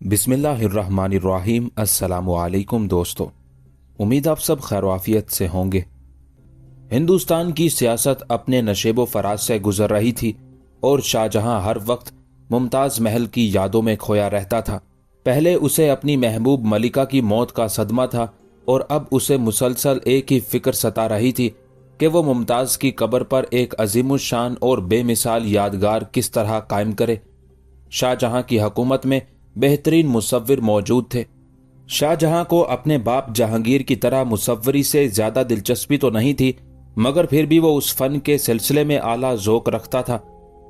बिस्मिल्लाहिर्रहमानिर्रहीम। अस्सलामु अलैकुम दोस्तों, उम्मीद आप सब खैरवाफियत से होंगे। हिंदुस्तान की सियासत अपने नशेबो फराज से गुजर रही थी और शाहजहां हर वक्त मुमताज़ महल की यादों में खोया रहता था। पहले उसे अपनी महबूब मलिका की मौत का सदमा था और अब उसे मुसलसल एक ही फिक्र सता रही थी कि वो मुमताज़ की कब्र पर एक अजीमुशान और बेमिसाल यादगार किस तरह कायम करे। शाहजहां की हुकूमत में बेहतरीन मुसव्विर मौजूद थे। शाहजहां को अपने बाप जहांगीर की तरह मुसव्वरी से ज्यादा दिलचस्पी तो नहीं थी, मगर फिर भी वो उस फन के सिलसिले में आला ज़ौक़ रखता था।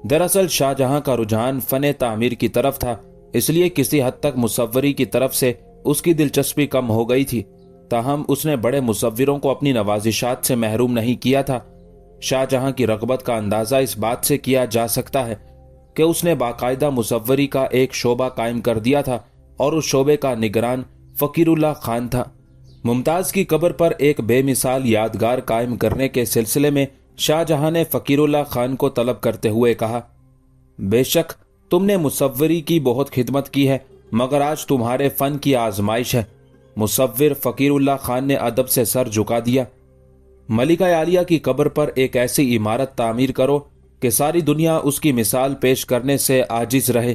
दरअसल शाहजहां का रुझान फन तामीर की तरफ था, इसलिए किसी हद तक मुसव्वरी की तरफ से उसकी दिलचस्पी कम हो गई थी। ताहम उसने बड़े मुसव्विरों को अपनी नवाजिशात से महरूम नहीं किया था। शाहजहां की रग़बत का अंदाज़ा इस बात से किया जा सकता है कि उसने बाकायदा मुसव्वरी का एक शोबा कायम कर दिया था और उस शोबे का निगरान फ़कीरुल्लाह खान था। मुमताज़ की कब्र पर एक बेमिसाल यादगार कायम करने के सिलसिले में शाहजहां ने फ़कीरुल्लाह खान को तलब करते हुए कहा, बेशक तुमने मुसव्वरी की बहुत खिदमत की है, मगर आज तुम्हारे फ़न की आजमाइश है। मुसव्विर फ़कीरुल्लाह खान ने अदब से सर झुका दिया। मलिका आलिया की कब्र पर एक ऐसी इमारत तामीर करो कि सारी दुनिया उसकी मिसाल पेश करने से आजिज रहे।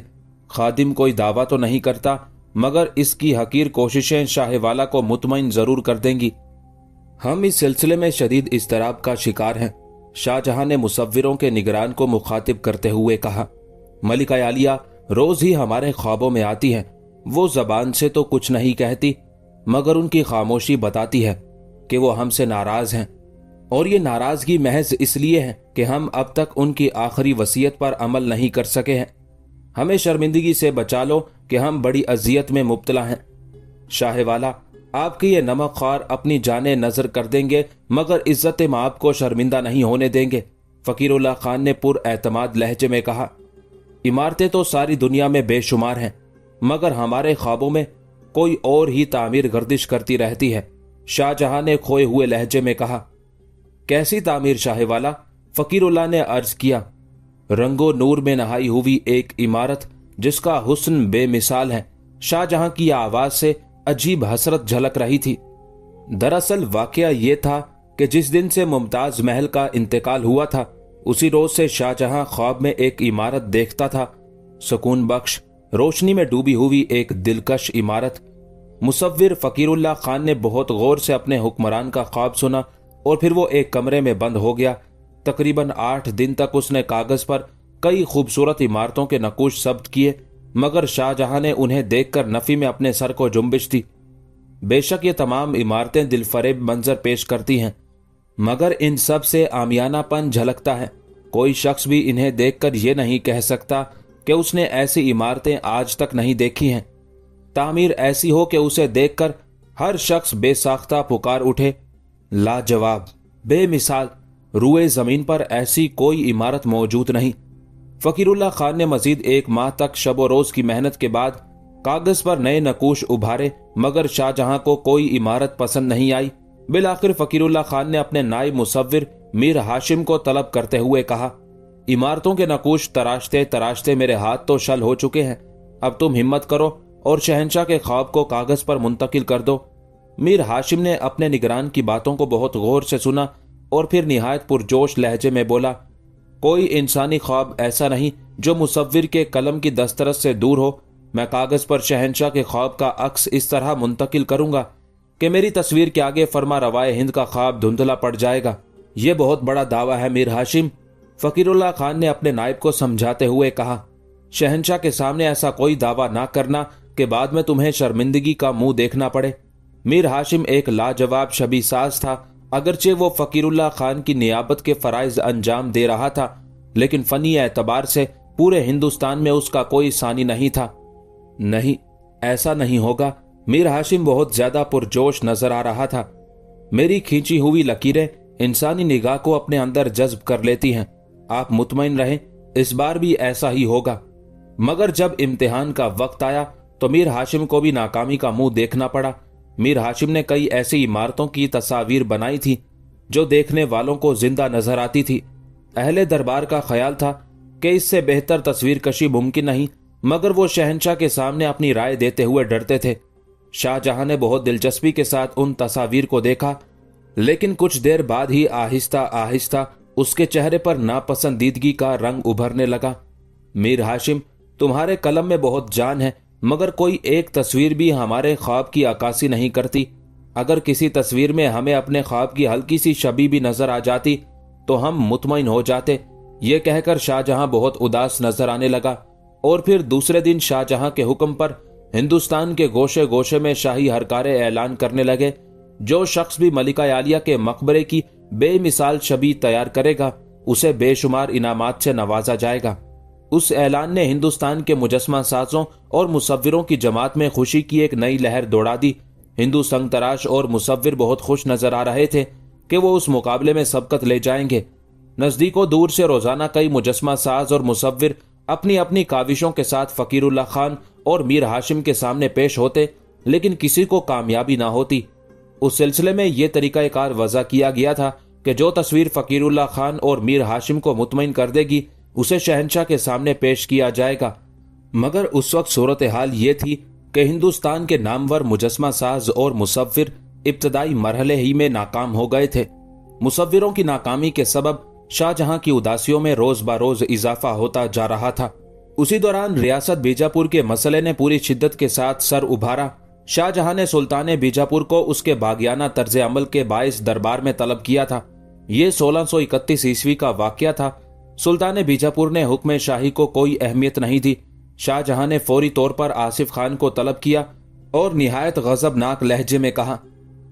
खादिम कोई दावा तो नहीं करता, मगर इसकी हकीर कोशिशें शाहवाला को मुतमईन जरूर कर देंगी। हम इस सिलसिले में शदीद इज़्तिराब का शिकार हैं। शाहजहां ने मुसव्विरों के निगरान को मुखातिब करते हुए कहा, मलिका आलिया रोज ही हमारे ख्वाबों में आती हैं। वो जबान से तो कुछ नहीं कहती, मगर उनकी खामोशी बताती है कि वो हमसे नाराज हैं, और ये नाराजगी महज इसलिए है कि हम अब तक उनकी आखिरी वसीयत पर अमल नहीं कर सके हैं। हमें शर्मिंदगी से बचा लो कि हम बड़ी अजियत में मुब्तला हैं। शाहवाला, आपके ये नमक ख्वार अपनी जाने नजर कर देंगे, मगर इज्जत माप को शर्मिंदा नहीं होने देंगे। फ़कीरुल्लाह खान ने पुरएतमाद लहजे में कहा, इमारतें तो सारी दुनिया में बेशुमार हैं, मगर हमारे ख्वाबों में कोई और ही तामीर गर्दिश करती रहती है। शाहजहां ने खोए हुए लहजे में कहा, कैसी तामीर शाहवाला? फ़कीरुल्लाह ने अर्ज किया, रंगो नूर में नहाई हुई एक इमारत जिसका हुस्न बेमिसाल है। शाहजहां की आवाज से अजीब हसरत झलक रही थी। दरअसल वाकया ये था कि जिस दिन से मुमताज महल का इंतकाल हुआ था, उसी रोज से शाहजहां ख्वाब में एक इमारत देखता था, सुकून बख्श रोशनी में डूबी हुई एक दिलकश इमारत। मुसव्विर फ़कीरुल्लाह खान ने बहुत गौर से अपने हुक्मरान का ख्वाब सुना और फिर वो एक कमरे में बंद हो गया। तकरीबन 8 दिन तक उसने कागज पर कई खूबसूरत इमारतों के नकूश जब्त किए, मगर शाहजहां ने उन्हें देखकर नफी में अपने सर को जुम्बिश दी। बेशक ये तमाम इमारतें दिलफरेब मंजर पेश करती हैं, मगर इन सब से आमियानापन झलकता है। कोई शख्स भी इन्हें देखकर ये नहीं कह सकता कि उसने ऐसी इमारतें आज तक नहीं देखी हैं। तामीर ऐसी हो कि उसे देखकर हर शख्स बेसाख्ता पुकार उठे, लाजवाब, बेमिसाल, रुए जमीन पर ऐसी कोई इमारत मौजूद नहीं। फ़कीरुल्लाह खान ने मजीद 1 माह तक शबो रोज की मेहनत के बाद कागज पर नए नकूश उभारे, मगर शाहजहां को कोई इमारत पसंद नहीं आई। बिलाखिर फ़कीरुल्लाह खान ने अपने नायब मुसव्विर मीर हाशिम को तलब करते हुए कहा, इमारतों के नकूश तराशते तराशते मेरे हाथ तो शल हो चुके हैं। अब तुम हिम्मत करो और शहंशाह के ख्वाब को कागज पर मुंतकिल कर दो। मीर हाशिम ने अपने निगरान की बातों को बहुत गौर से सुना और फिर निहायत पुरजोश लहजे में बोला, कोई इंसानी ख्वाब ऐसा नहीं जो मुसव्विर के कलम की दस्तरस से दूर हो। मैं कागज पर शहंशाह के ख्वाब का अक्स इस तरह मुंतकिल करूंगा कि मेरी तस्वीर के आगे फरमा रवाए हिंद का ख्वाब धुंधला पड़ जाएगा। यह बहुत बड़ा दावा है मीर हाशिम। फ़कीरुल्लाह खान ने अपने नायब को समझाते हुए कहा, शहंशाह के सामने ऐसा कोई दावा ना करना कि बाद में तुम्हें शर्मिंदगी का मुंह देखना पड़े। मीर हाशिम एक लाजवाब शबीसाज था। अगरचे वो फ़कीरुल्लाह खान की नियाबत के फ़राइज़ अंजाम दे रहा था, लेकिन फ़नी एतबार से पूरे हिंदुस्तान में उसका कोई सानी नहीं था। नहीं, ऐसा नहीं होगा। मीर हाशिम बहुत ज्यादा पुरजोश नजर आ रहा था। मेरी खींची हुई लकीरें इंसानी निगाह को अपने अंदर जज्ब कर लेती हैं। आप मुतमईन रहें, इस बार भी ऐसा ही होगा। मगर जब इम्तिहान का वक्त आया तो मीर हाशिम को भी नाकामी का मुंह देखना पड़ा। मीर हाशिम ने कई ऐसी इमारतों की तस्वीर बनाई थी जो देखने वालों को जिंदा नजर आती थी। अहले दरबार का ख्याल था कि इससे बेहतर तस्वीर कशी मुमकिन नहीं, मगर वो शहंशाह के सामने अपनी राय देते हुए डरते थे। शाहजहां ने बहुत दिलचस्पी के साथ उन तस्वीर को देखा, लेकिन कुछ देर बाद ही आहिस्ता आहिस्ता उसके चेहरे पर नापसंदीदगी का रंग उभरने लगा। मीर हाशिम, तुम्हारे कलम में बहुत जान है, मगर कोई एक तस्वीर भी हमारे ख्वाब की अक्कासी नहीं करती। अगर किसी तस्वीर में हमें अपने ख्वाब की हल्की सी छवि भी नजर आ जाती तो हम मुतमईन हो जाते। ये कहकर शाहजहां बहुत उदास नजर आने लगा और फिर दूसरे दिन शाहजहां के हुक्म पर हिंदुस्तान के गोशे गोशे में शाही हरकारे ऐलान करने लगे। जो शख्स भी मलिका आलिया के मकबरे की बेमिसाल छवि तैयार करेगा उसे बेशुमार इनामात से नवाजा जाएगा। उस ऐलान ने हिंदुस्तान के मुजस्मा साजों और मुसव्विरों की जमात में खुशी की एक नई लहर दौड़ा दी। हिंदू संग तराश और मुसव्विर बहुत खुश नजर आ रहे थे कि वो उस मुकाबले में सबकत ले जाएंगे। नजदीकों दूर से रोजाना कई मुजस्मा साज और मुसव्विर अपनी अपनी काविशों के साथ फकीरुल्लाह खान और मीर हाशिम के सामने पेश होते, लेकिन किसी को कामयाबी ना होती। उस सिलसिले में यह तरीकाकार वज़ा किया गया था कि जो तस्वीर फकीरुल्लाह खान और मीर हाशिम को मुतमईन कर देगी उसे शहंशाह के सामने पेश किया जाएगा। मगर उस वक्त सूरत हाल ये थी कि हिंदुस्तान के नामवर मुजस्मा साज और मुसव्विर इब्तदाई मरहले ही में नाकाम हो गए थे। मुसव्विरों की नाकामी के सबब शाहजहां की उदासियों में रोज बरोज इजाफा होता जा रहा था। उसी दौरान रियासत बीजापुर के मसले ने पूरी शिद्दत के साथ सर उभारा। शाहजहां ने सुल्तान बीजापुर को उसके बागियाना तर्ज अमल के बाइस दरबार में तलब किया था। ये 1631 ईस्वी का वाकया था। सुल्तान बीजापुर ने हुक्म शाही को कोई अहमियत नहीं दी। शाहजहां ने फौरी तौर पर आसिफ खान को तलब किया और निहायत गजबनाक लहजे में कहा,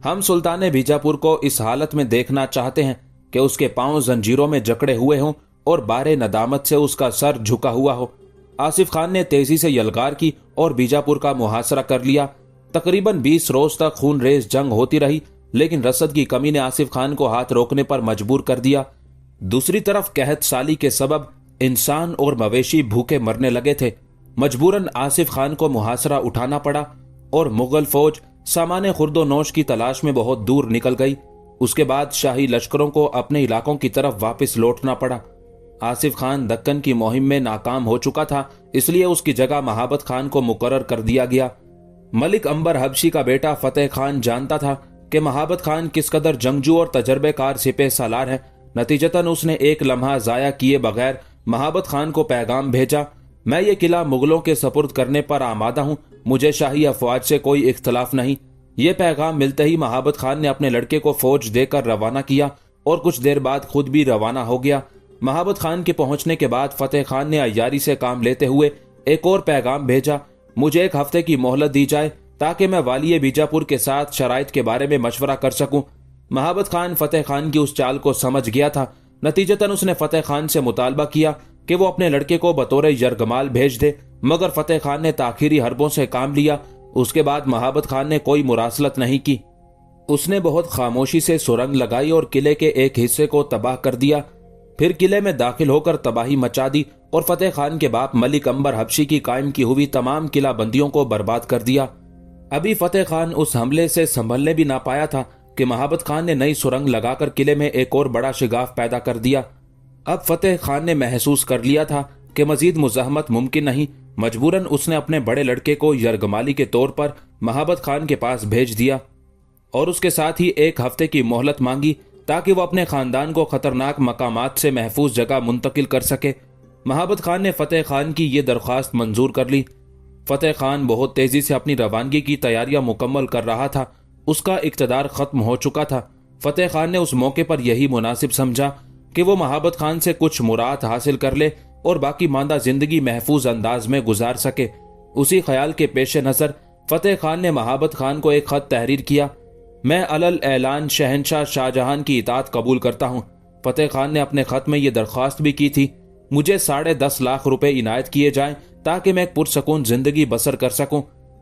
हम सुल्तान बीजापुर को इस हालत में देखना चाहते हैं कि उसके पांव जंजीरों में जकड़े हुए हों और बारे नदामत से उसका सर झुका हुआ हो। आसिफ खान ने तेजी से यलगार की और बीजापुर का मुहासरा कर लिया। तकरीबन 20 रोज तक खून रेज जंग होती रही, लेकिन रसद की कमी ने आसिफ खान को हाथ रोकने पर मजबूर कर दिया। दूसरी तरफ कहत साली के सबब इंसान और मवेशी भूखे मरने लगे थे। मजबूरन आसिफ खान को मुहासरा उठाना पड़ा और मुगल फौज सामान्य खुर्दो नोश की तलाश में बहुत दूर निकल गई। उसके बाद शाही लश्करों को अपने इलाकों की तरफ वापस लौटना पड़ा। आसिफ खान दक्कन की मुहिम में नाकाम हो चुका था, इसलिए उसकी जगह महाबत खान को मुकर्रर कर दिया गया। मलिक अंबर हबशी का बेटा फतेह खान जानता था कि महाबत खान किस कदर जंगजू और तजर्बेकार सिपह सालार है। नतीजतन उसने एक लम्हा जाया किए बगैर महाबत खान को पैगाम भेजा, मैं ये किला मुगलों के सपुर्द करने पर आमादा हूँ, मुझे शाही अफवाज से कोई इख्तलाफ नहीं। ये पैगाम मिलते ही महाबत खान ने अपने लड़के को फौज देकर रवाना किया और कुछ देर बाद खुद भी रवाना हो गया। महाबत खान के पहुंचने के बाद फतेह खान ने अय्यारी से काम लेते हुए एक और पैगाम भेजा, मुझे 1 हफ्ते की मोहलत दी जाए ताकि मैं वाली बीजापुर के साथ शराइत के बारे में मशवरा कर सकूं। महाबत खान फतेह खान की उस चाल को समझ गया था। नतीजतन उसने फतेह खान से मुतालबा किया कि वो अपने लड़के को बतौर यरगमाल भेज दे, मगर फतेह खान ने ताखीरी हरबों से काम लिया। उसके बाद महाबत खान ने कोई मुरासलत नहीं की। उसने बहुत खामोशी से सुरंग लगाई और किले के एक हिस्से को तबाह कर दिया। फिर किले में दाखिल होकर तबाही मचा दी और फतेह खान के बाप मलिक अंबर हबशी की कायम की हुई तमाम किला बंदियों को बर्बाद कर दिया। अभी फतेह खान उस हमले से संभलने भी ना पाया था कि महाबत खान ने नई सुरंग लगाकर किले में एक और बड़ा शिगाफ पैदा कर दिया। अब फतेह खान ने महसूस कर लिया था कि मजीद मुज़ाहमत मुमकिन नहीं। मजबूरन उसने अपने बड़े लड़के को यरगमाली के तौर पर महाबत खान के पास भेज दिया और उसके साथ ही 1 हफ्ते की मोहलत मांगी ताकि वो अपने खानदान को खतरनाक मकामात से महफूज जगह मुंतकिल कर सके। महाबत खान ने फतेह खान की ये दरख्वास्त मंजूर कर ली। फतेह खान बहुत तेजी से अपनी रवानगी की तैयारियां मुकम्मल कर रहा था। उसका इक़्तिदार खत्म हो चुका था। फतेह खान ने उस मौके पर यही मुनासिब समझा कि वो महाबत खान से कुछ मुराद हासिल कर ले और बाकी मांदा जिंदगी महफूज अंदाज में गुजार सके। उसी ख्याल के पेश नजर फतेह खान ने महाबत खान को एक खत तहरीर किया, मैं अलल ऐलान शहंशाह शाहजहां की इताअत कबूल करता हूँ। फतेह खान ने अपने खत में ये दरख्वास्त भी की थी, मुझे 10.5 लाख रुपए इनायत किए जाएं ताकि मैं एक पुरसकून जिंदगी बसर कर सकूं।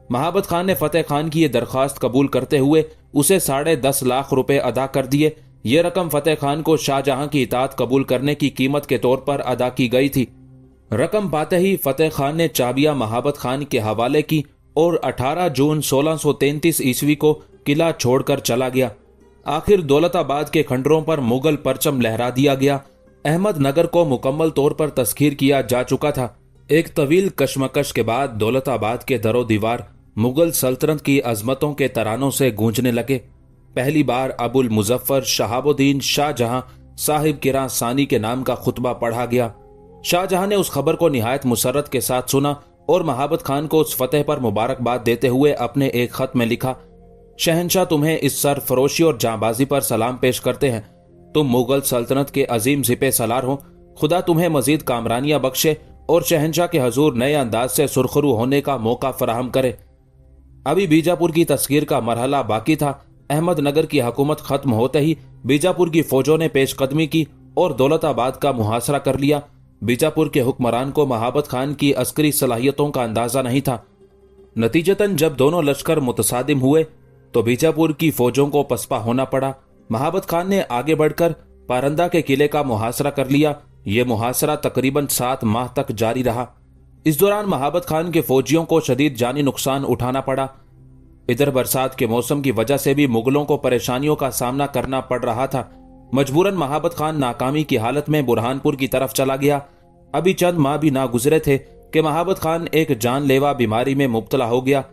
महाबत खान ने फतेह खान की ये दरख्वास्त कबूल करते हुए उसे 10.5 लाख रुपए अदा कर दिए। ये रकम फतेह खान को शाहजहां की इताअत कबूल करने की कीमत के तौर पर अदा की गई थी। रकम पाते ही फतेह खान ने चाबियां महाबत खान के हवाले की और 18 जून 1633 ईस्वी को किला छोड़कर चला गया। आखिर दौलताबाद के खंडरों पर मुगल परचम लहरा दिया गया। अहमद नगर को मुकम्मल तौर पर तस्खीर किया जा चुका था। एक तवील कशमकश के बाद दौलताबाद के दरो दीवार मुगल सल्तनत की अजमतों के तरानों से गूंजने लगे। पहली बार अबुल मुजफ्फर शहाबुद्दीन शाहजहां साहिब किरां सानी के नाम का खुतबा पढ़ा गया। शाहजहां ने उस खबर को निहायत मुसरत के साथ सुना और महाबत खान को उस फतेह पर मुबारकबाद देते हुए अपने एक खत में लिखा, शहंशाह तुम्हें इस सरफरोशी और जांबाजी पर सलाम पेश करते हैं। तुम मुगल सल्तनत के अजीम सिपे सलार हो। खुदा तुम्हें मजीद कामरानियां बख्शे और शहंशाह के हजूर नए अंदाज से सुरखरू होने का मौका फराहम करे। अभी बीजापुर की तस्कीर का मरहला बाकी था। अहमदनगर की हुकूमत खत्म होते ही बीजापुर की फौजों ने पेशकदमी की और दौलताबाद का मुहासरा कर लिया। बीजापुर के हुक्मरान को महाबत खान की अस्करी सलाहियतों का अंदाजा नहीं था। नतीजतन जब दोनों लश्कर मुतसादिम हुए तो बीजापुर की फौजों को पसपा होना पड़ा। महाबत खान ने आगे बढ़कर पारंदा के किले का मुहासरा कर लिया। यह मुहासरा तकरीबन 7 माह तक जारी रहा। इस दौरान महाबत खान के फौजियों को शदीद जानी नुकसान उठाना पड़ा। इधर बरसात के मौसम की वजह से भी मुगलों को परेशानियों का सामना करना पड़ रहा था। मजबूरन महाबत खान नाकामी की हालत में बुरहानपुर की तरफ चला गया। अभी चंद माह भी ना गुजरे थे कि महाबत खान एक जानलेवा बीमारी में मुब्तला हो गया।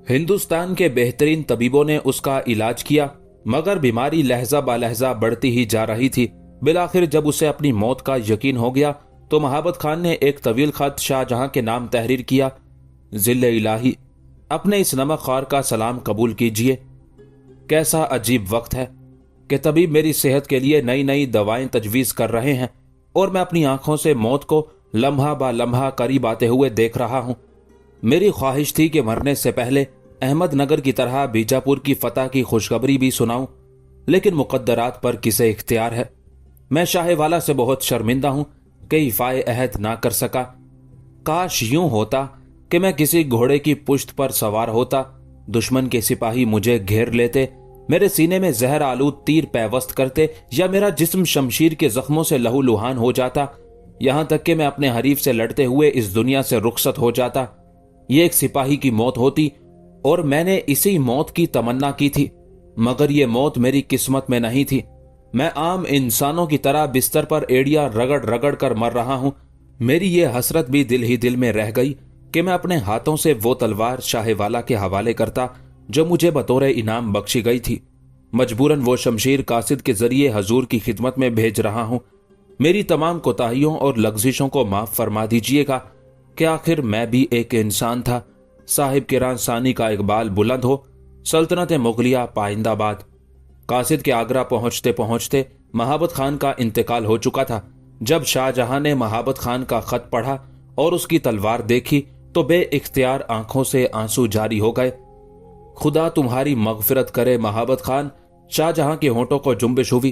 हिंदुस्तान के बेहतरीन तबीबों ने उसका इलाज किया, मगर बीमारी लहजा बालहजा बढ़ती ही जा रही थी। बिलाखिर जब उसे अपनी मौत का यकीन हो गया तो महाबत खान ने एक तवील खत शाहजहां के नाम तहरीर किया, जिल्ले इलाही, अपने इस नमक ख्वार का सलाम कबूल कीजिए। कैसा अजीब वक्त है कि तबीब मेरी सेहत के लिए नई नई दवाएं तजवीज कर रहे हैं और मैं अपनी आंखों से मौत को लम्हा बा लम्हा करीब आते हुए देख रहा हूं। मेरी ख्वाहिश थी कि मरने से पहले अहमदनगर की तरह बीजापुर की फतह की खुशखबरी भी सुनाऊं, लेकिन मुकद्दरात पर किसे इख्तियार है। मैं शाहवाला से बहुत शर्मिंदा हूं कि इफ़ाए अहद ना कर सका। काश यूं होता कि मैं किसी घोड़े की पुश्त पर सवार होता, दुश्मन के सिपाही मुझे घेर लेते, मेरे सीने में जहर आलूद तीर पैवस्त करते या मेरा जिस्म शमशीर के जख्मों से लहूलुहान हो जाता, यहां तक कि मैं अपने हरीफ से लड़ते हुए इस दुनिया से रुखसत हो जाता। ये एक सिपाही की मौत होती और मैंने इसी मौत की तमन्ना की थी, मगर ये मौत मेरी किस्मत में नहीं थी। मैं आम इंसानों की तरह बिस्तर पर एड़ियां रगड़ रगड़ कर मर रहा हूं। मेरी ये हसरत भी दिल ही दिल में रह गई कि मैं अपने हाथों से वो तलवार शाहवाला के हवाले करता जो मुझे बतौर इनाम बख्शी गई थी। मजबूरन वो शमशीर कासिद के जरिए हजूर की खिदमत में भेज रहा हूं। मेरी तमाम कोताहियों और लग्जिशों को माफ फरमा दीजिएगा कि आखिर मैं भी एक इंसान था। साहिब किरां सानी का इकबाल बुलंद हो, सल्तनत मुगलिया पाइंदाबाद। कासिद के आगरा पहुंचते पहुंचते महाबत खान का इंतकाल हो चुका था। जब शाहजहां ने महाबत खान का खत पढ़ा और उसकी तलवार देखी तो बे इख्तियार आंखों से आंसू जारी हो गए। खुदा तुम्हारी मगफिरत करे महाबत खान, शाहजहां के होंठों को जुम्बिश हुई।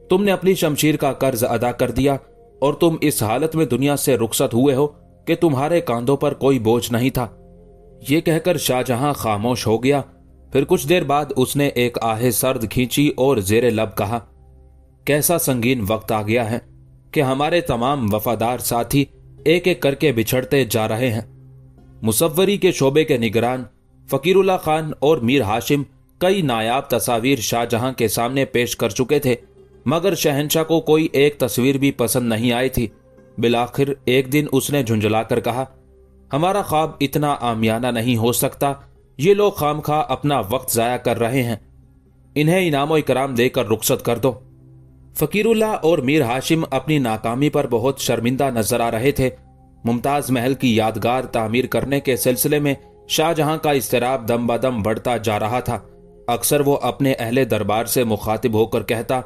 तुमने अपनी शमशीर का कर्ज अदा कर दिया और तुम इस हालत में दुनिया से रुखसत हुए हो कि तुम्हारे कांधों पर कोई बोझ नहीं था। ये कहकर शाहजहां खामोश हो गया। फिर कुछ देर बाद उसने एक आहे सर्द खींची और जेरे लब कहा, कैसा संगीन वक्त आ गया है कि हमारे तमाम वफादार साथी एक एक करके बिछड़ते जा रहे हैं। मुसव्वरी के शोबे के निगरान फकीरुल्लाह खान और मीर हाशिम कई नायाब तस्वीर शाहजहां के सामने पेश कर चुके थे, मगर शहंशाह को कोई एक तस्वीर भी पसंद नहीं आई थी। बिलाखिर एक दिन उसने झुंझलाकर कहा, हमारा ख्वाब इतना आमियाना नहीं हो सकता। ये लोग खामखा अपना वक्त जाया कर रहे हैं, इन्हें इनामो इकराम देकर रुखसत कर दो। फकीरुल्लाह और मीर हाशिम अपनी नाकामी पर बहुत शर्मिंदा नजर आ रहे थे। मुमताज महल की यादगार तामीर करने के सिलसिले में शाहजहां का इस्तराब दम बदम बढ़ता जा रहा था। अक्सर वो अपने अहले दरबार से मुखातिब होकर कहता,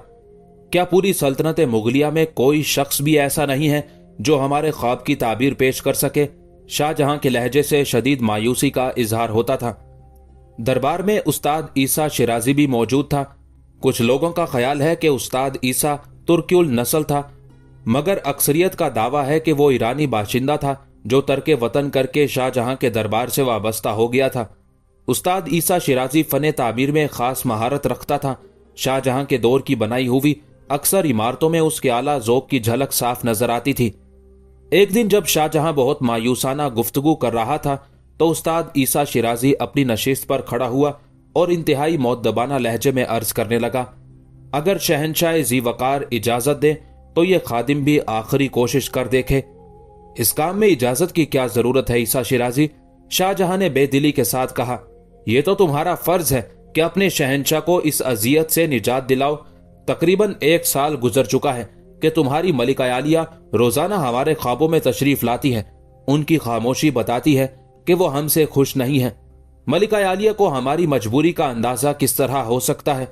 क्या पूरी सल्तनत मुगलिया में कोई शख्स भी ऐसा नहीं है जो हमारे ख्वाब की ताबीर पेश कर सके। शाहजहां के लहजे से शदीद मायूसी का इजहार होता था। दरबार में उस्ताद ईसा शिराजी भी मौजूद था। कुछ लोगों का ख्याल है कि उस्ताद ईसा तुर्कियुल नस्ल था, मगर अक्सरियत का दावा है कि वो ईरानी बाशिंदा था जो तर्के वतन करके शाहजहां के दरबार से वाबस्ता हो गया था। उस्ताद ईसा शिराजी फने तामीर में खास महारत रखता था। शाहजहां के दौर की बनाई हुई अक्सर इमारतों में उसके आला ज़ौक़ की झलक साफ नजर आती थी। एक दिन जब शाहजहां बहुत मायूसाना गुफ्तगू कर रहा था तो उस्ताद ईसा शिराजी अपनी नशिस्त पर खड़ा हुआ और इंतहाई मौद्दबाना लहजे में अर्ज करने लगा, अगर शहंशाह जी वकार इजाजत दे तो ये खादिम भी आखिरी कोशिश कर देखे। इस काम में इजाजत की क्या जरूरत है ईसा शिराजी? शाहजहां ने बेदिली के साथ कहा। यह तो तुम्हारा फर्ज है कि अपने शहंशाह को इस अजियत से निजात दिलाओ। तकरीबन 1 साल गुजर चुका है कि तुम्हारी मलिका आलिया रोजाना हमारे ख्वाबों में तशरीफ लाती है। उनकी खामोशी बताती है कि वो हमसे खुश नहीं है। मलिका आलिया को हमारी मजबूरी का अंदाजा किस तरह हो सकता है?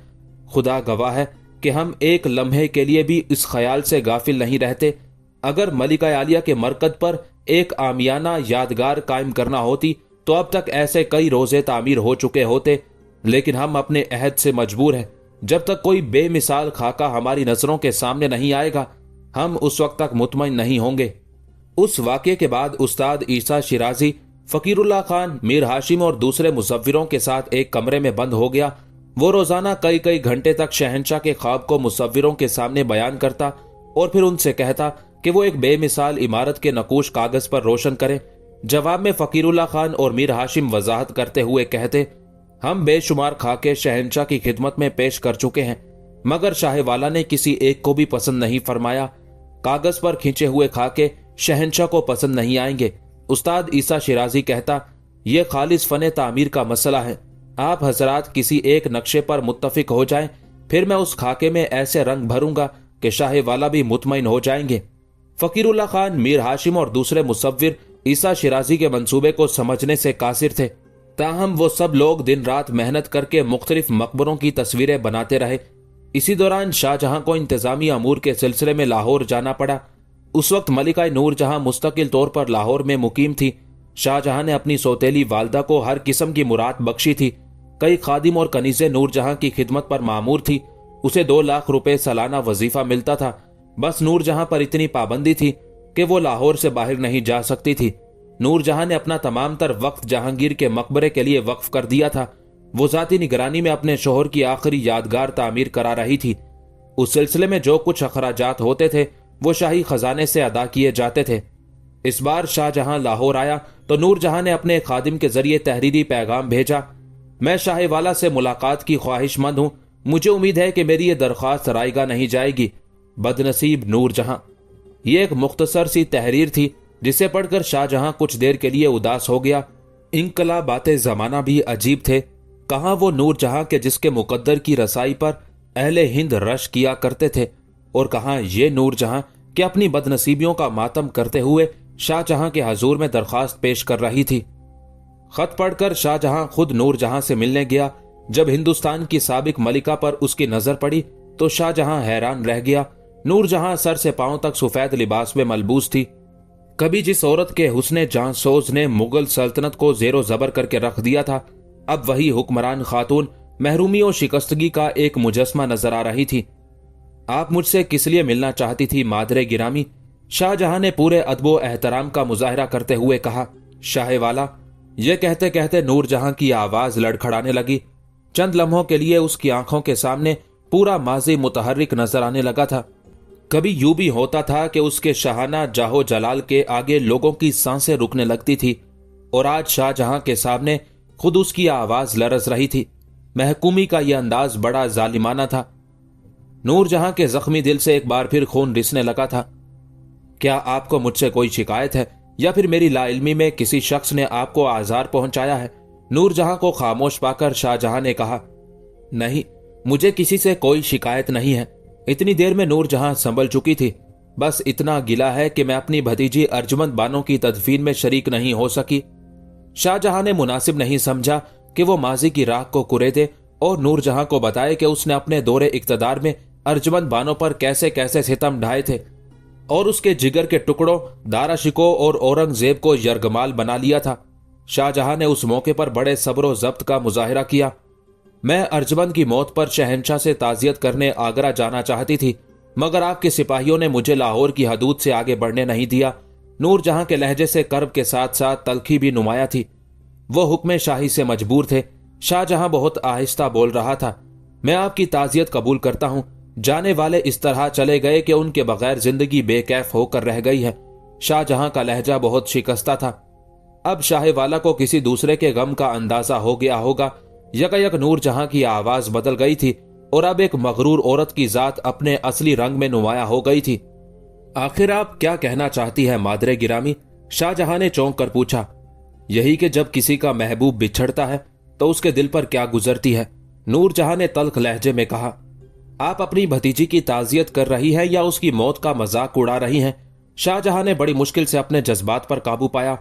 खुदा गवाह है कि हम एक लम्हे के लिए भी इस ख्याल से गाफिल नहीं रहते। अगर मलिका आलिया के मरकद पर एक आमियाना यादगार कायम करना होती तो अब तक ऐसे कई रोजे तामीर हो चुके होते, लेकिन हम अपने अहद से मजबूर हैं। जब तक कोई बेमिसाल खाका हमारी नजरों के सामने नहीं आएगा, हम उस वक्त तक मुतमईन नहीं होंगे। उस वाक़े के बाद उस्ताद ईसा शिराजी फकीरुल्लाह खान, मीर हाशिम और दूसरे मुसव्विरों के साथ एक कमरे में बंद हो गया। वो रोजाना कई कई घंटे तक शहंशाह के ख्वाब को मुसव्विरों के सामने बयान करता और फिर उनसे कहता कि वो एक बेमिसाल इमारत के नकूश कागज पर रोशन करें। जवाब में फकीरुल्लाह खान और मीर हाशिम वजाहत करते हुए कहते, हम बेशुमार खाके शहंशाह की खिदमत में पेश कर चुके हैं, मगर शाहवाला ने किसी एक को भी पसंद नहीं फरमाया। कागज पर खींचे हुए खाके शहंशाह को पसंद नहीं आएंगे। उस्ताद ईसा शिराजी कहता, यह खालिस फने तामीर का मसला है। आप हजरात किसी एक नक्शे पर मुत्तफिक हो जाएं, फिर मैं उस खाके में ऐसे रंग भरूंगा कि शाहवाला भी मुतमईन हो जाएंगे। फकीरुल्लाह खान, मीर हाशिम और दूसरे मुसव्विर ईसा शिराजी के मंसूबे को समझने से कासिर थे। ताहम वो सब लोग दिन रात मेहनत करके मुख्तलिफ मकबरों की तस्वीरें बनाते रहे। इसी दौरान शाहजहां को इंतजामी अमूर के सिलसिले में लाहौर जाना पड़ा। उस वक्त मलिका नूर जहां मुस्तकिल तौर पर लाहौर में मुकीम थी। शाहजहां ने अपनी सौतेली वालदा को हर किस्म की मुराद बख्शी थी। कई खादिम और कनीज़े नूर जहां की खिदमत पर मामूर थी। उसे 2 लाख रुपए सालाना वजीफा मिलता था। बस नूर जहां पर इतनी पाबंदी थी कि वो लाहौर से बाहर नहीं जा सकती थी। नूर जहां ने अपना तमाम तर वक्त जहांगीर के मकबरे के लिए वक्फ कर दिया था। वो जाती निगरानी में अपने शोहर की आखिरी यादगार तामीर करा रही थी। उस सिलसिले में जो कुछ अखराजात होते थे वो शाही खजाने से अदा किए जाते थे। इस बार शाहजहां लाहौर आया तो नूर जहां ने अपने खादिम के जरिए तहरीरी पैगाम भेजा, मैं शाहवाला से मुलाकात की ख्वाहिशमंद हूं। मुझे उम्मीद है कि मेरी ये दरख्वास्त रायगा नहीं जाएगी। बदनसीब नूर जहां। ये एक मुख्तसर सी तहरीर थी जिसे पढ़कर शाहजहां कुछ देर के लिए उदास हो गया। इनकलाबाते जमाना भी अजीब थे। कहां वो नूर जहां के जिसके मुकद्दर की रसाई पर अहले हिंद रश किया करते थे, और कहां ये नूर जहां के अपनी बदनसीबियों का मातम करते हुए शाहजहां के हजूर में दरखास्त पेश कर रही थी। खत पढ़कर शाहजहां खुद नूर जहां से मिलने गया। जब हिंदुस्तान की साबिक मलिका पर उसकी नजर पड़ी तो शाहजहां हैरान रह गया। नूर जहां सर से पांव तक सफेद लिबास में मलबूस थी। कभी जिस औरत के हुस्ने जांसोज ने मुगल सल्तनत को जेरो जबर करके रख दिया था, अब वही हुक्मरान खातून महरूमी और शिकस्तगी का एक मुजस्मा नजर आ रही थी। आप मुझसे किस लिए मिलना चाहती थी मादरे गिरामी? शाहजहां ने पूरे अदबो एहतराम का मुजाहरा करते हुए कहा। शाहवाला। यह कहते कहते नूर जहां की आवाज लड़खड़ाने लगी। चंद लम्हों के लिए उसकी आंखों के सामने पूरा माजी मुतहर्रिक नजर आने लगा था। कभी यूं भी होता था कि उसके शाहाना जाहो जलाल के आगे लोगों की सांसें रुकने लगती थी, और आज शाहजहां के सामने खुद उसकी आवाज लरज रही थी। महकूमी का यह अंदाज बड़ा जालिमाना था। नूर जहां के जख्मी दिल से एक बार फिर खून रिसने लगा था। क्या आपको मुझसे कोई शिकायत है, या फिर मेरी लाइल्मी में किसी शख्स ने आपको आजार पहुंचाया है? नूर जहां को खामोश पाकर शाहजहां ने कहा, नहीं, मुझे किसी से कोई शिकायत नहीं है। इतनी देर में नूर जहां संभल चुकी थी। बस इतना गिला है कि मैं अपनी भतीजी अर्जुमंद बानो की तदफीन में शरीक नहीं हो सकी। शाहजहां ने मुनासिब नहीं समझा कि वो माजी की राख को कुरेदे और नूर जहां को बताए कि उसने अपने दौरे इक्तदार में अर्जुमंद बानो पर कैसे कैसे सितम ढाए थे और उसके जिगर के टुकड़ों दारा शिको और औरंगजेब को यरगमाल बना लिया था। शाहजहां ने उस मौके पर बड़े सब्र जब्त का मुजाहिरा किया। मैं अर्जुमंद की मौत पर शहंशाह से ताजियत करने आगरा जाना चाहती थी, मगर आपके सिपाहियों ने मुझे लाहौर की हदूद से आगे बढ़ने नहीं दिया। नूर जहां के लहजे से कर्ब के साथ साथ तलखी भी नुमाया थी। वो हुक्म शाही से मजबूर थे। शाहजहां बहुत आहिस्ता बोल रहा था। मैं आपकी ताजियत कबूल करता हूं। जाने वाले इस तरह चले गए कि उनके बगैर जिंदगी बेकैफ होकर रह गई है। शाहजहां का लहजा बहुत शिकस्ता था। अब शाहवाला को किसी दूसरे के गम का अंदाजा हो गया होगा। यकयक नूर जहां की आवाज बदल गई थी और अब एक मगरूर औरत की जात अपने असली रंग में नुमाया हो गई थी। आखिर आप क्या कहना चाहती है मादरे गिरामी? शाहजहां ने चौंक कर पूछा। यही कि जब किसी का महबूब बिछड़ता है तो उसके दिल पर क्या गुजरती है, नूरजहां ने तल्ख लहजे में कहा। आप अपनी भतीजी की ताजियत कर रही हैं या उसकी मौत का मजाक उड़ा रही हैं? शाहजहां ने बड़ी मुश्किल से अपने जज्बात पर काबू पाया।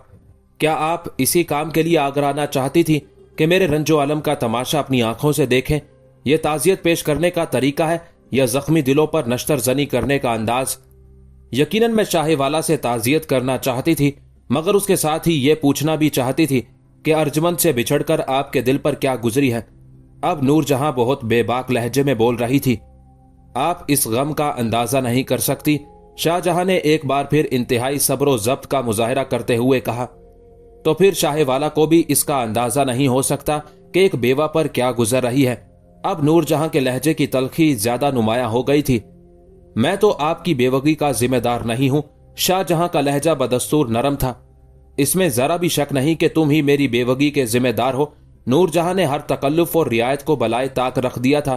क्या आप इसी काम के लिए आगरा आना चाहती थी कि मेरे रंजो अलम का तमाशा अपनी आंखों से देखें? यह ताजियत पेश करने का तरीका है या जख्मी दिलों पर नश्तर जनी करने का अंदाज? यकीनन मैं शाहीवाला से ताजियत करना चाहती थी, मगर उसके साथ ही ये पूछना भी चाहती थी कि अर्जमंद से बिछड़कर आपके दिल पर क्या गुजरी है। अब नूरजहां बहुत बेबाक लहजे में बोल रही थी। आप इस गम का अंदाजा नहीं कर सकती, शाहजहां ने एक बार फिर इंतहाई सब्र जब्त का मुजाहरा करते हुए कहा। तो फिर शाहीवाला को भी इसका अंदाजा नहीं हो सकता कि एक बेवा पर क्या गुजर रही है। अब नूरजहां के लहजे की तलखी ज्यादा नुमाया हो गई थी। मैं तो आपकी बेवगी का जिम्मेदार नहीं हूं। शाहजहां का लहजा बदस्तूर नरम था। इसमें जरा भी शक नहीं कि तुम ही मेरी बेवगी के जिम्मेदार हो। नूरजहां ने हर तकल्लुफ और रियायत को बलाए ताक रख दिया था।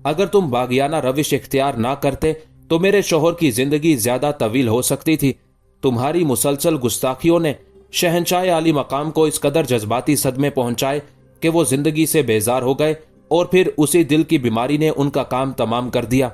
अगर तुम बागियाना रविश इख्तियार ना करते तो मेरे शोहर की जिंदगी ज्यादा तवील हो सकती थी। तुम्हारी मुसलसल गुस्ताखियों ने शहंशाह आली मकाम को इस कदर जज्बाती सदमे पहुंचाए कि वो जिंदगी से बेजार हो गए और फिर उसी दिल की बीमारी ने उनका काम तमाम कर दिया।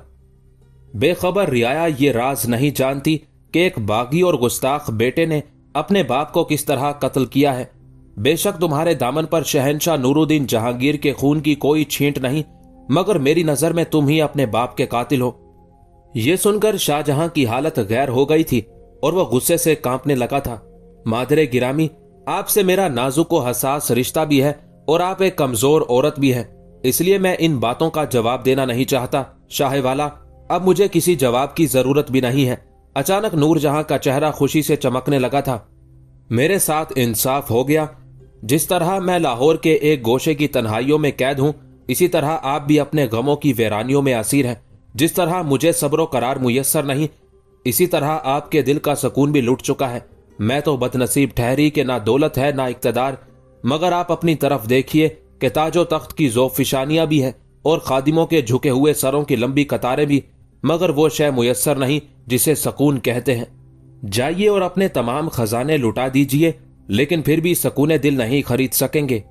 बेखबर रियाया ये राज नहीं जानती कि एक बागी और गुस्ताख बेटे ने अपने बाप को किस तरह कत्ल किया है। बेशक तुम्हारे दामन पर शहंशाह नूरुद्दीन जहांगीर के खून की कोई छींट नहीं, मगर मेरी नजर में तुम ही अपने बाप के कातिल हो। यह सुनकर शाहजहां की हालत गैर हो गई थी और वह गुस्से से कांपने लगा था। मादरे गिरामी, आपसे मेरा नाजुक व हसास रिश्ता भी है और आप एक कमजोर औरत भी है, इसलिए मैं इन बातों का जवाब देना नहीं चाहता। शाहवाला, अब मुझे किसी जवाब की जरूरत भी नहीं है। अचानक नूरजहां का चेहरा खुशी से चमकने लगा था। मेरे साथ इंसाफ हो गया। जिस तरह मैं लाहौर के एक गोशे की तन्हाइयों में कैद हूं, इसी तरह आप भी अपने गमों की वीरानियों में असीर हैं। जिस तरह मुझे सब्र करार मुयस्सर नहीं, इसी तरह आपके दिल का सुकून भी लुट चुका है। मैं तो बदनसीब ठहरी कि ना दौलत है ना इक्तदार, मगर आप अपनी तरफ देखिए कि ताजो तख्त की ज़ोफ़िशानियां भी है और खादिमों के झुके हुए सरों की लंबी कतारें भी, मगर वो शय मुयस्सर नहीं जिसे सुकून कहते हैं। जाइए और अपने तमाम खजाने लुटा दीजिए, लेकिन फिर भी सुकून दिल नहीं खरीद सकेंगे।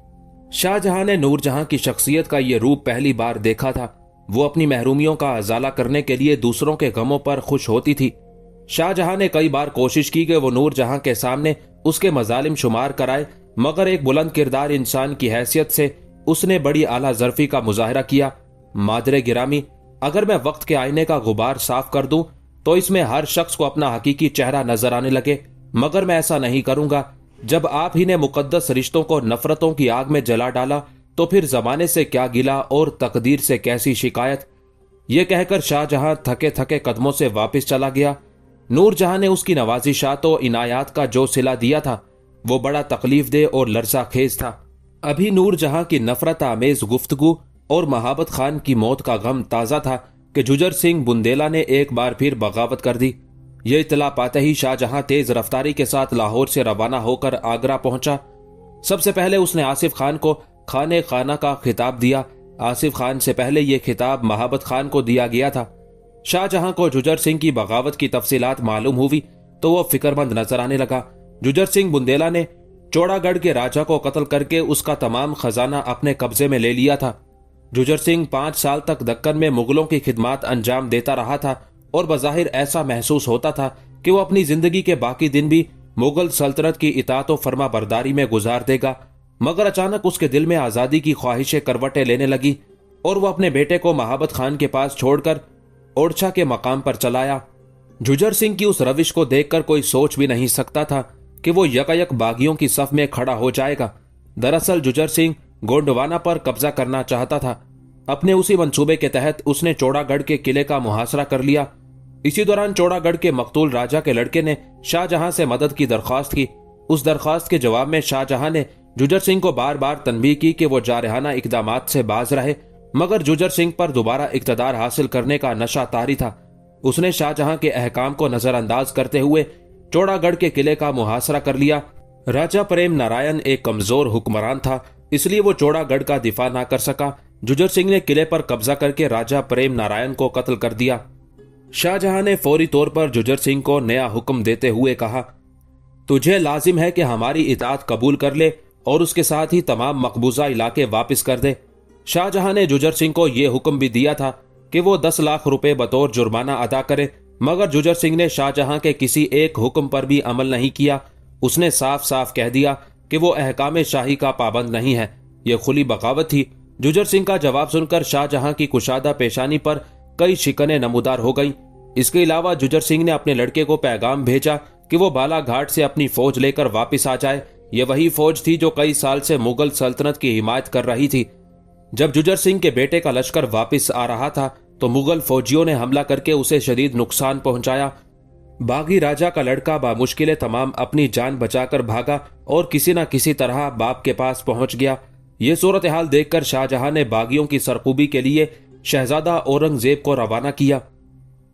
शाहजहां ने नूरजहां की शख्सियत का ये रूप पहली बार देखा था। वो अपनी महरूमियों का अजाला करने के लिए दूसरों के गमों पर खुश होती थी। शाहजहां ने कई बार कोशिश की कि वो नूरजहां के सामने उसके मजालिम शुमार कराए, मगर एक बुलंद किरदार इंसान की हैसियत से उसने बड़ी आला ज़र्फी का मुजाहरा किया। मादरे गिरामी, अगर मैं वक्त के आईने का गुबार साफ कर दूं तो इसमें हर शख्स को अपना हकीकी चेहरा नजर आने लगे, मगर मैं ऐसा नहीं करूंगा। जब आप ही ने मुकद्दस रिश्तों को नफरतों की आग में जला डाला तो फिर जमाने से क्या गिला और तकदीर से कैसी शिकायत। यह कहकर शाहजहां थके थके कदमों से वापस चला गया। नूरजहां ने उसकी नवाजिशात और इनायात का जो सिला दिया था वो बड़ा तकलीफ दे और लरसा खेज था। अभी नूरजहां की नफरत आमेज गुफ्तगू और महाबत खान की मौत का गम ताजा था कि जुजर सिंह बुंदेला ने एक बार फिर बगावत कर दी। ये इतला पाते ही शाहजहां तेज रफ्तारी के साथ लाहौर से रवाना होकर आगरा पहुंचा। सबसे पहले उसने आसिफ खान को खाने खाना का खिताब दिया। आसिफ खान से पहले यह खिताब महाबत खान को दिया गया था। शाहजहां को जुजर सिंह की बगावत की तफसीलात मालूम हुई तो वह फिक्रमंद नजर आने लगा। जुजर सिंह बुंदेला ने चौड़ागढ़ के राजा को कत्ल करके उसका तमाम खजाना अपने कब्जे में ले लिया था। जुजर सिंह 5 साल तक दक्कन में मुगलों की खिदमत अंजाम देता रहा था और बज़ाहिर ऐसा महसूस होता था कि वो अपनी जिंदगी के बाकी दिन भी मुगल सल्तनत की इताअत व फर्मा बरदारी में गुजार देगा। मगर अचानक उसके दिल में आजादी की ख्वाहिशें करवटें लेने लगी और वो अपने बेटे को महाबत खान के पास छोड़कर ओरछा के मकाम पर चलाया। जुजर सिंह की उस रविश को देखकर कोई सोच भी नहीं सकता था कि वो यकायक बागियों की सफ में खड़ा हो जाएगा। दरअसल जुजर सिंह गोंडवाना पर कब्जा करना चाहता था। अपने उसी मंसूबे के तहत उसने चौड़ागढ़ के किले का मुहासरा कर लिया। इसी दौरान चौड़ागढ़ के मकतूल राजा के लड़के ने शाहजहां से मदद की दरख्वास्त की। उस दरख्वास्त के जवाब में शाहजहां ने जुजर सिंह को बार बार तनबीह की कि वो जारहाना इकदामात से बाज रहे, मगर जुजर सिंह पर दोबारा इक्तदार हासिल करने का नशा तारी था। उसने शाहजहां के अहकाम को नजरअंदाज करते हुए चौड़ागढ़ के किले का मुहासरा कर लिया। राजा प्रेम नारायण एक कमजोर हुक्मरान था, इसलिए वो चौड़ागढ़ का दिफा ना कर सका। जुजर सिंह ने किले पर कब्जा करके राजा प्रेम नारायण को कत्ल कर दिया। शाहजहां ने फौरी तौर पर जुजर सिंह को नया हुक्म देते हुए कहा, तुझे लाजिम है कि हमारी इताअत कबूल कर ले और उसके साथ ही तमाम मकबूजा इलाके वापस कर दे। शाहजहां ने जुजर सिंह को यह हुक्म भी दिया था कि वो 10 लाख रुपए बतौर जुर्माना अदा करे, मगर जुजर सिंह ने शाहजहां के किसी एक हुक्म पर भी अमल नहीं किया। उसने साफ साफ कह दिया कि वो अहकाम शाही का पाबंद नहीं है। यह खुली बगावत थी। जुजर सिंह का जवाब सुनकर शाहजहां की कुशादा पेशानी पर कई शिकनें नमूदार हो गईं। इसके अलावा जुजर सिंह ने अपने लड़के को पैगाम भेजा कि वो बालाघाट से अपनी फौज लेकर वापस आ जाए। ये वही फौज थी जो कई साल से मुगल सल्तनत की हिमायत कर रही थी। जब जुजर सिंह के बेटे का लश्कर वापस आ रहा था तो मुगल फौजियों ने हमला करके उसे शदीद नुकसान पहुंचाया। बागी राजा का लड़का बामुश्किल तमाम अपनी जान बचाकर भागा और किसी न किसी तरह बाप के पास पहुंच गया। ये सूरत हाल देखकर शाहजहां ने बागियों की सरकूबी के लिए शहजादा औरंगजेब को रवाना किया।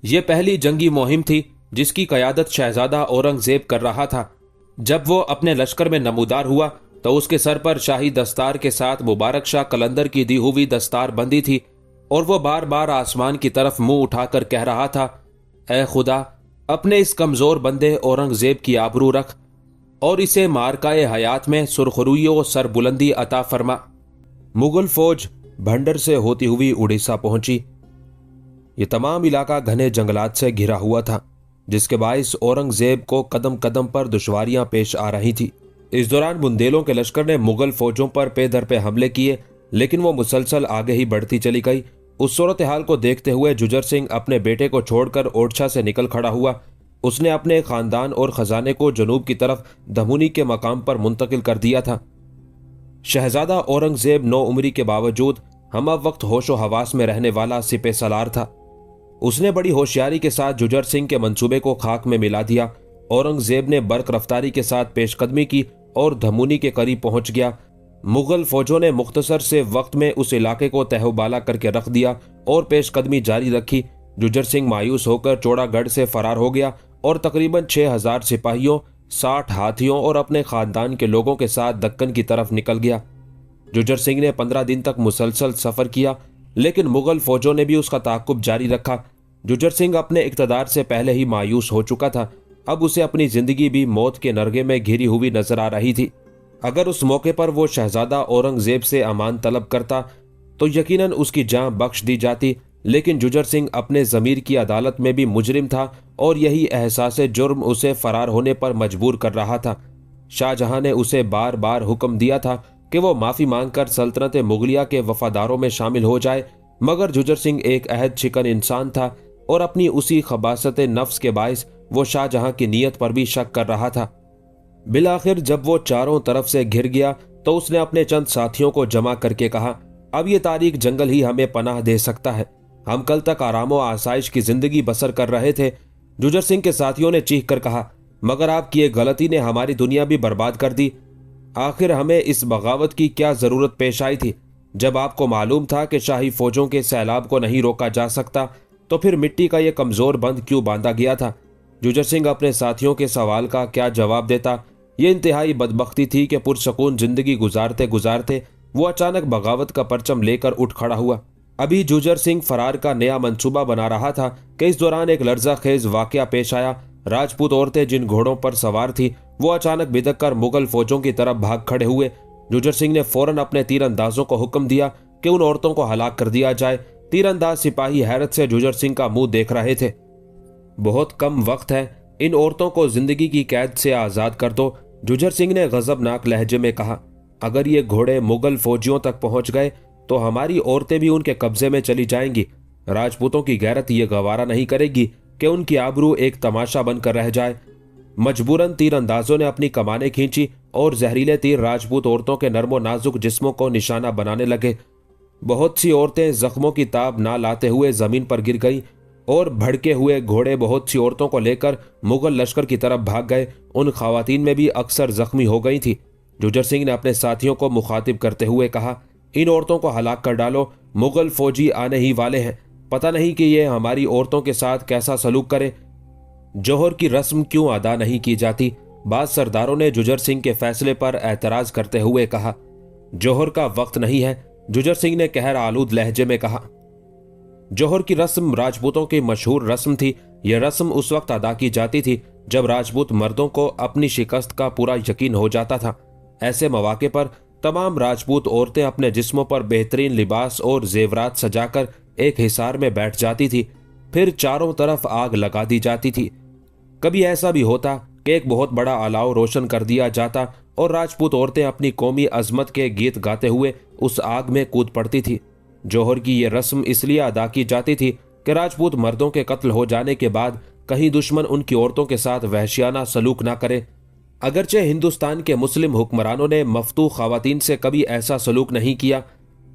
यह पहली जंगी मुहिम थी जिसकी कयादत शहजादा औरंगजेब कर रहा था। जब वो अपने लश्कर में नमूदार हुआ तो उसके सर पर शाही दस्तार के साथ मुबारक शाह कलंदर की दी हुई दस्तार बंदी थी और वो बार बार आसमान की तरफ मुंह उठाकर कह रहा था, ऐ खुदा, अपने इस कमजोर बंदे औरंगजेब की आबरू रख और इसे मारकाए हयात में सुरखरुई व सरबुलंदी अता फरमा। मुगल फौज भंडर से होती हुई उड़ीसा पहुंची। ये तमाम इलाका घने जंगलात से घिरा हुआ था, जिसके बाइस औरंगजेब को कदम कदम पर दुश्वारियां पेश आ रही थी। इस दौरान बुंदेलों के लश्कर ने मुगल फौजों पर पे दर पे हमले किए, लेकिन वो मुसलसल आगे ही बढ़ती चली गई। उस सूरत हाल को देखते हुए जुजर सिंह अपने बेटे को छोड़कर ओरछा से निकल खड़ा हुआ। उसने अपने खानदान और खजाने को जनूब की तरफ धमुनी के मकाम पर मुंतकिल कर दिया था। शहजादा औरंगजेब नौ उम्री के बावजूद हम वक्त होशो हवास में रहने वाला सिपह सलार था। उसने बड़ी होशियारी के साथ जुजर सिंह के मंसूबे को खाक में मिला दिया। औरंगजेब ने बर्क रफ्तारी के साथ पेशकदमी की और धमुनी के करीब पहुंच गया। मुगल फौजों ने मुख्तसर से वक्त में उस इलाके को तहबाला करके रख दिया और पेशकदमी जारी रखी। जुजर सिंह मायूस होकर चौड़ागढ़ से फरार हो गया और तकरीबन 6000 सिपाहियों, 60 हाथियों और अपने खानदान के लोगों के साथ दक्कन की तरफ निकल गया। जुजर सिंह ने 15 दिन तक मुसलसल सफर किया, लेकिन मुगल फौजों ने भी उसका ताक़ुब जारी रखा। जुजर सिंह अपने इक़्तिदार से पहले ही मायूस हो चुका था। अब उसे अपनी जिंदगी भी मौत के नरगे में घिरी हुई नजर आ रही थी। अगर उस मौके पर वो शहजादा औरंगजेब से अमान तलब करता तो यकीनन उसकी जान बख्श दी जाती, लेकिन जुजर सिंह अपने ज़मीर की अदालत में भी मुजरिम था और यही एहसास जुर्म उसे फरार होने पर मजबूर कर रहा था। शाहजहां ने उसे बार बार हुक्म दिया था कि वो माफ़ी मांगकर सल्तनत मुगलिया के वफादारों में शामिल हो जाए, मगर जुजर सिंह एक अहद शिकन इंसान था और अपनी उसी खबासत नफ्स के बाइस वो शाहजहां की नीयत पर भी शक कर रहा था। बिलाखिर जब वो चारों तरफ से घिर गया तो उसने अपने चंद साथियों को जमा करके कहा, अब ये तारीख जंगल ही हमें पनाह दे सकता है। हम कल तक आराम व आसाइश की जिंदगी बसर कर रहे थे। जुजर सिंह के साथियों ने चीख कर कहा, मगर आपकी एक गलती ने हमारी दुनिया भी बर्बाद कर दी। आखिर हमें इस बगावत की क्या जरूरत पेश आई थी? जब आपको मालूम था कि शाही फौजों के सैलाब को नहीं रोका जा सकता, तो फिर मिट्टी का यह कमजोर बंद क्यों बांधा गया था? जुजर सिंह अपने साथियों के सवाल का क्या जवाब देता? ये इंतहाई बदबख्ती थी कि पुरसकून जिंदगी गुजारते गुजारते वो अचानक बगावत का परचम लेकर उठ खड़ा हुआ। अभी जुजर सिंह फरार का नया मंसूबा बना रहा था कि इस दौरान एक लर्जा खेज वाकया पेश आया। राजपूत औरतें जिन घोड़ों पर सवार थी वो अचानक बिदक कर मुगल फौजों की तरफ भाग खड़े हुए। जुजर सिंह ने फौरन अपने तीरंदाजों को हुक्म दिया कि उन औरतों को हलाक कर दिया जाए। तीरंदाज सिपाही हैरत से जुजर सिंह का मुंह देख रहे थे। बहुत कम वक्त है, इन औरतों को जिंदगी की कैद से आजाद कर दो। जुजर सिंह ने गजबनाक लहजे में कहा, अगर ये घोड़े मुगल फौजियों तक पहुंच गए तो हमारी औरतें भी उनके कब्जे में चली जाएंगी। राजपूतों की गैरत ये गवारा नहीं करेगी कि उनकी आबरू एक तमाशा बनकर रह जाए। मजबूरन तीरंदाजों ने अपनी कमानें खींची और जहरीले तीर राजपूत औरतों के नर्मो नाजुक जिस्मों को निशाना बनाने लगे। बहुत सी औरतें जख्मों की ताब ना लाते हुए जमीन पर गिर गईं और भड़के हुए घोड़े बहुत सी औरतों को लेकर मुगल लश्कर की तरफ भाग गए। उन खवातीन में भी अक्सर जख्मी हो गई थी। जुजर सिंह ने अपने साथियों को मुखातिब करते हुए कहा, इन औरतों को हलाक कर डालो, मुगल फौजी आने ही वाले हैं। पता नहीं कि ये हमारी औरतों के साथ कैसा सलूक करें। जौहर की रस्म क्यों अदा नहीं की जाती? बाद सरदारों ने जुजर सिंह के फैसले पर एतराज करते हुए कहा, जौहर का वक्त नहीं है। जुजर सिंह ने कहर आलूद लहजे में कहा, जौहर की रस्म राजपूतों की मशहूर रस्म थी। यह रस्म उस वक्त अदा की जाती थी जब राजपूत मर्दों को अपनी शिकस्त का पूरा यकीन हो जाता था। ऐसे मौके पर तमाम राजपूत औरतें अपने जिस्मों पर बेहतरीन लिबास और जेवरात सजाकर एक हिसार में बैठ जाती थी। फिर चारों तरफ आग लगा दी जाती थी। कभी ऐसा भी होता कि एक बहुत बड़ा अलाव रोशन कर दिया जाता और राजपूत औरतें अपनी कौमी अजमत के गीत गाते हुए उस आग में कूद पड़ती थी। जौहर की ये रस्म इसलिए अदा की जाती थी कि राजपूत मर्दों के कत्ल हो जाने के बाद कहीं दुश्मन उनकी औरतों के साथ वहशियाना सलूक ना करे। अगरचे हिंदुस्तान के मुस्लिम हुक्मरानों ने मफ्तू खवातीन से कभी ऐसा सलूक नहीं किया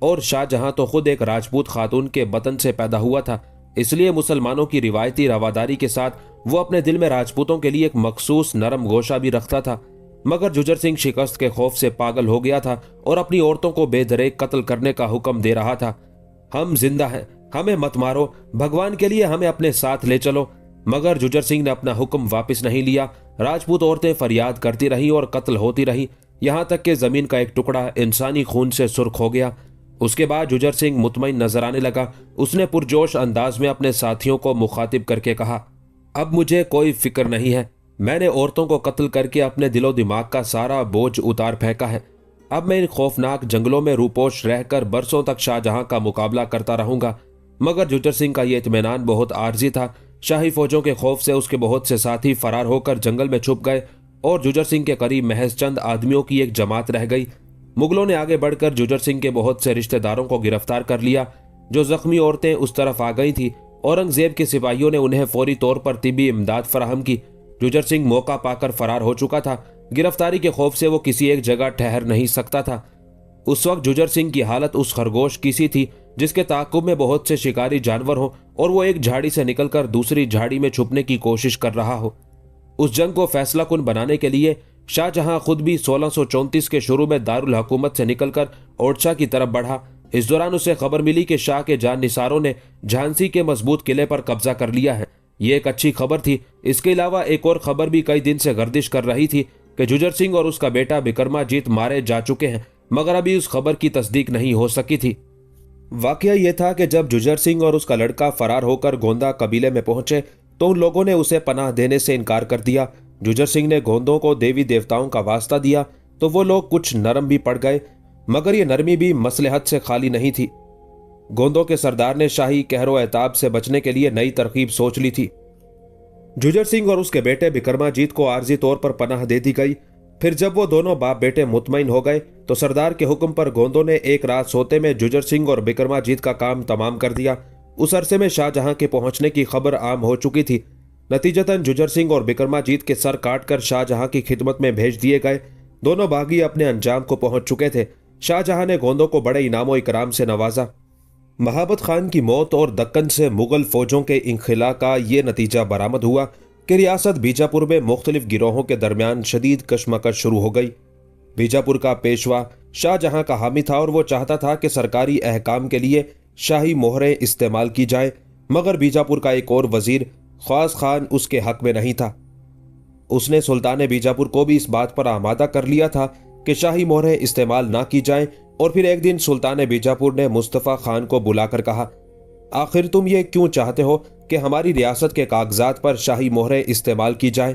और शाहजहां तो खुद एक राजपूत खातून के बतन से पैदा हुआ था, इसलिए मुसलमानों की रिवायती रवादारी के साथ वो अपने दिल में राजपूतों के लिए एक मखसूस नरम गोशा भी रखता था। मगर जुजर सिंह शिकस्त के खौफ से पागल हो गया था और अपनी औरतों को बेदरेक कत्ल करने का हुक्म दे रहा था। हम जिंदा हैं, हमें मत मारो, भगवान के लिए हमें अपने साथ ले चलो। मगर जुजर सिंह ने अपना हुक्म वापस नहीं लिया। राजपूत औरतें फरियाद करती रहीं और कत्ल होती रहीं, यहां तक कि जमीन का एक टुकड़ा इंसानी खून से सुर्ख हो गया। उसके बाद जुजर सिंह मुतमईन नजर आने लगा। उसने पुरजोश अंदाज में अपने साथियों को मुखातिब करके कहा, अब मुझे कोई फिक्र नहीं है। मैंने औरतों को कत्ल करके अपने दिलो दिमाग का सारा बोझ उतार फेंका है। अब मैं इन खौफनाक जंगलों में रूपोश रहकर बरसों तक शाहजहां का मुकाबला करता रहूंगा। मगर जुजर सिंह का यह इत्मीनान बहुत आर्जी था। शाही फौजों के खौफ से उसके बहुत से साथी फरार होकर जंगल में छुप गए और जुजर सिंह के करीब महज चंद आदमियों की एक जमात रह गई। मुगलों ने आगे बढ़कर जुजर सिंह के बहुत से रिश्तेदारों को गिरफ्तार कर लिया। जो जख्मी औरतें उस तरफ आ गई थी, औरंगजेब के सिपाहियों ने उन्हें फौरी तौर पर तिब्बी इमदाद फराहम की। जुजर सिंह मौका पाकर फरार हो चुका था। गिरफ्तारी के खौफ से वो किसी एक जगह ठहर नहीं सकता था। उस वक्त जुजर सिंह की हालत उस खरगोश की सी थी जिसके ताक़ुब में बहुत से शिकारी जानवर हो और वो एक झाड़ी से निकलकर दूसरी झाड़ी में छुपने की कोशिश कर रहा हो। उस जंग को फैसला कुन बनाने के लिए शाहजहां खुद भी 1634 के शुरू में दारुल हुकूमत से निकलकर ओरछा की तरफ बढ़ा। इस दौरान उसे खबर मिली कि शाह के जाननिसारों ने झांसी के मजबूत किले पर कब्जा कर लिया है। ये एक अच्छी खबर थी। इसके अलावा एक और खबर भी कई दिन से गर्दिश कर रही थी कि जुजर सिंह और उसका बेटा बिक्रमाजीत मारे जा चुके हैं, मगर अभी उस खबर की तस्दीक नहीं हो सकी थी। वाकया यह था कि जब जुजर सिंह और उसका लड़का फरार होकर गोंदा कबीले में पहुंचे तो उन लोगों ने उसे पनाह देने से इनकार कर दिया। जुजर सिंह ने गोंदों को देवी देवताओं का वास्ता दिया तो वो लोग कुछ नरम भी पड़ गए, मगर ये नरमी भी मसलहत से खाली नहीं थी। गोंदों के सरदार ने शाही कहरो एताब से बचने के लिए नई तरकीब सोच ली थी। जुजर सिंह और उसके बेटे बिक्रमाजीत को आर्जी तौर पर पनाह दे दी गई। फिर जब वो दोनों बाप बेटे मुतमईन हो गए तो सरदार के हुक्म पर गोंदों ने एक रात सोते में जुजर सिंह और बिक्रमाजीत का काम तमाम कर दिया। उस अरसे में शाहजहां के पहुंचने की खबर आम हो चुकी थी। नतीजतन जुजर सिंह और बिक्रमाजीत के सर काटकर शाहजहां की खिदमत में भेज दिए गए। दोनों बागी अपने अंजाम को पहुंच चुके थे। शाहजहां ने गोंदों को बड़े इनामो इकराम से नवाजा। महाबत खान की मौत और दक्कन से मुगल फौजों के इंखिला का ये नतीजा बरामद हुआ कि रियासत बीजापुर में मुख्तलिफ गिरोहों के दरमियान शदीद कशमकश शुरू हो गई। बीजापुर का पेशवा शाहजहां का हामी था और वो चाहता था कि सरकारी अहकाम के लिए शाही मोहरें इस्तेमाल की जाए, मगर बीजापुर का एक और वजीर ख्वास खान उसके हक में नहीं था। उसने सुल्तान बीजापुर को भी इस बात पर आमादा कर लिया था कि शाही मोहरें इस्तेमाल ना की जाएं, और फिर एक दिन सुल्तान बीजापुर ने मुस्तफ़ा खान को बुलाकर कहा, आखिर तुम ये क्यों चाहते हो कि हमारी रियासत के कागजात पर शाही मोहरें इस्तेमाल की जाएं?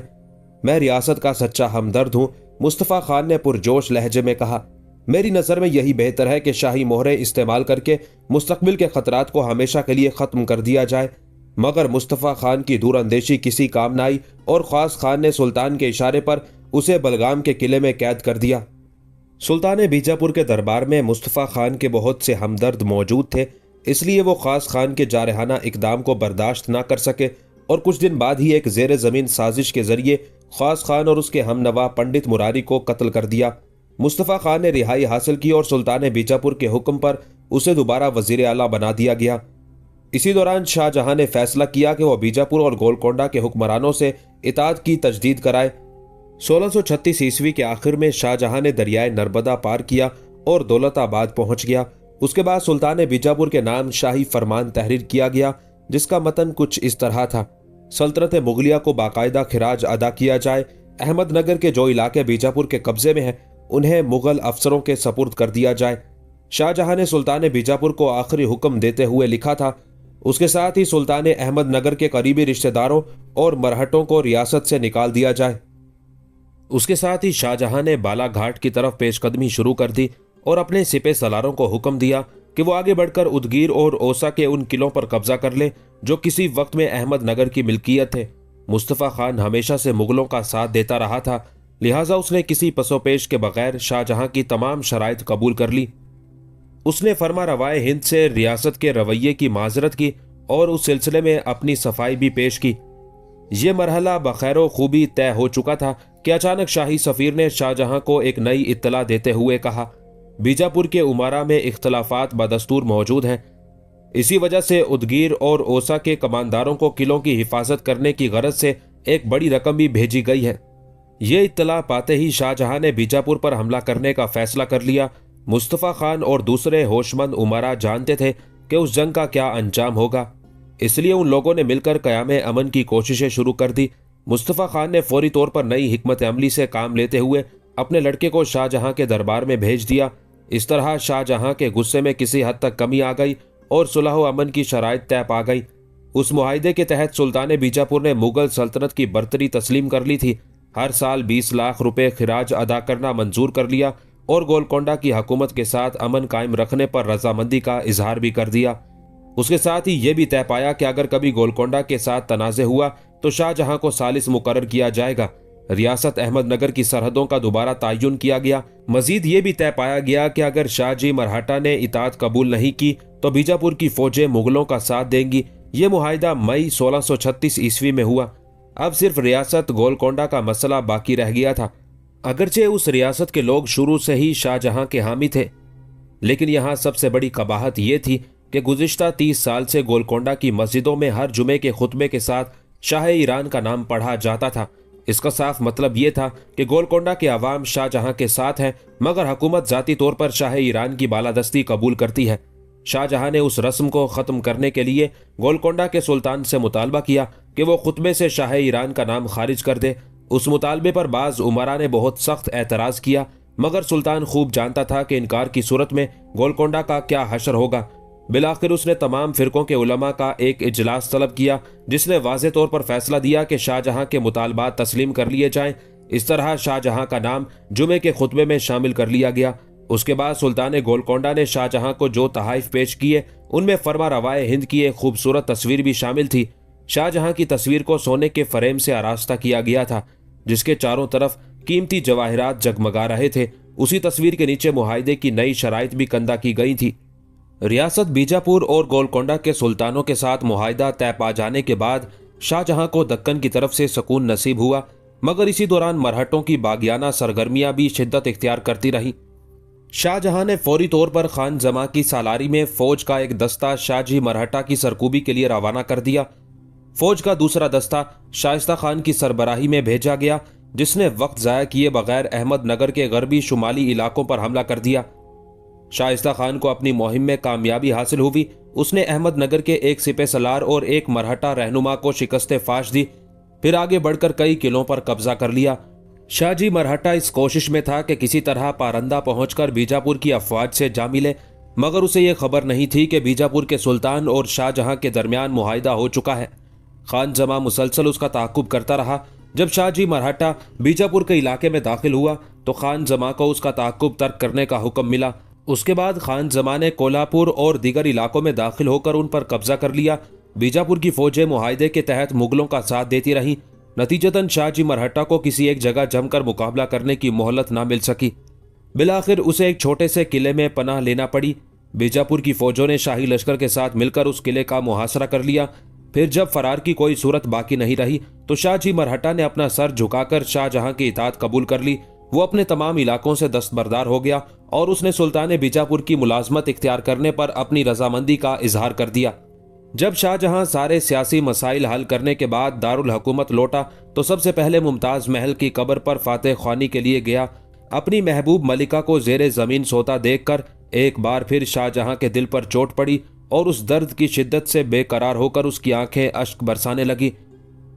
मैं रियासत का सच्चा हमदर्द हूं। मुस्तफ़ा खान ने पुरजोश लहजे में कहा, मेरी नज़र में यही बेहतर है कि शाही मोहरें इस्तेमाल करके मुस्तकबिल के खतरात को हमेशा के लिए ख़त्म कर दिया जाए। मगर मुस्तफ़ा खान की दूरअंदेशी किसी काम न आई और ख्वास खान ने सुल्तान के इशारे पर उसे बलगाम के किले में कैद कर दिया। सुल्तान बीजापुर के दरबार में मुस्तफ़ा खान के बहुत से हमदर्द मौजूद थे, इसलिए वो ख्वास खान के जारहाना इकदाम को बर्दाश्त ना कर सके और कुछ दिन बाद ही एक ज़ेर ज़मीन साजिश के जरिए ख्वास खान और उसके हमनवा पंडित मुरारी को कत्ल कर दिया। मुस्तफ़ा खान ने रिहाई हासिल की और सुल्तान बीजापुर के हुक्म पर उसे दोबारा वज़ीर आला बना दिया गया। इसी दौरान शाहजहां ने फैसला किया कि वह बीजापुर और गोलकोंडा के हुक्मरानों से इताअत की तजदीद कराए। 1636 ईस्वी के आखिर में शाहजहां ने दरियाए नर्मदा पार किया और दौलताबाद पहुंच गया। उसके बाद सुल्तान बीजापुर के नाम शाही फरमान तहरीर किया गया, जिसका मतन कुछ इस तरह था, सल्तनत मुगलिया को बाकायदा खिराज अदा किया जाए। अहमदनगर के जो इलाके बीजापुर के कब्जे में हैं, उन्हें मुगल अफसरों के सपुर्द कर दिया जाए। शाहजहां ने सुल्तान बीजापुर को आखिरी हुक्म देते हुए लिखा था, उसके साथ ही सुल्तान अहमद नगर के करीबी रिश्तेदारों और मरहटों को रियासत से निकाल दिया जाए। उसके साथ ही शाहजहां ने बालाघाट की तरफ पेशकदमी शुरू कर दी और अपने सिपह सलारों को हुक्म दिया कि वो आगे बढ़कर उदगीर और ओसा के उन किलों पर कब्जा कर ले जो किसी वक्त में अहमद नगर की मिल्कियत थे। मुस्तफ़ा खान हमेशा से मुगलों का साथ देता रहा था, लिहाजा उसने किसी पसोपेश के बगैर शाहजहां की तमाम शराइत कबूल कर ली। उसने फरमा रवाए हिंद से रियासत के रवैये की माजरत की और उस सिलसिले में अपनी सफाई भी पेश की। ये मरहला बखैर खूबी तय हो चुका था कि अचानक शाही सफीर ने शाहजहां को एक नई इत्तला देते हुए कहा, बीजापुर के उमारा में इख्तलाफात बदस्तूर मौजूद हैं। इसी वजह से उदगीर और ओसा के कमांडारों को किलों की हिफाजत करने की गरज से एक बड़ी रकम भी भेजी गई है। ये इत्तला पाते ही शाहजहां ने बीजापुर पर हमला करने का फैसला कर लिया। मुस्तफ़ा खान और दूसरे होशमंद उमरा जानते थे कि उस जंग का क्या अंजाम होगा, इसलिए उन लोगों ने मिलकर क़याम अमन की कोशिशें शुरू कर दी। मुस्तफ़ा खान ने फौरी तौर पर नई हिकमत अमली से काम लेते हुए अपने लड़के को शाहजहां के दरबार में भेज दिया। इस तरह शाहजहां के गुस्से में किसी हद तक कमी आ गई और सुलह व अमन की शराइत तय पा गई। उस मुआहिदे के तहत सुल्तान बीजापुर ने मुगल सल्तनत की बर्तरी तस्लीम कर ली थी। हर साल 20 लाख रुपए खिराज अदा करना मंजूर कर लिया और गोलकोंडा की हुकूमत के साथ अमन कायम रखने पर रजामंदी का इजहार भी कर दिया। उसके साथ ही यह भी तय पाया कि अगर कभी गोलकोंडा के साथ तनाज़े हुआ तो शाहजहां को सालिस मुकर्रर किया जाएगा। रियासत अहमद नगर की सरहदों का दोबारा तायुन किया गया। मजीद ये भी तय पाया गया कि अगर शाहजी मरहटा ने इताअत कबूल नहीं की तो बीजापुर की फौजें मुगलों का साथ देंगी। ये मुआहिदा मई 1636 ईस्वी में हुआ। अब सिर्फ रियासत गोलकोंडा का मसला बाकी रह गया था। अगरचे उस रियासत के लोग शुरू से ही शाहजहां के हामी थे, लेकिन यहाँ सबसे बड़ी कबाहत ये थी कि गुज़िश्ता 30 साल से गोलकोंडा की मस्जिदों में हर जुमे के खुतबे के साथ शाह ईरान का नाम पढ़ा जाता था। इसका साफ मतलब ये था कि गोलकोंडा के अवाम शाहजहां के साथ हैं, मगर हुकूमत ज़ाती तौर पर शाह ईरान की बालादस्ती कबूल करती है। शाहजहां ने उस रस्म को ख़त्म करने के लिए गोलकोंडा के सुल्तान से मुतालबा किया कि वो खुतबे से शाह ईरान का नाम खारिज कर दे। उस मुतालबे पर बाज़ उमरा ने बहुत सख्त एतराज़ किया, मगर सुल्तान खूब जानता था कि इनकार की सूरत में गोलकोंडा का क्या हशर होगा। बिलाखिर उसने तमाम फ़िरक़ों के उलमा का एक इजलास तलब किया, जिसने वाज़े तौर पर फैसला दिया कि शाहजहां के मुतालबात तस्लीम कर लिए जाएं। इस तरह शाहजहां का नाम जुमे के खुतबे में शामिल कर लिया गया। उसके बाद सुल्तान गोलकोंडा ने शाहजहां को जो तहाइफ पेश किए उनमें फरमा रवाए हिंद की एक खूबसूरत तस्वीर भी शामिल थी। शाहजहां की तस्वीर को सोने के फ्रेम से आरास्ता किया गया था, जिसके चारों तरफ कीमती जवाहिरात जगमगा रहे थे। उसी तस्वीर के नीचे मुआहिदे की नई शराइत भी कंदा की गई थी। रियासत बीजापुर और गोलकोंडा के सुल्तानों के साथ मुआहिदा तय पा जाने के बाद शाहजहां को दक्कन की तरफ से सुकून नसीब हुआ, मगर इसी दौरान मरहटों की बागियाना सरगर्मियां भी शिद्दत इख्तियार करती रही। शाहजहां ने फौरी तौर पर खान जमा की सालारी में फौज का एक दस्ता शाहजी मरहटा की सरकूबी के लिए रवाना कर दिया। फौज का दूसरा दस्ता शाइस्ता खान की सरबराही में भेजा गया, जिसने वक्त ज़ाया किए बगैर अहमद नगर के गरबी शुमाली इलाकों पर हमला कर दिया। शाइस्ता खान को अपनी मुहिम में कामयाबी हासिल हुई। उसने अहमद नगर के एक सिपह सलार और एक मरहटा रहनुमा को शिकस्त फाश दी, फिर आगे बढ़कर कई किलों पर कब्जा कर लिया। शाहजी मरहटा इस कोशिश में था कि किसी तरह पारंदा पहुंचकर बीजापुर की अफवाज से जा मिले, मगर उसे यह खबर नहीं थी कि बीजापुर के सुल्तान और शाहजहां के दरमियान मुआहिदा हो चुका है। खान जमा मुसलसल उसका ताक़ुब करता रहा। जब शाहजी मरहटा बीजापुर के इलाके में दाखिल हुआ तो खान जमा को उसका ताक़ुब तर्क करने का हुक्म मिला। उसके बाद खान जमा ने कोल्हापुर और दीगर इलाकों में दाखिल होकर उन पर कब्जा कर लिया। बीजापुर की फौजें मुआहिदे के तहत मुगलों का साथ देती रहीं। नतीजतन शाहजी मरहटा को किसी एक जगह जमकर मुकाबला करने की मोहलत ना मिल सकी। बिलाखिर उसे एक छोटे से किले में पनाह लेना पड़ी। बीजापुर की फौजों ने शाही लश्कर के साथ मिलकर उस किले का मुहासरा कर लिया। फिर जब फरार की कोई सूरत बाकी नहीं रही तो शाहजी मरहटा ने अपना सर झुकाकर शाहजहां की इताअत कबूल कर ली। वो अपने तमाम इलाकों से दस्तबरदार हो गया और उसने सुल्तान बीजापुर की मुलाजमत इख्तियार करने पर अपनी रजामंदी का इजहार कर दिया। जब शाहजहां सारे सियासी मसाइल हल करने के बाद दारुल हुकूमत लौटा तो सबसे पहले मुमताज़ महल की कब्र पर फातेह ख्वानी के लिए गया। अपनी महबूब मलिका को जेरे ज़मीन सोता देखकर एक बार फिर शाहजहां के दिल पर चोट पड़ी और उस दर्द की शिद्दत से बेकरार होकर उसकी आंखें अश्क बरसाने लगी।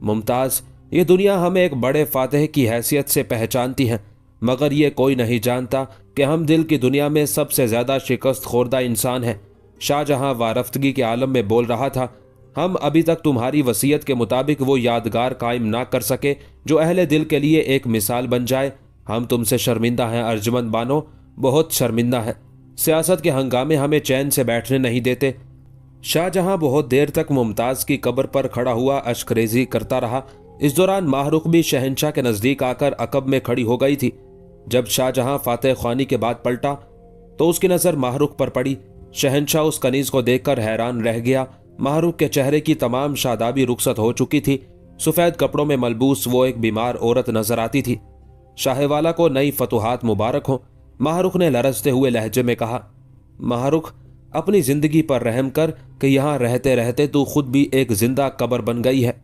मुमताज़, ये दुनिया हमें एक बड़े फातेह की हैसियत से पहचानती है, मगर ये कोई नहीं जानता कि हम दिल की दुनिया में सबसे ज़्यादा शिकस्त खोरदा इंसान हैं। शाहजहां वारफ्तगी के आलम में बोल रहा था, हम अभी तक तुम्हारी वसीयत के मुताबिक वो यादगार कायम ना कर सके जो अहले दिल के लिए एक मिसाल बन जाए। हम तुमसे शर्मिंदा हैं अर्जमंद बानो, बहुत शर्मिंदा है। सियासत के हंगामे हमें चैन से बैठने नहीं देते। शाहजहां बहुत देर तक मुमताज की कब्र पर खड़ा हुआ अश्करेजी करता रहा। इस दौरान माहरुख भी शहंशाह के नजदीक आकर अकब में खड़ी हो गई थी। जब शाहजहां फातेह ख्वानी के बाद पलटा तो उसकी नजर माहरुख पर पड़ी। शहंशाह उस कनीज को देखकर हैरान रह गया। माहरुख के चेहरे की तमाम शादाबी रुखसत हो चुकी थी। सफेद कपड़ों में मलबूस वो एक बीमार औरत नजर आती थी। शाहवाला को नई फतुहात मुबारक हो, माहरुख ने लरजते हुए लहजे में कहा। माहरुख, अपनी जिंदगी पर रहम कर कि यहां रहते रहते तू खुद भी एक जिंदा कब्र बन गई है।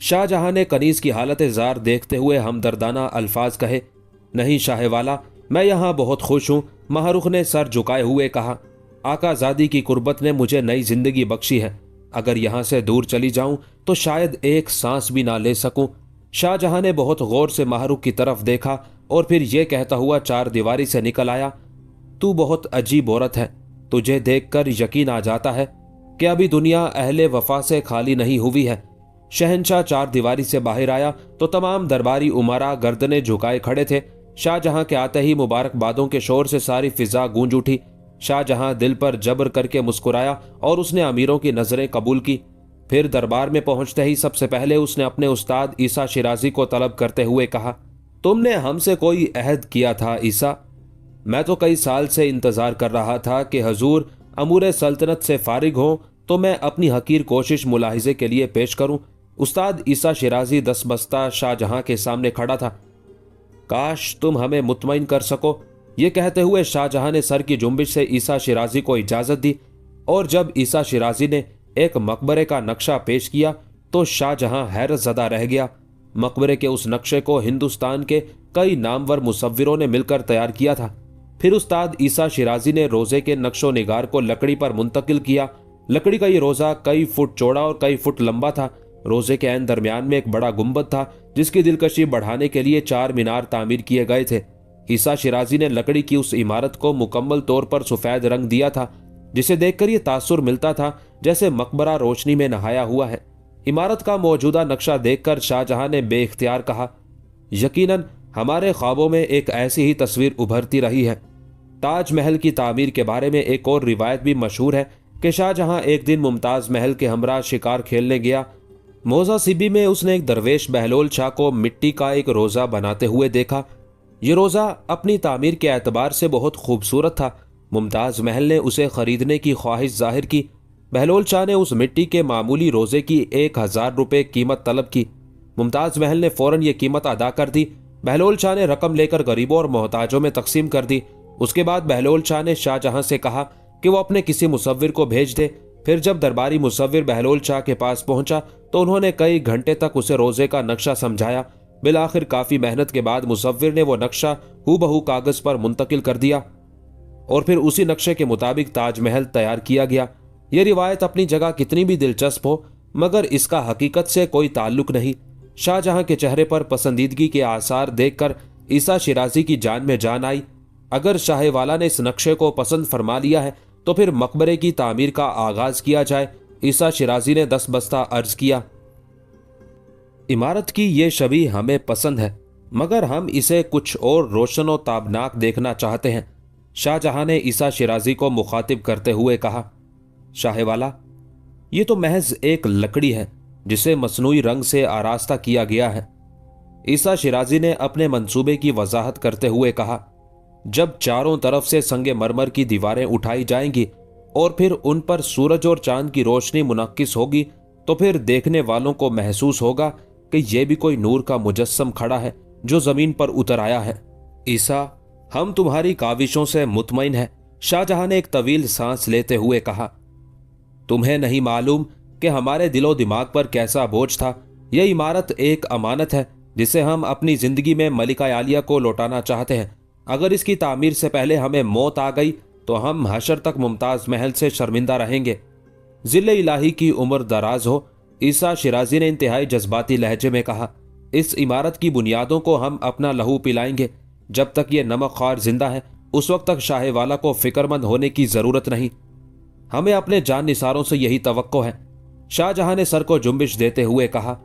शाहजहां ने कनीज की हालत जार देखते हुए हमदर्दाना अल्फाज कहे। नहीं शाहवाला, मैं यहां बहुत खुश हूं। माहरुख ने सर झुकाए हुए कहा। आकाजादी की कुर्बत ने मुझे नई जिंदगी बख्शी है। अगर यहां से दूर चली जाऊं तो शायद एक सांस भी ना ले सकूं। शाहजहां ने बहुत गौर से माहरुख की तरफ देखा और फिर यह कहता हुआ चार दीवारी से निकल आया, तू बहुत अजीब औरत है। तुझे देखकर यकीन आ जाता है कि अभी दुनिया अहले वफा से खाली नहीं हुई है। शहंशाह चार दीवारी से बाहर आया तो तमाम दरबारी उमरा गर्दनें झुकाए खड़े थे। शाहजहां के आते ही मुबारकबादों के शोर से सारी फिजा गूंज उठी। शाहजहां दिल पर जबर करके मुस्कुराया और उसने अमीरों की नजरें कबूल की। फिर दरबार में पहुंचते ही सबसे पहले उसने अपने उस्ताद ईसा शिराजी को तलब करते हुए कहा, तुमने हमसे कोई अहद किया था ईसा? मैं तो कई साल से इंतजार कर रहा था कि हजूर अमूर सल्तनत से फारिग हो तो मैं अपनी हकीर कोशिश मुलाहिजे के लिए पेश करूं। उस्ताद ईसा शिराजी दसबस्ता शाहजहां के सामने खड़ा था। काश तुम हमें मुतमईन कर सको। ये कहते हुए शाहजहां ने सर की जुम्बिश से ईसा शिराजी को इजाजत दी और जब ईसा शिराजी ने एक मकबरे का नक्शा पेश किया तो शाहजहां हैरत ज़दा रह गया। मकबरे के उस नक्शे को हिंदुस्तान के कई नामवर मुसव्विरों ने मिलकर तैयार किया था। फिर उस्ताद ईसा शिराजी ने रोजे के नक्शो निगार को लकड़ी पर मुंतकिल किया। लकड़ी का ये रोजा कई फुट चौड़ा और कई फुट लंबा था। रोजे के ऐन दरमियान में एक बड़ा गुंबद था जिसकी दिलकशी बढ़ाने के लिए 4 मीनार तामीर किए गए थे। ईसा शिराजी ने लकड़ी की उस इमारत को मुकम्मल तौर पर सफेद रंग दिया था जिसे देखकर यह तासुर मिलता था जैसे मकबरा रोशनी में नहाया हुआ है। इमारत का मौजूदा नक्शा देखकर शाहजहां ने बेइख्तियार कहा, यकीनन हमारे ख्वाबों में एक ऐसी ही तस्वीर उभरती रही है। ताजमहल की तामीर के बारे में एक और रिवायत भी मशहूर है कि शाहजहां एक दिन मुमताज महल के हमरा शिकार खेलने गया। मोजा सिबी में उसने एक दरवेश बहलोल शाह को मिट्टी का एक रोज़ा बनाते हुए देखा। ये रोज़ा अपनी तामीर के एतबार से बहुत खूबसूरत था। मुमताज महल ने उसे खरीदने की ख्वाहिश जाहिर की। बहलोल शाह ने उस मिट्टी के मामूली रोज़े की 1000 रुपये कीमत तलब की। मुमताज महल ने फौरन ये कीमत अदा कर दी। बहलोल शाह ने रकम लेकर गरीबों और मोहताजों में तकसीम कर दी। उसके बाद बहलोल शाह ने शाहजहां से कहा कि वो अपने किसी मुसव्विर को भेज दे। फिर जब दरबारी मुसव्विर बहलोल शाह के पास पहुंचा तो उन्होंने कई घंटे तक उसे रोजे का नक्शा समझाया। बिलाखिर काफ़ी मेहनत के बाद मुसव्विर ने वो नक्शा हूबहू कागज़ पर मुंतकिल कर दिया और फिर उसी नक्शे के मुताबिक ताजमहल तैयार किया गया। यह रिवायत अपनी जगह कितनी भी दिलचस्प हो मगर इसका हकीकत से कोई ताल्लुक नहीं। शाहजहां के चेहरे पर पसंदीदगी के आसार देखकर ईसा शिराजी की जान में जान आई। अगर शाहवाला ने इस नक्शे को पसंद फरमा लिया है तो फिर मकबरे की तामीर का आगाज किया जाए। ईसा शिराजी ने 10 बस्ता अर्ज किया, इमारत की ये छवि हमें पसंद है मगर हम इसे कुछ और रोशन और ताबनाक देखना चाहते हैं। शाहजहां ने ईसा शिराजी को मुखातिब करते हुए कहा, शाहवाला, ये तो महज एक लकड़ी है जिसे मसनूई रंग से आरास्ता किया गया है। ईसा शिराजी ने अपने मंसूबे की वजाहत करते हुए कहा, जब चारों तरफ से संगे मरमर की दीवारें उठाई जाएंगी और फिर उन पर सूरज और चांद की रोशनी मुनक्किस होगी तो फिर देखने वालों को महसूस होगा कि यह भी कोई नूर का मुजस्सम खड़ा है जो जमीन पर उतर आया है। ईसा, हम तुम्हारी काविशों से मुतमईन हैं। शाहजहां ने एक तवील सांस लेते हुए कहा, तुम्हें नहीं मालूम कि हमारे दिलो दिमाग पर कैसा बोझ था। यह इमारत एक अमानत है जिसे हम अपनी जिंदगी में मलिका आलिया को लौटाना चाहते हैं। अगर इसकी तामीर से पहले हमें मौत आ गई तो हम हशर तक मुमताज महल से शर्मिंदा रहेंगे। जिले इलाही की उम्र दराज हो। ईसा शिराजी ने इंतहाई जज्बाती लहजे में कहा, इस इमारत की बुनियादों को हम अपना लहू पिलाएंगे। जब तक ये नमक ख्वार जिंदा है उस वक्त तक शाहवाला को फिक्रमंद होने की जरूरत नहीं। हमें अपने जान निसारों से यही तवक्को है। शाहजहां ने सर को जुम्बिश देते हुए कहा,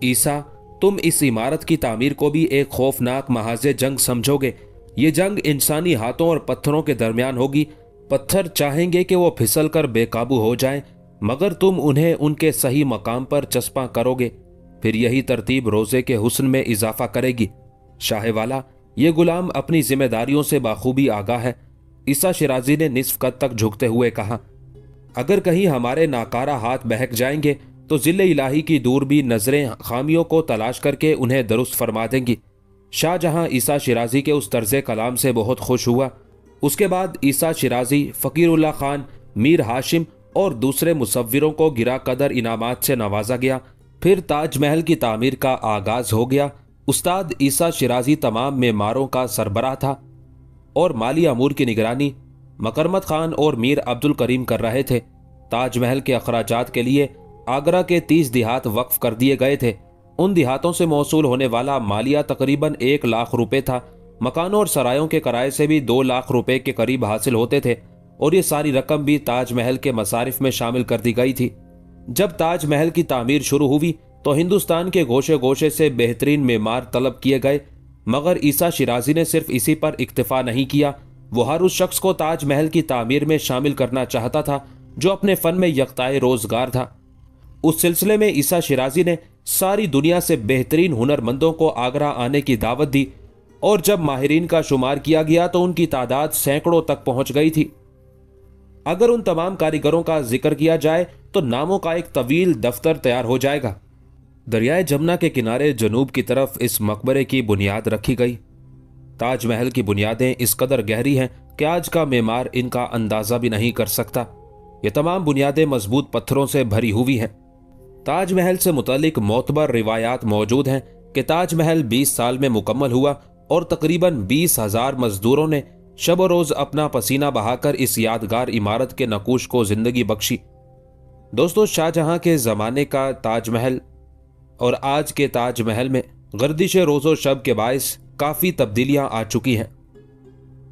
ईसा, तुम इस इमारत की तामीर को भी एक खौफनाक महाज़े जंग समझोगे। ये जंग इंसानी हाथों और पत्थरों के दरमियान होगी। पत्थर चाहेंगे कि वो फिसल कर बेकाबू हो जाएं, मगर तुम उन्हें उनके सही मकाम पर चस्पा करोगे। फिर यही तरतीब रोजे के हुस्न में इजाफा करेगी। शाह वाला, ये गुलाम अपनी जिम्मेदारियों से बाखूबी आगाह है। ईसा शिराजी ने निस्फ कद तक झुकते हुए कहा, अगर कहीं हमारे नाकारा हाथ बहक जाएंगे तो जिले इलाही की दूरबीन नजरें खामियों को तलाश करके उन्हें दुरुस्त फरमा देंगी। शाहजहां ईसा शिराजी के उस तर्ज कलाम से बहुत खुश हुआ। उसके बाद ईसा शिराजी, फकीरुल्लाह खान, मीर हाशिम और दूसरे मुसव्विरों को गिरा कदर इनामात से नवाजा गया। फिर ताजमहल की तामीर का आगाज हो गया। उस्ताद ईसा शिराजी तमाम मेमारों का सरबराह था और माली अमूर की निगरानी मकरमत खान और मीर अब्दुल करीम कर रहे थे। ताजमहल के अखराजात के लिए आगरा के 30 देहात वक्फ कर दिए गए थे। उन देहातों से मौसूल होने वाला मालिया तकरीबन 1 लाख रुपए था। मकानों और सरायों के किराए से भी 2 लाख रुपए के करीब हासिल होते थे और ये सारी रकम भी ताजमहल के मसारिफ में शामिल कर दी गई थी। जब ताजमहल की तामीर शुरू हुई तो हिंदुस्तान के गोशे गोशे से बेहतरीन मेमार तलब किए गए, मगर ईसा शिराजी ने सिर्फ इसी पर इक्तफा नहीं किया। वो हर उस शख्स को ताजमहल की तामीर में शामिल करना चाहता था जो अपने फन में यकताए रोजगार था। उस सिलसिले में ईसा शिराजी ने सारी दुनिया से बेहतरीन हुनरमंदों को आगरा आने की दावत दी और जब माहिरीन का शुमार किया गया तो उनकी तादाद सैकड़ों तक पहुंच गई थी। अगर उन तमाम कारीगरों का जिक्र किया जाए तो नामों का एक तवील दफ्तर तैयार हो जाएगा। दरियाए जमुना के किनारे जनूब की तरफ इस मकबरे की बुनियाद रखी गई। ताजमहल की बुनियादें इस कदर गहरी हैं कि आज का मेमार इनका अंदाजा भी नहीं कर सकता। ये तमाम बुनियादें मजबूत पत्थरों से भरी हुई हैं। ताजमहल से मुतालिक मोतबर रिवायात मौजूद हैं कि ताजमहल 20 साल में मुकम्मल हुआ और तकरीबन 20,000 मजदूरों ने शब रोज अपना पसीना बहाकर इस यादगार इमारत के नकूश को जिंदगी बख्शी। दोस्तों, शाहजहां के ज़माने का ताजमहल और आज के ताजमहल में गर्दिश रोज़ो शब के बायस काफ़ी तब्दीलियां आ चुकी हैं।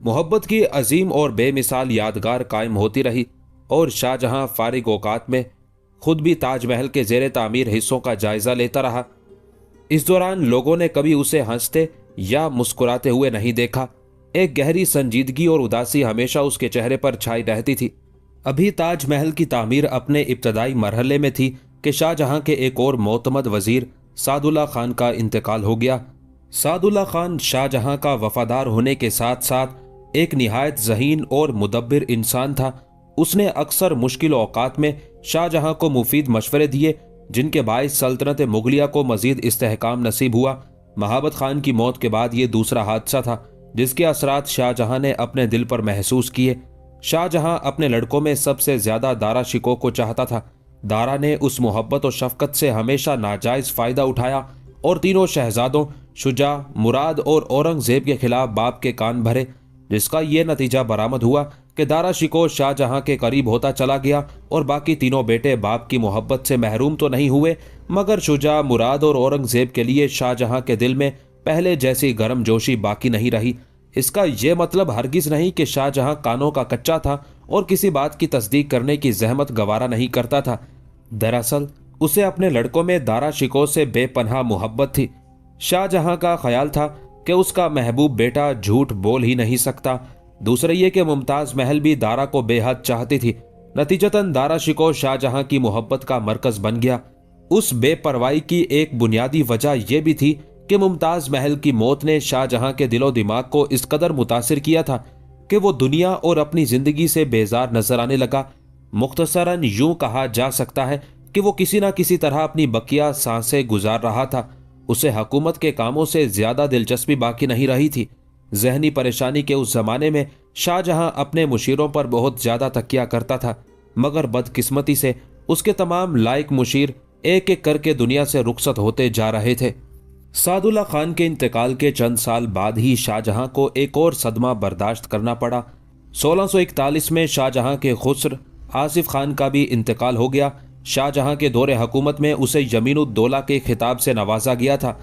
मोहब्बत की अजीम और बेमिसाल यादगार कायम होती रही और शाहजहां फारिग औकात में खुद भी ताजमहल के ज़ेरे तामीर हिस्सों का जायज़ा लेता रहा। इस दौरान लोगों ने कभी उसे हंसते या मुस्कुराते हुए नहीं देखा। एक गहरी संजीदगी और उदासी हमेशा उसके चेहरे पर छाई रहती थी। अभी ताजमहल की तामीर अपने इब्तदाई मरहले में थी कि शाहजहां के एक और मोतमद वजीर सादुल्ला खान का इंतकाल हो गया। सादुल्ला खान शाहजहां का वफादार होने के साथ साथ एक निहायत ज़हीन और मुदब्बिर इंसान था। उसने अक्सर मुश्किल औकात में शाहजहां को मुफीद मशवरे दिए, जिनके बायस सल्तनत मुगलिया को मजीद इस्तेहकाम नसीब हुआ। महाबत खान की मौत के बाद ये दूसरा हादसा था जिसके असरात शाहजहां ने अपने दिल पर महसूस किए। शाहजहां अपने लड़कों में सबसे ज्यादा दारा शिको को चाहता था। दारा ने उस मोहब्बत और शफकत से हमेशा नाजायज फायदा उठाया और तीनों शहजादों शुजा, मुराद और औरंगजेब के खिलाफ बाप के कान भरे, जिसका ये नतीजा बरामद हुआ कि दारा शिको शाहजहां के करीब होता चला गया और बाकी तीनों बेटे बाप की मोहब्बत से महरूम तो नहीं हुए, मगर शुजा, मुराद और औरंगजेब के लिए शाहजहां के दिल में पहले जैसी गर्म जोशी बाकी नहीं रही। इसका यह मतलब हरगिज नहीं कि शाहजहां कानों का कच्चा था और किसी बात की तस्दीक करने की जहमत गवारा नहीं करता था। दरअसल उसे अपने लड़कों में दारा शिको से बेपनाह मोहब्बत थी। शाहजहां का ख्याल था कि उसका महबूब बेटा झूठ बोल ही नहीं सकता। दूसरे ये कि मुमताज महल भी दारा को बेहद चाहती थी। नतीजतन दारा शिको शाहजहां की मोहब्बत का मरकज बन गया। उस बेपरवाही की एक बुनियादी वजह यह भी थी कि मुमताज महल की मौत ने शाहजहां के दिलो दिमाग को इस कदर मुतासिर किया था कि वो दुनिया और अपनी जिंदगी से बेजार नजर आने लगा। मुख्तसरन यूं कहा जा सकता है कि वो किसी न किसी तरह अपनी बकिया सांसें गुजार रहा था। उसे हुकूमत के कामों से ज्यादा दिलचस्पी बाकी नहीं रही थी। जहनी परेशानी के उस जमाने में शाहजहां अपने मुशीरों पर बहुत ज्यादा तकिया करता था, मगर बदकिस्मती से उसके तमाम लायक मुशीर एक एक करके दुनिया से रुखसत होते जा रहे थे। सादुल्ला खान के इंतकाल के चंद साल बाद ही शाहजहां को एक और सदमा बर्दाश्त करना पड़ा। 1641 में शाहजहां के खुस्र आसिफ खान का भी इंतकाल हो गया। शाहजहां के दौरे हुकूमत में उसे यमीनुद्दौला के खिताब से नवाजा गया था।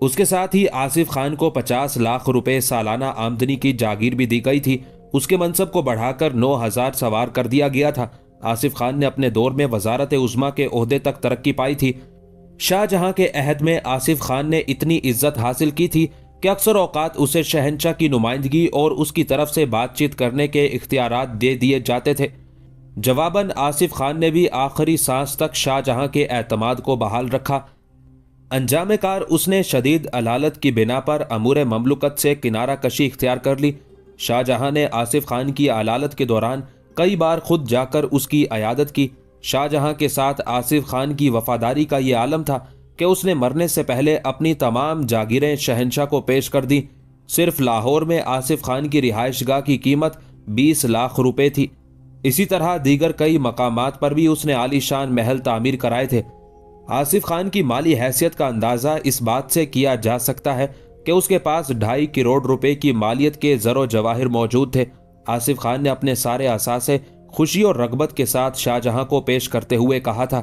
उसके साथ ही आसिफ खान को 50 लाख रुपए सालाना आमदनी की जागीर भी दी गई थी اس کے منصب کو بڑھا کر 9,000 سوار کر دیا گیا تھا۔ آصف خان نے اپنے دور میں وزارت عظمیٰ کے عہدے تک ترقی پائی تھی۔ شاہ جہاں کے عہد میں آصف خان نے اتنی عزت حاصل کی تھی کہ اکثر اوقات اسے شہنشاہ کی نمائندگی اور اس کی طرف سے بات چیت کرنے کے اختیارات دے دیے جاتے تھے۔ جواباً آصف خان نے بھی آخری سانس تک شاہ جہاں کے اعتماد کو بحال رکھا۔ انجام کار اس نے شدید علالت کی بنا پر امور مملکت سے کنارہ کشی اختیار کر لی۔ شاہ جہاں نے آصف خان کی علالت کے دوران کئی بار خود جا کر اس کی عیادت کی۔ شاہ جہاں کے ساتھ آصف خان کی وفاداری کا یہ عالم تھا کہ اس نے مرنے سے پہلے اپنی تمام جاگیریں شہنشاہ کو پیش کر دی۔ صرف لاہور میں آصف خان کی رہائش گاہ کی قیمت 20 لاکھ روپے تھی۔ اسی طرح دیگر کئی مقامات پر بھی اس نے عالی شان محل تعمیر کرائے تھے۔ آصف خان کی مالی حیثیت کا اندازہ اس بات سے کیا جا سکتا ہے کہ اس کے پاس 2.5 کروڑ روپے کی مالیت کے زر و جواہر موجود تھے۔ آصف خان نے اپنے سارے اثاثے خوشی اور رغبت کے ساتھ شاہ جہاں کو پیش کرتے ہوئے کہا تھا،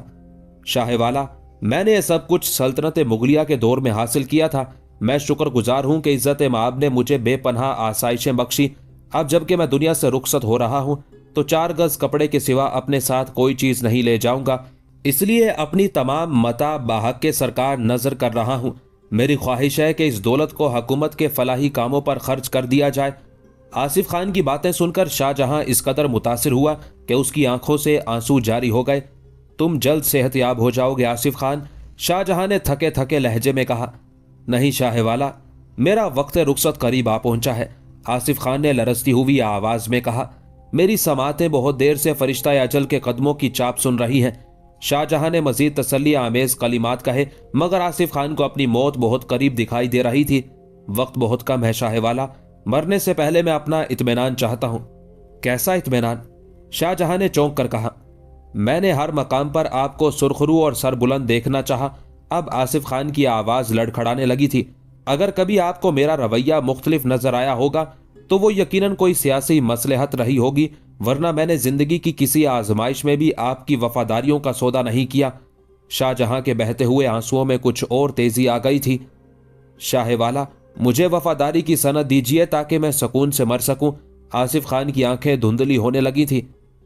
شاہ والا، میں نے یہ سب کچھ سلطنت مغلیہ کے دور میں حاصل کیا تھا۔ میں شکر گزار ہوں کہ عزت مآب نے مجھے بے پناہ آسائشیں بخشی۔ اب جب کہ میں دنیا سے رخصت ہو رہا ہوں تو 4 گز کپڑے کے سوا اپنے ساتھ کوئی چیز نہیں لے جاؤں گا، اس لیے اپنی تمام متاع باحق کے سرکار نظر کر رہا ہوں۔ میری خواہش ہے کہ اس دولت کو حکومت کے فلاحی کاموں پر خرچ کر دیا جائے۔ آصف خان کی باتیں سن کر شاہ جہاں اس قدر متاثر ہوا کہ اس کی آنکھوں سے آنسو جاری ہو گئے۔ تم جلد صحت یاب ہو جاؤ گے آصف خان، شاہ جہاں نے تھکے تھکے لہجے میں کہا۔ نہیں شاہ والا، میرا وقت رخصت قریب آ پہنچا ہے، آصف خان نے لرزتی ہوئی آواز میں کہا۔ میری سماعتیں بہت دیر سے فرشتہ اجل کے قدموں کی چاپ سن رہی ہیں۔ شاہ جہاں نے مزید تسلی آمیز کلمات کہے، مگر آصف خان کو اپنی موت بہت قریب دکھائی دے رہی تھی۔ وقت بہت کم ہے شاہ والا، مرنے سے پہلے میں اپنا اطمینان چاہتا ہوں۔ کیسا اطمینان؟ شاہ جہاں نے چونک کر کہا۔ میں نے ہر مقام پر آپ کو سرخرو اور سر بلند دیکھنا چاہا۔ اب آصف خان کی آواز لڑکھڑانے لگی تھی۔ اگر کبھی آپ کو میرا رویہ مختلف نظر آیا ہوگا تو وہ یقیناً کوئی سیاسی مصلحت رہی ہوگی، ورنہ میں نے زندگی کی کسی آزمائش میں بھی آپ کی وفاداریوں کا سودا نہیں کیا۔ شاہ جہاں کے بہتے ہوئے آنسوؤں میں کچھ اور تیزی آ گئی تھی۔ شاہ والا، مجھے وفاداری کی سند دیجیے تاکہ میں سکون سے مر سکوں۔ آصف خان کی آنکھیں دھندلی ہونے لگی تھی۔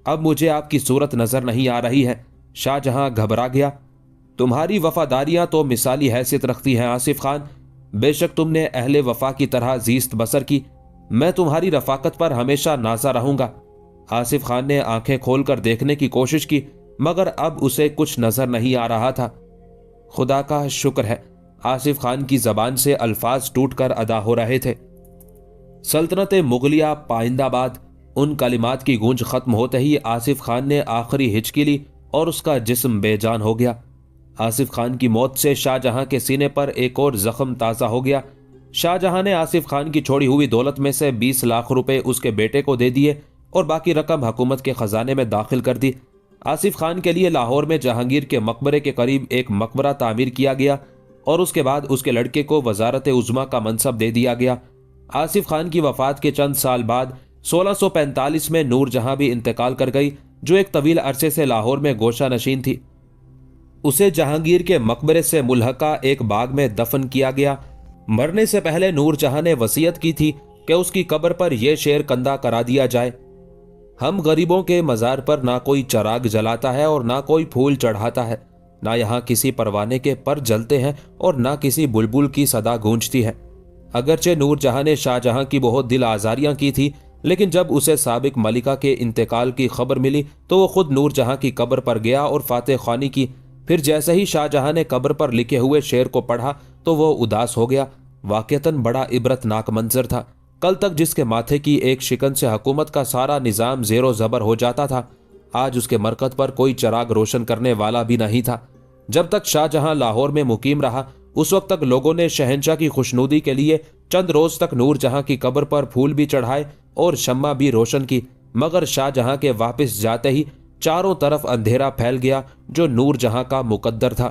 اب مجھے آپ کی صورت نظر نہیں آ رہی ہے۔ شاہ جہاں گھبرا گیا۔ تمہاری وفاداریاں تو مثالی حیثیت رکھتی ہیں آصف خان، بے شک تم نے اہل وفا کی طرح زیست بسر کی، میں تمہاری رفاقت پر ہمیشہ نازا رہوں گا۔ آصف خان نے آنکھیں کھول کر دیکھنے کی کوشش کی، مگر اب اسے کچھ نظر نہیں آ رہا تھا۔ خدا کا شکر ہے، آصف خان کی زبان سے الفاظ ٹوٹ کر ادا ہو رہے تھے۔ سلطنت مغلیہ پائندہ باد۔ ان کلمات کی گونج ختم ہوتے ہی آصف خان نے آخری ہچکی لی اور اس کا جسم بے جان ہو گیا۔ آصف خان کی موت سے شاہ جہاں کے سینے پر ایک اور زخم تازہ ہو گیا۔ شاہ جہاں نے آصف خان کی چھوڑی ہوئی دولت میں سے 20 لاکھ روپے اس کے بیٹے کو دے دیے اور باقی رقم حکومت کے خزانے میں داخل کر دی۔ آصف خان کے لیے لاہور میں جہانگیر کے مقبرے کے قریب ایک مقبرہ تعمیر کیا گیا اور اس کے بعد اس کے لڑکے کو وزارت عظمیٰ کا منصب دے دیا گیا۔ آصف خان کی وفات کے چند سال بعد 1645 میں نور جہاں بھی انتقال کر گئی، جو ایک طویل عرصے سے لاہور میں گوشہ نشین تھی۔ اسے جہانگیر کے مقبرے سے ملحقہ ایک باغ میں دفن کیا گیا۔ مرنے سے پہلے نور جہاں نے وصیت کی تھی کہ اس کی قبر پر یہ شعر کندہ کرا دیا جائے: ہم غریبوں کے مزار پر نہ کوئی چراغ جلاتا ہے اور نہ کوئی پھول چڑھاتا ہے، نہ یہاں کسی پروانے کے پر جلتے ہیں اور نہ کسی بلبل کی صدا گونجتی ہے۔ اگرچہ نور جہاں نے شاہ جہاں کی بہت دل آزاریاں کی تھی، لیکن جب اسے سابق ملکہ کے انتقال کی خبر ملی تو وہ خود نور جہاں کی قبر پر گیا اور فاتح خوانی کی۔ پھر جیسے ہی شاہ جہاں نے قبر پر لکھے ہوئے شعر کو پڑھا تو وہ اداس ہو گیا۔ واقعتاً بڑا عبرتناک منظر تھا۔ کل تک جس کے ماتھے کی ایک شکن سے حکومت کا سارا نظام زیر و زبر ہو جاتا تھا، آج اس کے مرکز پر کوئی چراغ روشن کرنے والا بھی نہیں تھا۔ جب تک شاہ جہاں لاہور میں مقیم رہا، اس وقت تک لوگوں نے شہنشاہ کی خوشنودی کے لیے چند روز تک نور جہاں کی قبر پر پھول بھی چڑھائے اور شمع بھی روشن کی، مگر شاہ جہاں کے واپس جاتے ہی چاروں طرف اندھیرا پھیل گیا جو نور جہاں کا مقدر تھا۔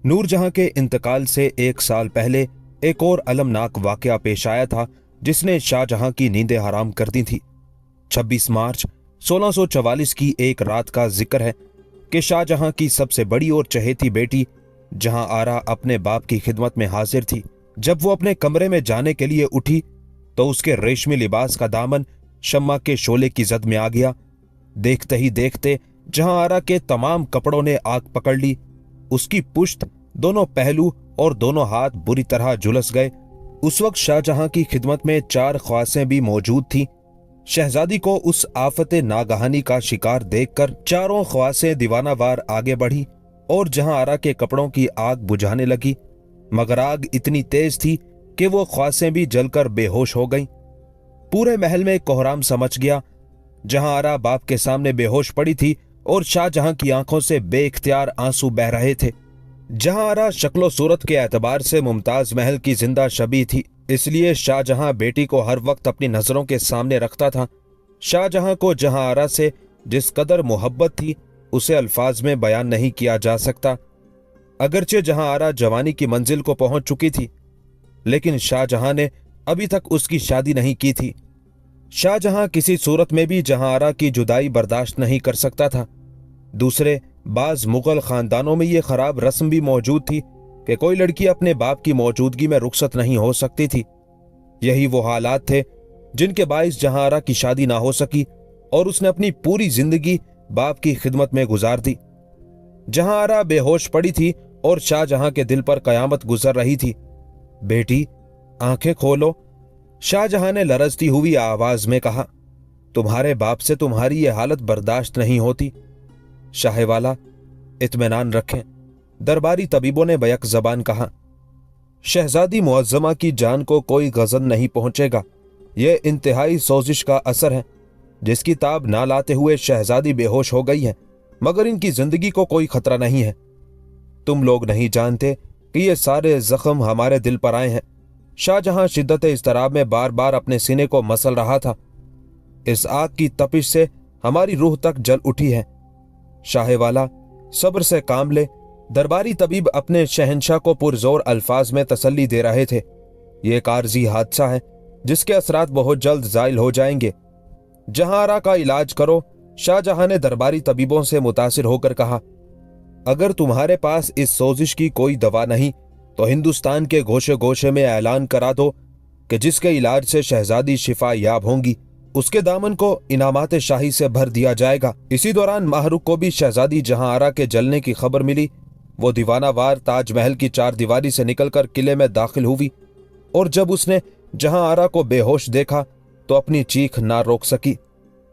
نور جہاں کے انتقال سے 1 سال پہلے ایک اور المناک واقعہ پیش آیا تھا جس نے شاہ جہاں کی نیندیں حرام کر دی تھی۔ 26 مارچ 1644 کی ایک رات کا ذکر ہے کہ شاہ جہاں کی سب سے بڑی اور چہیتی بیٹی جہاں آرا اپنے باپ کی خدمت میں حاضر تھی۔ جب وہ اپنے کمرے میں جانے کے لیے اٹھی تو اس کے ریشمی لباس کا دامن शम्मा के शोले की जद में आ गया। देखते ही देखते जहां आरा के तमाम कपड़ों ने आग पकड़ ली। उसकी पुश्त, दोनों पहलू और दोनों हाथ बुरी तरह झुलस गए। उस वक्त शाहजहां की खिदमत में 4 ख्वासें भी मौजूद थीं। शहजादी को उस आफत नागहानी का शिकार देखकर चारों ख्वासें दीवानावार आगे बढ़ी और जहां आरा के कपड़ों की आग बुझाने लगी, मगर आग इतनी तेज थी कि वो ख्वासें भी जलकर बेहोश हो गईं। पूरे महल में कोहराम समझ गया। जहां आरा बाप के सामने बेहोश पड़ी थी और शाहजहां की आंखों से बेइख्तियार आंसू बह रहे थे। जहां आरा शक्लो सूरत के एतबार से मुमताज महल की जिंदा शबी थी, इसलिए शाहजहां बेटी को हर वक्त अपनी नजरों के सामने रखता था। शाहजहां को जहां आरा से जिस कदर मोहब्बत थी उसे अल्फाज में बयान नहीं किया जा सकता। अगरचे जहां आरा जवानी की मंजिल को पहुंच चुकी थी, लेकिन शाहजहां ने अभी तक उसकी शादी नहीं की थी। शाहजहां किसी सूरत में भी जहां आरा की जुदाई बर्दाश्त नहीं कर सकता था। दूसरे बाज मुगल खानदानों में यह खराब रस्म भी मौजूद थी कि कोई लड़की अपने बाप की मौजूदगी में रुखसत नहीं हो सकती थी। यही वो हालात थे जिनके बाइस जहां आरा की शादी ना हो सकी और उसने अपनी पूरी जिंदगी बाप की खिदमत में गुजार दी। जहां आरा बेहोश पड़ी थी और शाहजहां के दिल पर कयामत गुजर रही थी। बेटी, आंखें खोलो, शाहजहां ने लरजती हुई आवाज में कहा। तुम्हारे बाप से तुम्हारी ये हालत बर्दाश्त नहीं होती। शाहवाला, इत्मीनान रखें, दरबारी तबीबों ने बैक जबान कहा। शहजादी मुअज्जमा की जान को कोई गजन नहीं पहुंचेगा। यह इंतहाई सोजिश का असर है जिसकी ताब ना लाते हुए शहजादी बेहोश हो गई है, मगर इनकी जिंदगी को कोई खतरा नहीं है। तुम लोग नहीं जानते कि ये सारे जख्म हमारे दिल पर आए हैं। शाहजहां शिद्दत इस्तराब में बार बार अपने सीने को मसल रहा था। इस आग की तपिश से हमारी रूह तक जल उठी है। शाहवाला, सब्र से काम ले। दरबारी तबीब अपने शहंशाह को पुरजोर अल्फाज में तसल्ली दे रहे थे। यह एक आर्जी हादसा है जिसके असरात बहुत जल्द जाइल हो जाएंगे। जहां आरा का इलाज करो। शाहजहां ने दरबारी तबीबों से मुतासिर होकर कहा, अगर तुम्हारे पास इस सोजिश की कोई दवा नहीं तो हिंदुस्तान के गोशे गोशे में ऐलान करा दो कि जिसके इलाज से शहजादी शिफा याब होंगी उसके दामन को इनामात शाही से भर दिया जाएगा। इसी दौरान माहरुख को भी शहजादी जहां आरा के जलने की खबर मिली। वो दीवानावार ताजमहल की 4 दीवारी से निकलकर किले में दाखिल हुई और जब उसने जहां आरा को बेहोश देखा तो अपनी चीख ना रोक सकी।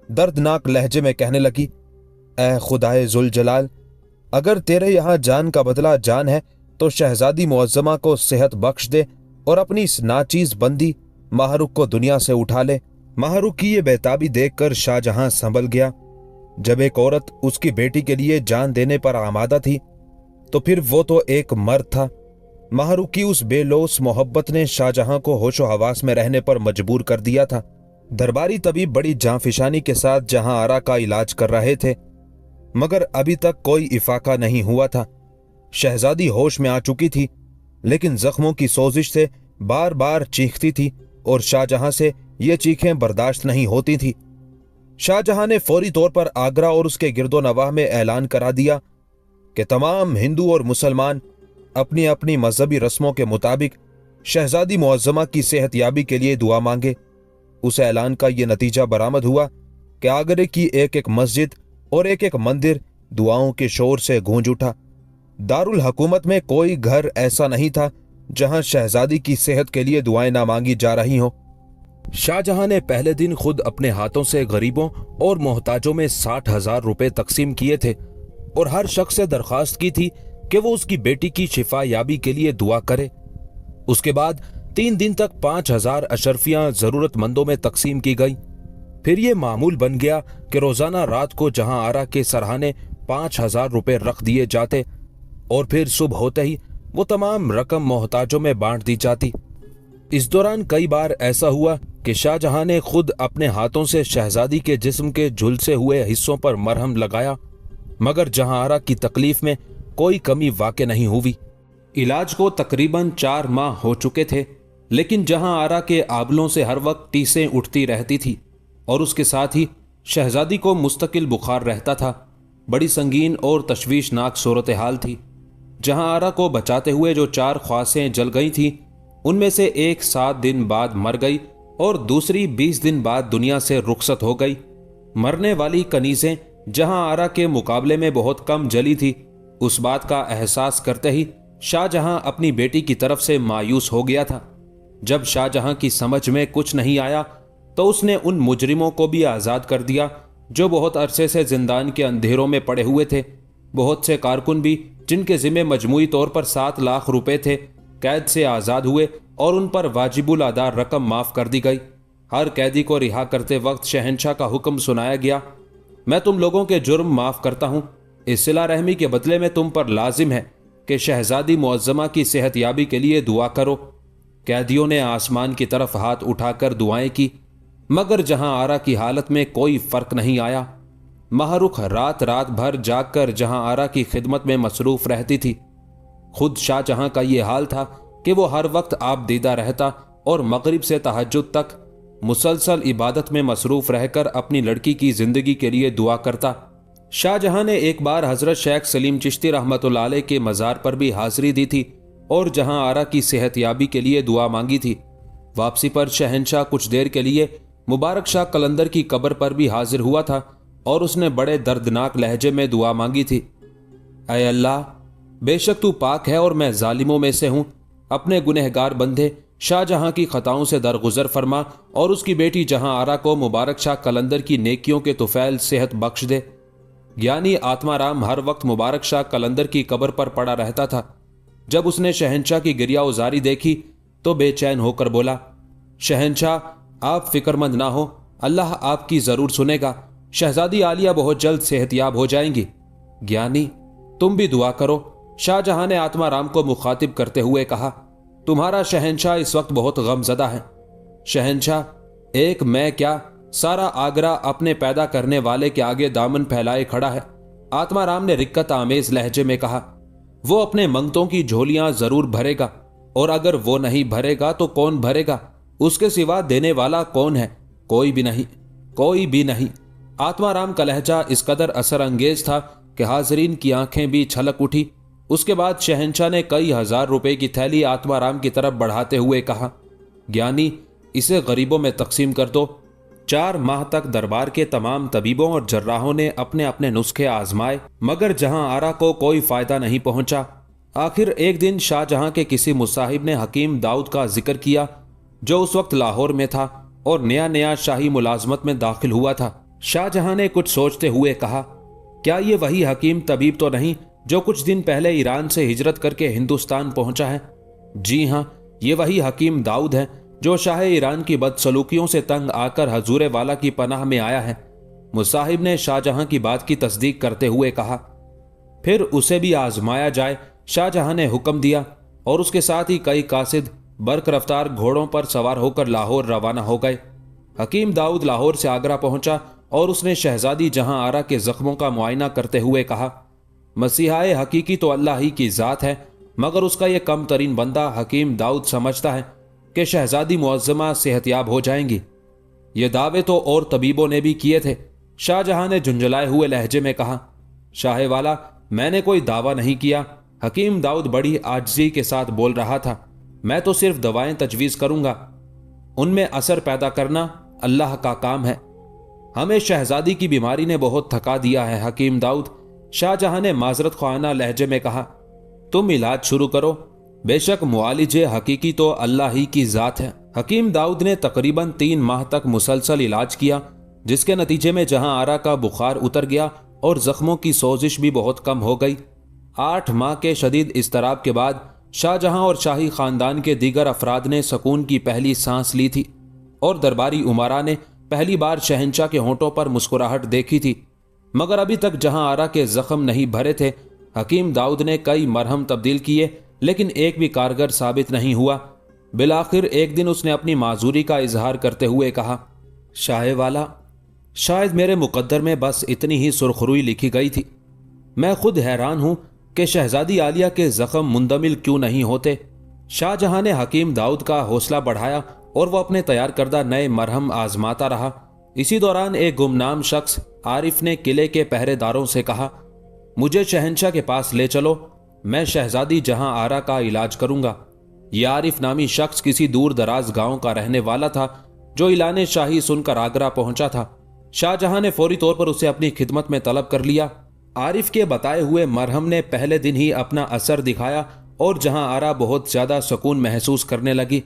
दर्दनाक लहजे में कहने लगी, ऐ खुदाए जुल जलाल, अगर तेरे यहां जान का बदला जान है तो शहजादी मुअज्जमा को सेहत बख्श दे और अपनी इस नाचीज बंदी माहरुख को दुनिया से उठा ले। माहरुख की ये बेताबी देखकर शाहजहां संभल गया। जब एक औरत उसकी बेटी के लिए जान देने पर आमादा थी तो फिर वो तो एक मर्द था। माहरुख की उस बेलोस मोहब्बत ने शाहजहां को होशो हवास में रहने पर मजबूर कर दिया था। दरबारी तबीब बड़ी जांफिशानी के साथ जहां आरा का इलाज कर रहे थे, मगर अभी तक कोई इफाका नहीं हुआ था। शहजादी होश में आ चुकी थी, लेकिन जख्मों की सोजिश से बार बार चीखती थी और शाहजहां से ये चीखें बर्दाश्त नहीं होती थी। शाहजहां ने फौरी तौर पर आगरा और उसके गिरदो नवाह में ऐलान करा दिया कि तमाम हिंदू और मुसलमान अपनी अपनी मजहबी रस्मों के मुताबिक शहजादी मुअज्जमा की सेहतयाबी के लिए दुआ मांगे। उस ऐलान का यह नतीजा बरामद हुआ कि आगरे की एक एक मस्जिद और एक एक मंदिर दुआओं के शोर से गूंज उठा। दारुल हुकूमत में कोई घर ऐसा नहीं था जहां शहजादी की सेहत के लिए दुआएं ना मांगी जा रही हों। शाहजहां ने पहले दिन खुद अपने हाथों से गरीबों और मोहताजों में 60,000 रुपए तकसीम किए थे और हर शख्स से दरख्वास्त की थी कि वो उसकी बेटी की शिफा याबी के लिए दुआ करे। उसके बाद 3 दिन तक 5,000 अशरफियां जरूरतमंदों में तकसीम की गई। फिर ये मामूल बन गया कि रोजाना रात को जहां आरा के सरहाने 5,000 रुपए रख दिए जाते और फिर सुबह होते ही वो तमाम रकम मोहताजों में बांट दी जाती। इस दौरान कई बार ऐसा हुआ कि शाहजहां ने खुद अपने हाथों से शहजादी के जिस्म के झुलसे हुए हिस्सों पर मरहम लगाया, मगर जहां आरा की तकलीफ में कोई कमी वाक़ई नहीं हुई। इलाज को तकरीबन 4 माह हो चुके थे, लेकिन जहां आरा के आबलों से हर वक्त टीसें उठती रहती थी और उसके साथ ही शहजादी को मुस्तकिल बुखार रहता था। बड़ी संगीन और तशवीशनाक सूरत हाल थी। जहां आरा को बचाते हुए जो 4 ख्वासें जल गई थी, उनमें से एक 7 दिन बाद मर गई और दूसरी 20 दिन बाद दुनिया से रुखसत हो गई। मरने वाली कनीज़ें जहां आरा के मुकाबले में बहुत कम जली थी, उस बात का एहसास करते ही शाहजहां अपनी बेटी की तरफ से मायूस हो गया था। जब शाहजहां की समझ में कुछ नहीं आया तो उसने उन मुजरिमों को भी आज़ाद कर दिया जो बहुत अरसे से जिंदान के अंधेरों में पड़े हुए थे। बहुत से कारकुन भी जिनके जिम्मे मजमूई तौर पर 7 लाख रुपए थे, कैद से आज़ाद हुए और उन पर वाजिबुल अदा रकम माफ़ कर दी गई। हर कैदी को रिहा करते वक्त शहंशाह का हुक्म सुनाया गया, मैं तुम लोगों के जुर्म माफ़ करता हूँ। इस सिला रहमी के बदले में तुम पर लाजिम है कि शहजादी मुअज्जमा की सेहतयाबी के लिए दुआ करो। कैदियों ने आसमान की तरफ हाथ उठाकर दुआएं की, मगर जहां आरा की हालत में कोई फर्क नहीं आया। महरुख रात रात भर जागकर जहां आरा की खिदमत में मसरूफ रहती थी। खुद शाहजहां का यह हाल था कि वो हर वक्त आप दीदा रहता और मगरिब से तहज्जुद तक मुसलसल इबादत में मसरूफ रहकर अपनी लड़की की जिंदगी के लिए दुआ करता। शाहजहां ने एक बार हजरत शेख सलीम चिश्ती रहमतुल्लाह अलैह के मज़ार पर भी हाजिरी दी थी और जहां आरा की सेहतयाबी के लिए दुआ मांगी थी। वापसी पर शहंशाह कुछ देर के लिए मुबारक शाह कलंदर की कब्र पर भी हाजिर हुआ था और उसने बड़े दर्दनाक लहजे में दुआ मांगी थी, ऐ अल्लाह, बेशक तू पाक है और मैं जालिमों में से हूं। अपने गुनहगार बंदे शाहजहां की खताओं से दरगुजर फरमा और उसकी बेटी जहां आरा को मुबारक शाह कलंदर की नेकियों के तुफैल सेहत बख्श दे। ज्ञानी आत्माराम हर वक्त मुबारक शाह कलंदर की कब्र पर पड़ा रहता था। जब उसने शहंशाह की गिरिया उजारी देखी तो बेचैन होकर बोला, शहंशाह, आप फिक्रमंद ना हो, अल्लाह आपकी जरूर सुनेगा। शहजादी आलिया बहुत जल्द सेहतयाब हो जाएंगी। ज्ञानी, तुम भी दुआ करो। शाहजहां ने आत्माराम को मुखातिब करते हुए कहा, तुम्हारा शहंशाह इस वक्त बहुत गमजदा है। शहंशाह, एक मैं क्या, सारा आगरा अपने पैदा करने वाले के आगे दामन फैलाए खड़ा है। आत्माराम ने रिक्कत आमेज लहजे में कहा, वो अपने मंगतों की झोलियां जरूर भरेगा, और अगर वो नहीं भरेगा तो कौन भरेगा? उसके सिवा देने वाला कौन है? कोई भी नहीं, कोई भी नहीं। आत्माराम का लहजा इस कदर असर अंगेज था कि हाजरीन की आंखें भी छलक उठी। उसके बाद शहंशाह ने कई हजार रुपए की थैली आत्माराम की तरफ बढ़ाते हुए कहा, ज्ञानी, इसे गरीबों में तकसीम कर दो। 4 माह तक दरबार के तमाम तबीबों और जर्राहों ने अपने अपने नुस्खे आजमाए, मगर जहां आरा को कोई फायदा नहीं पहुंचा। आखिर एक दिन शाहजहां के किसी मुसाहिब ने हकीम दाऊद का जिक्र किया, जो उस वक्त लाहौर में था और नया नया शाही मुलाजमत में दाखिल हुआ था। शाहजहां ने कुछ सोचते हुए कहा, क्या ये वही हकीम तबीब तो नहीं जो कुछ दिन पहले ईरान से हिजरत करके हिंदुस्तान पहुंचा है? जी हां, ये वही हकीम दाऊद है जो शाह ईरान की बदसलूकियों से तंग आकर हजूर वाला की पनाह में आया है। मुसाहिब ने शाहजहां की बात की तस्दीक करते हुए कहा, फिर उसे भी आजमाया जाए। शाहजहां ने हुक्म दिया और उसके साथ ही कई कासिद बर्क रफ्तार घोड़ों पर सवार होकर लाहौर रवाना हो गए। हकीम दाऊद लाहौर से आगरा पहुंचा और उसने शहजादी जहां आरा के जख्मों का मुआयना करते हुए कहा, मसीहाए हकीकी तो अल्लाह ही की ज़ात है, मगर उसका यह कम तरीन बंदा हकीम दाऊद समझता है कि शहजादी मुअज्जमा सेहतयाब हो जाएंगी। ये दावे तो और तबीबों ने भी किए थे। शाहजहां ने झुंझलाए हुए लहजे में कहा, शाह वाला, मैंने कोई दावा नहीं किया। हकीम दाऊद बड़ी आजिज़ी के साथ बोल रहा था, मैं तो सिर्फ दवाएं तजवीज़ करूंगा, उनमें असर पैदा करना अल्लाह का काम है। हमें शहजादी की बीमारी ने बहुत थका दिया है हकीम दाऊद। शाहजहां ने माजरत ख्वाना लहजे में कहा, तुम इलाज शुरू करो, बेशक मुआलिजे हकीकी तो अल्लाह ही की ज़ात है। हकीम दाऊद ने तकरीबन 3 माह तक मुसलसल इलाज किया, जिसके नतीजे में जहां आरा का बुखार उतर गया और जख्मों की सोजिश भी बहुत कम हो गई। 8 माह के शदीद इस्तराब के बाद शाहजहां और शाही खानदान के दीगर अफराद ने सुकून की पहली सांस ली थी और दरबारी उमारा ने पहली बार शहंशाह के होंठों पर मुस्कुराहट देखी थी। मगर अभी तक जहां आरा के जख्म नहीं भरे थे। हकीम दाऊद ने कई मरहम तब्दील किए, लेकिन एक भी कारगर साबित नहीं हुआ। बिलाखिर एक दिन उसने अपनी माजूरी का इजहार करते हुए कहा, शाह वाला, शायद मेरे मुकद्दर में बस इतनी ही सुरखरुई लिखी गई थी। मैं खुद हैरान हूं कि शहजादी आलिया के जख्म मुंदमिल क्यों नहीं होते। शाहजहां ने हकीम दाऊद का हौसला बढ़ाया और वह अपने तैयार करदा नए मरहम आजमाता रहा। इसी दौरान एक गुमनाम शख्स आरिफ ने किले के पहरेदारों से कहा, मुझे शहंशाह के पास ले चलो, मैं शहजादी जहां आरा का इलाज करूंगा। यह आरिफ नामी शख्स किसी दूर दराज गांव का रहने वाला था जो इलाने शाही सुनकर आगरा पहुंचा था। शाहजहां ने फौरी तौर पर उसे अपनी खिदमत में तलब कर लिया। आरिफ के बताए हुए मरहम ने पहले दिन ही अपना असर दिखाया और जहां आरा बहुत ज्यादा सुकून महसूस करने लगी।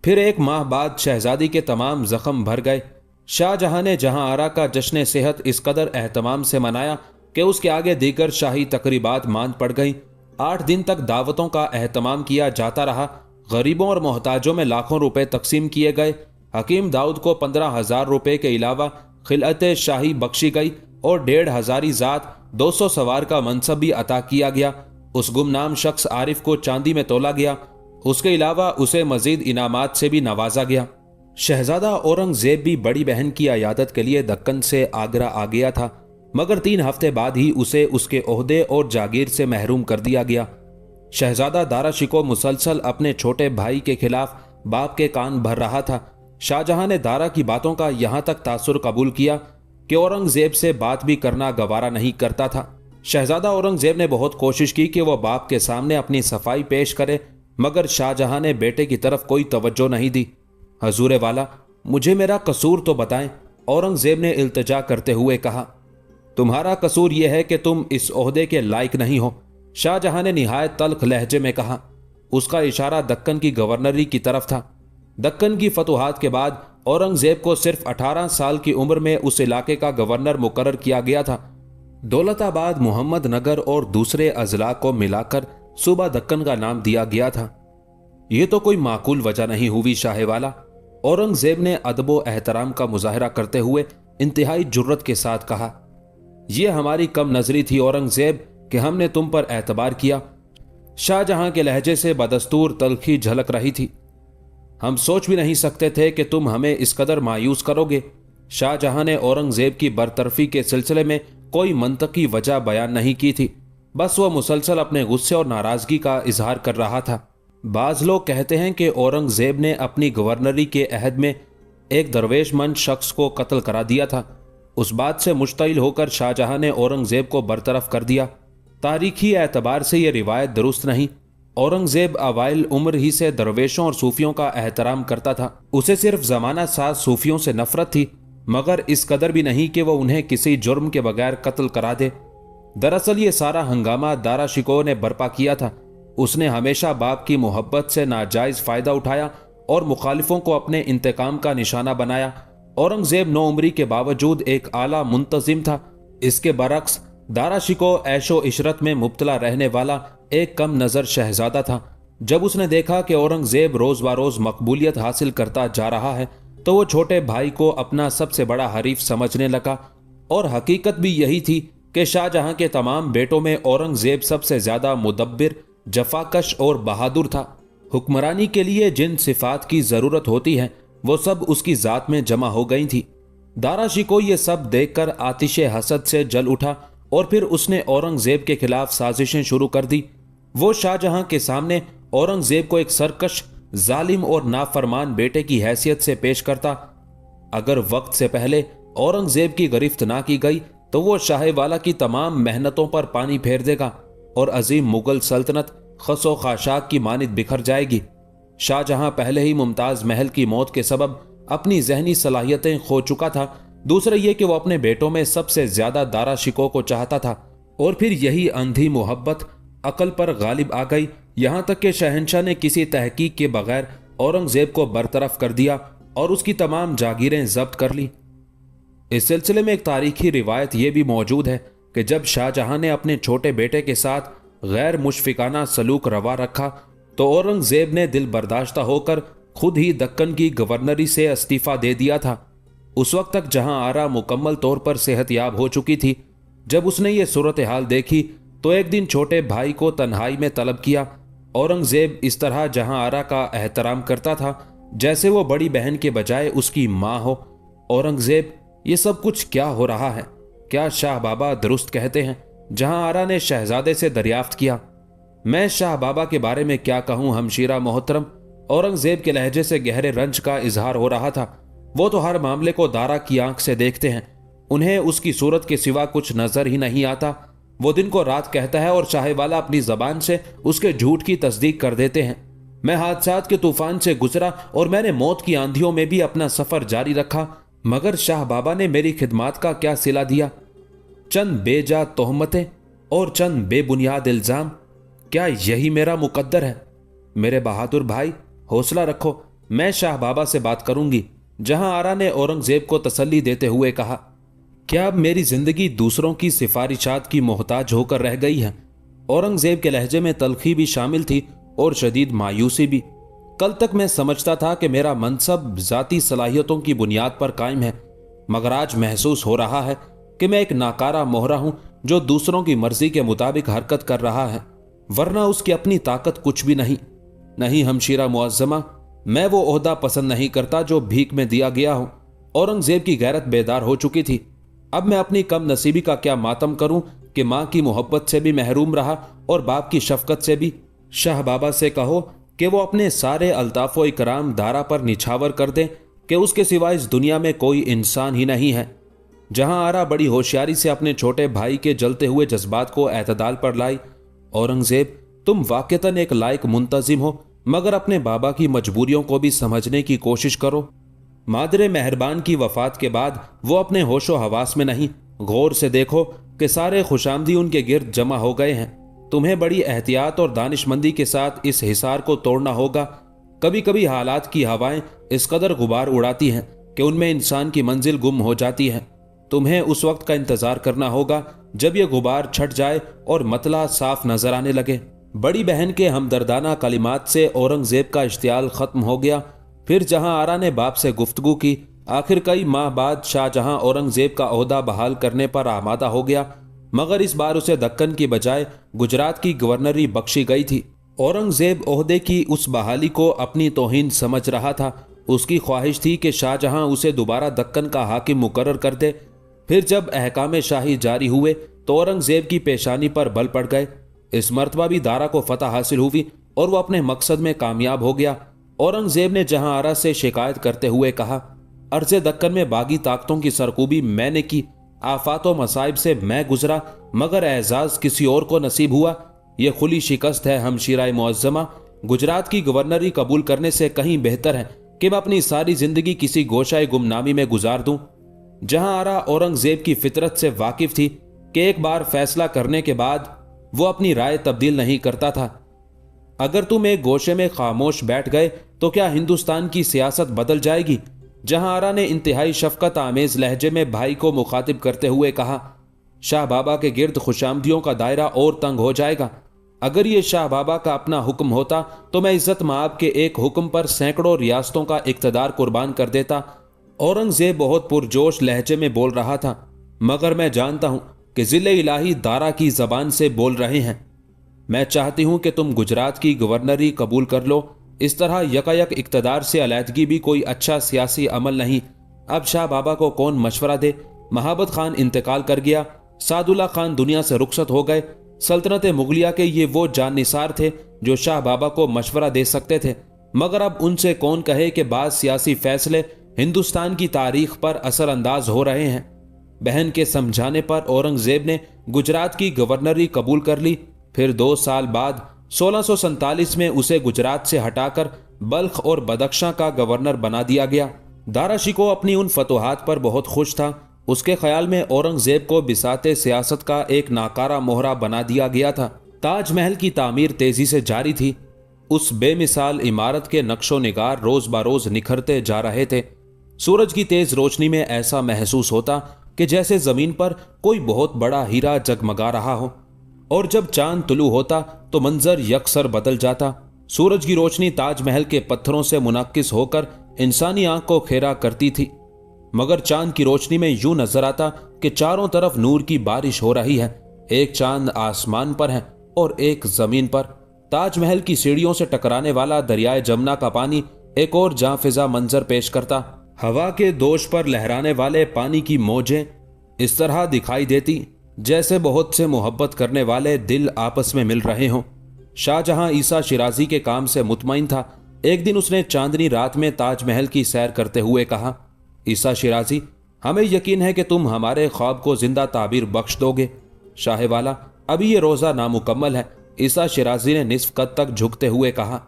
फिर 1 माह बाद शहजादी के तमाम जख्म भर गए। शाहजहां ने जहां आरा का जश्न सेहत इस कदर एहतमाम से मनाया कि उसके आगे दीगर शाही तकरीबात मांद पड़ गईं। 8 दिन तक दावतों का एहतमाम किया जाता रहा। गरीबों और मोहताजों में लाखों रुपए तकसीम किए गए। हकीम दाऊद को 15,000 रुपए के अलावा खिलअत शाही बख्शी गई और 1,500 ज़ात 200 सवार का मनसब भी अता किया गया। उस गुमनाम शख्स आरिफ को चांदी में तोला गया। उसके अलावा उसे मजीद इनामात से भी नवाजा गया। शहजादा औरंगजेब भी बड़ी बहन की अयादत के लिए दक्कन से आगरा आ गया था, मगर 3 हफ्ते बाद ही उसे उसके ओहदे और जागीर से महरूम कर दिया गया। शहजादा दारा शिको मुसलसल अपने छोटे भाई के खिलाफ बाप के कान भर रहा था। शाहजहां ने दारा की बातों का यहां तक तासुर कबूल किया कि औरंगजेब से बात भी करना गवारा नहीं करता था। शहजादा औरंगजेब ने बहुत कोशिश की कि वह बाप के सामने अपनी सफाई पेश करे, मगर शाहजहां ने बेटे की तरफ कोई तवज्जो नहीं दी। हजूर वाला, मुझे मेरा कसूर तो बताएं, औरंगजेब ने इल्तिजा करते हुए कहा। तुम्हारा कसूर यह है कि तुम इस ओहदे के लायक नहीं हो, शाहजहां ने निहायत तल्ख लहजे में कहा। उसका इशारा दक्कन की गवर्नरी की तरफ था। दक्कन की फतुहात के बाद औरंगजेब को सिर्फ 18 साल की उम्र में उस इलाके का गवर्नर मुकर्रर किया गया था। दौलताबाद, मोहम्मद नगर और दूसरे अजला को मिलाकर सूबा दक्कन का नाम दिया गया था। यह तो कोई माकूल वजह नहीं हुई शाहवाला, औरंगजेब ने अदबो एहतराम का मुजाहरा करते हुए इंतहाई जुर्रत के साथ कहा। यह हमारी कम नजरी थी औरंगजेब कि हमने तुम पर एतबार किया। शाहजहां के लहजे से बदस्तूर तल्खी झलक रही थी। हम सोच भी नहीं सकते थे कि तुम हमें इस कदर मायूस करोगे। शाहजहां ने औरंगजेब की बरतरफी के सिलसिले में कोई मंतकी वजह बयान नहीं की थी, बस वह मुसलसल अपने गुस्से और नाराजगी का इजहार कर रहा था। बाज लोग कहते हैं कि औरंगजेब ने अपनी गवर्नरी के अहद में एक दरवेशमंद शख्स को कत्ल करा दिया था। उस बात से मुश्तइल होकर शाहजहां ने औरंगजेब को बरतरफ कर दिया। तारीखी एतबार से यह रिवायत दुरुस्त नहीं। औरंगजेब अवाइल उम्र ही से दरवेशों और सूफियों का एहतराम करता था। उसे सिर्फ जमाना साज सूफियों से नफरत थी, मगर इस कदर भी नहीं कि वह उन्हें किसी जुर्म के बगैर कत्ल करा दे। दरअसल ये सारा हंगामा दारा शिको ने बर्पा किया था। उसने हमेशा बाप की मोहब्बत से नाजायज फायदा उठाया और मुखालिफों को अपने इंतकाम का निशाना बनाया। औरंगजेब नौउम्री के बावजूद एक आला मुंतजिम था। इसके बरक्स दारा शिको ऐशो इशरत में मुब्तला रहने वाला एक कम नजर शहजादा था। जब उसने देखा कि औरंगजेब रोज बरोज मकबूलियत हासिल करता जा रहा है, तो वो छोटे भाई को अपना सबसे बड़ा हरीफ समझने लगा। और हकीकत भी यही थी कि शाहजहां के तमाम बेटों में औरंगजेब सबसे ज्यादा मुदब्बिर, जफाकश और बहादुर था। हुक्मरानी के लिए जिन सिफात की जरूरत होती है वो सब उसकी जात में जमा हो गई थी। दारा शिको ये सब देखकर आतिशे हसद से जल उठा और फिर उसने औरंगजेब के खिलाफ साजिशें शुरू कर दी। वो शाहजहां के सामने औरंगजेब को एक सरकश, जालिम और नाफरमान बेटे की हैसियत से पेश करता। अगर वक्त से पहले औरंगजेब की गिरफ्त ना की गई तो वो शाहवाला की तमाम मेहनतों पर पानी फेर देगा और अजीम मुगल सल्तनत खसो खाशाक की मानिद बिखर जाएगी। शाहजहां पहले ही मुमताज महल की मौत के सबब अपनी जहनी सलाहियतें खो चुका था। दूसरा यह कि वो अपने बेटों में सबसे ज्यादा दारा शिको को चाहता था, और फिर यही अंधी मोहब्बत अकल पर गालिब आ गई। यहां तक कि शहंशाह ने किसी तहकीक के बगैर औरंगजेब को बरतरफ कर दिया और उसकी तमाम जागीरें जब्त कर ली। इस सिलसिले में एक तारीखी रिवायत यह भी मौजूद है कि जब शाहजहां ने अपने छोटे बेटे के साथ गैर मुशफिकाना सलूक रवा रखा तो औरंगजेब ने दिल बर्दाश्ता होकर खुद ही दक्कन की गवर्नरी से इस्तीफा दे दिया था। उस वक्त तक जहां आरा मुकम्मल तौर पर सेहतयाब हो चुकी थी। जब उसने ये सूरत हाल देखी तो एक दिन छोटे भाई को तन्हाई में तलब किया। औरंगजेब इस तरह जहां आरा का एहतराम करता था जैसे वो बड़ी बहन के बजाय उसकी माँ हो। औरंगजेब, ये सब कुछ क्या हो रहा है? क्या शाह बाबा दुरुस्त कहते हैं? जहां आरा ने शहजादे से दरियाफ्त किया। मैं शाह बाबा के बारे में क्या कहूं हमशीरा मोहतरम? औरंगजेब के लहजे से गहरे रंज का इजहार हो रहा था। वो तो हर मामले को दारा की आंख से देखते हैं, उन्हें उसकी सूरत के सिवा कुछ नजर ही नहीं आता। वो दिन को रात कहता है और शाहवाला अपनी जबान से उसके झूठ की तस्दीक कर देते हैं। मैं हादसात के तूफान से गुजरा और मैंने मौत की आंधियों में भी अपना सफर जारी रखा, मगर शाह बाबा ने मेरी खिदमत का क्या सिला दिया? चंद बेजा तोहमतें और चंद बेबुनियाद इल्जाम। क्या यही मेरा मुकद्दर है? मेरे बहादुर भाई, हौसला रखो, मैं शाह बाबा से बात करूंगी। जहां आरा ने औरंगजेब को तसल्ली देते हुए कहा, क्या अब मेरी जिंदगी दूसरों की सिफारिशात की मोहताज होकर रह गई है? औरंगजेब के लहजे में तलखी भी शामिल थी और शदीद मायूसी भी। कल तक मैं समझता था कि मेरा मनसब जाती सलाहियतों की बुनियाद पर कायम है, मगर आज महसूस हो रहा है कि मैं एक नाकारा मोहरा हूं जो दूसरों की मर्जी के मुताबिक हरकत कर रहा है, वरना उसकी अपनी ताकत कुछ भी नहीं। नहीं हमशीरा मुअज्जमा, मैं वो ओहदा पसंद नहीं करता जो भीख में दिया गया हूं। औरंगजेब की गैरत बेदार हो चुकी थी। अब मैं अपनी कम नसीबी का क्या मातम करूं कि मां की मोहब्बत से भी महरूम रहा और बाप की शफकत से भी। शाह बाबा से कहो कि वो अपने सारे अल्ताफ़ो इकराम दारा पर निछावर कर दें कि उसके सिवा इस दुनिया में कोई इंसान ही नहीं है। जहां आरा बड़ी होशियारी से अपने छोटे भाई के जलते हुए जज्बात को एतदाल पर लाई। औरंगजेब, तुम वाकईतन एक लायक मुंतजिम हो, मगर अपने बाबा की मजबूरियों को भी समझने की कोशिश करो। मादरे मेहरबान की वफात के बाद वो अपने होशो हवास में नहीं। गौर से देखो कि सारे खुशामदी उनके गिर्द जमा हो गए हैं। तुम्हें बड़ी एहतियात और दानिशमंदी के साथ इस हिसार को तोड़ना होगा। कभी कभी हालात की हवाएं इस कदर गुबार उड़ाती हैं कि उनमें इंसान की मंजिल गुम हो जाती है। तुम्हें उस वक्त का इंतजार करना होगा जब यह गुबार छट जाए और मतला साफ नजर आने लगे। बड़ी बहन के हमदर्दाना कलिमात से औरंगजेब का इश्तियाल खत्म हो गया। फिर जहां आरा ने बाप से गुफ्तगू की, आखिर कई माह बाद शाहजहां औरंगजेब का ओहदा बहाल करने पर आमादा हो गया, मगर इस बार उसे दक्कन की बजाय गुजरात की गवर्नरी बख्शी गई थी। औरंगजेब ओहदे की उस बहाली को अपनी तौहीन समझ रहा था। उसकी ख्वाहिश थी कि शाहजहां उसे दोबारा दक्कन का हाकिम मुकर्रर कर दे। फिर जब अहकाम शाही जारी हुए तो औरंगजेब की पेशानी पर बल पड़ गए। इस मर्तबा भी दारा को फतह हासिल हुई और वो अपने मकसद में कामयाब हो गया। औरंगजेब ने जहां आरा से शिकायत करते हुए कहा, अर्ज़े दक्कन में बागी ताकतों की सरकूबी मैंने की, आफात व मसाइब से मैं गुजरा, मगर एजाज किसी और को नसीब हुआ। यह खुली शिकस्त है हमशीराए मुअज्जमा। गुजरात की गवर्नरी कबूल करने से कहीं बेहतर है कि मैं अपनी सारी जिंदगी किसी गोशाए गुमनामी में गुजार दूं। जहां आरा औरंगजेब की फितरत से वाकिफ थी कि एक बार फैसला करने के बाद वो अपनी राय तब्दील नहीं करता था। अगर तुम एक गोशे में खामोश बैठ गए तो क्या हिंदुस्तान की सियासत बदल जाएगी? जहां आरा ने इंतहाई शफकत आमेज लहजे में भाई को मुखातिब करते हुए कहा, शाह बाबा के गिर्द खुशामदियों का दायरा और तंग हो जाएगा। अगर ये शाह बाबा का अपना हुक्म होता तो मैं इज्जत माब के एक हुक्म पर सैकड़ों रियासतों का इक्तदार कुर्बान कर देता। औरंगजेब बहुत पुरजोश लहजे में बोल रहा था, मगर मैं जानता हूं कि जिले इलाही दारा की जबान से बोल रहे हैं। मैं चाहती हूं कि तुम गुजरात की गवर्नरी कबूल कर लो। इस तरह यकायक इक्तदार से अलहदगी भी कोई अच्छा सियासी अमल नहीं। अब शाह बाबा को कौन मशवरा दे? महाबत खान इंतकाल कर गया, सादुल्ला खान दुनिया से रुखसत हो गए। सल्तनत मुगलिया के ये वो जानिसार थे जो शाह बाबा को मशवरा दे सकते थे, मगर अब उनसे कौन कहे कि बाद सियासी फैसले हिंदुस्तान की तारीख पर असरअंदाज हो रहे हैं। बहन के समझाने पर औरंगजेब ने गुजरात की गवर्नरी कबूल कर ली। फिर 2 साल बाद 1647 में उसे गुजरात से हटाकर बल्ख और बदख्शां का गवर्नर बना दिया गया। दारा शिको अपनी उन फतुहात पर बहुत खुश था। उसके ख्याल में औरंगजेब को बिसाते सियासत का एक नाकारा मोहरा बना दिया गया था। ताजमहल की तामीर तेजी से जारी थी। उस बेमिसाल इमारत के नक्शो निगार रोज बरोज निखरते जा रहे थे। सूरज की तेज रोशनी में ऐसा महसूस होता कि जैसे जमीन पर कोई बहुत बड़ा हीरा जगमगा रहा हो, और जब चांद तुलू होता तो मंजर यकसर बदल जाता। सूरज की रोशनी ताजमहल के पत्थरों से मुनक्किस होकर इंसानी आंख को खेरा करती थी, मगर चांद की रोशनी में यूं नजर आता कि चारों तरफ नूर की बारिश हो रही है। एक चांद आसमान पर है और एक जमीन पर। ताजमहल की सीढ़ियों से टकराने वाला दरियाए जमुना का पानी एक और जांफिजा मंजर पेश करता। हवा के दोष पर लहराने वाले पानी की मौजें इस तरह दिखाई देती जैसे बहुत से मोहब्बत करने वाले दिल आपस में मिल रहे हों। शाहजहां ईसा शिराजी के काम से मुतमईन था। एक दिन उसने चांदनी रात में ताजमहल की सैर करते हुए कहा, ईसा शिराजी, हमें यकीन है कि तुम हमारे ख्वाब को जिंदा ताबीर बख्श दोगे। शाह वाला, अभी ये रोज़ा नामुकम्मल है। ईसा शिराजी ने निस्फ कद तक झुकते हुए कहा,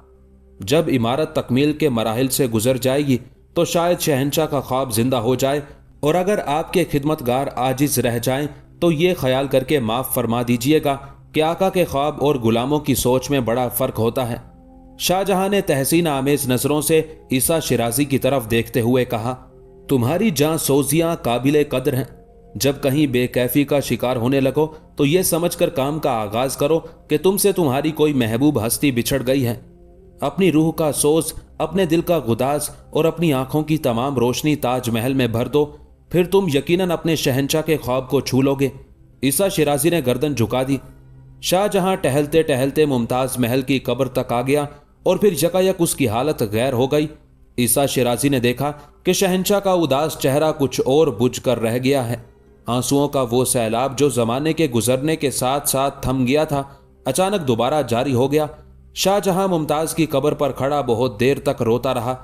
جب عمارت تکمیل کے مراحل سے گزر جائے گی تو شاید شہنشاہ کا خواب زندہ ہو جائے، اور اگر آپ کے خدمتگار عاجز رہ جائیں تو یہ خیال کر کے معاف فرما دیجئے گا کہ آقا کے خواب اور غلاموں کی سوچ میں بڑا فرق ہوتا ہے۔ شاہ جہاں نے تحسین آمیز نظروں سے عیسیٰ شیرازی کی طرف دیکھتے ہوئے کہا، تمہاری جاں سوزیاں قابل قدر ہیں۔ جب کہیں بے کیفی کا شکار ہونے لگو تو یہ سمجھ کر کام کا آغاز کرو کہ تم سے تمہاری کوئی محبوب ہستی بچھڑ گئی ہے۔ اپنی روح کا سوز، اپنے دل کا غداز اور اپنی آنکھوں کی تمام روشنی تاج محل میں بھر دو، پھر تم یقیناً اپنے شہنشاہ کے خواب کو چھو لو گے۔ عیسیٰ شیرازی نے گردن جھکا دی۔ شاہ جہاں ٹہلتے ٹہلتے ممتاز محل کی قبر تک آ گیا اور پھر یکایک اس کی حالت غیر ہو گئی۔ عیسیٰ شیرازی نے دیکھا کہ شہنشاہ کا اداس چہرہ کچھ اور بجھ کر رہ گیا ہے۔ آنسوؤں کا وہ سیلاب جو زمانے کے گزرنے کے ساتھ ساتھ تھم گیا تھا، اچانک دوبارہ جاری ہو گیا۔ شاہ جہاں ممتاز کی قبر پر کھڑا بہت دیر تک روتا رہا۔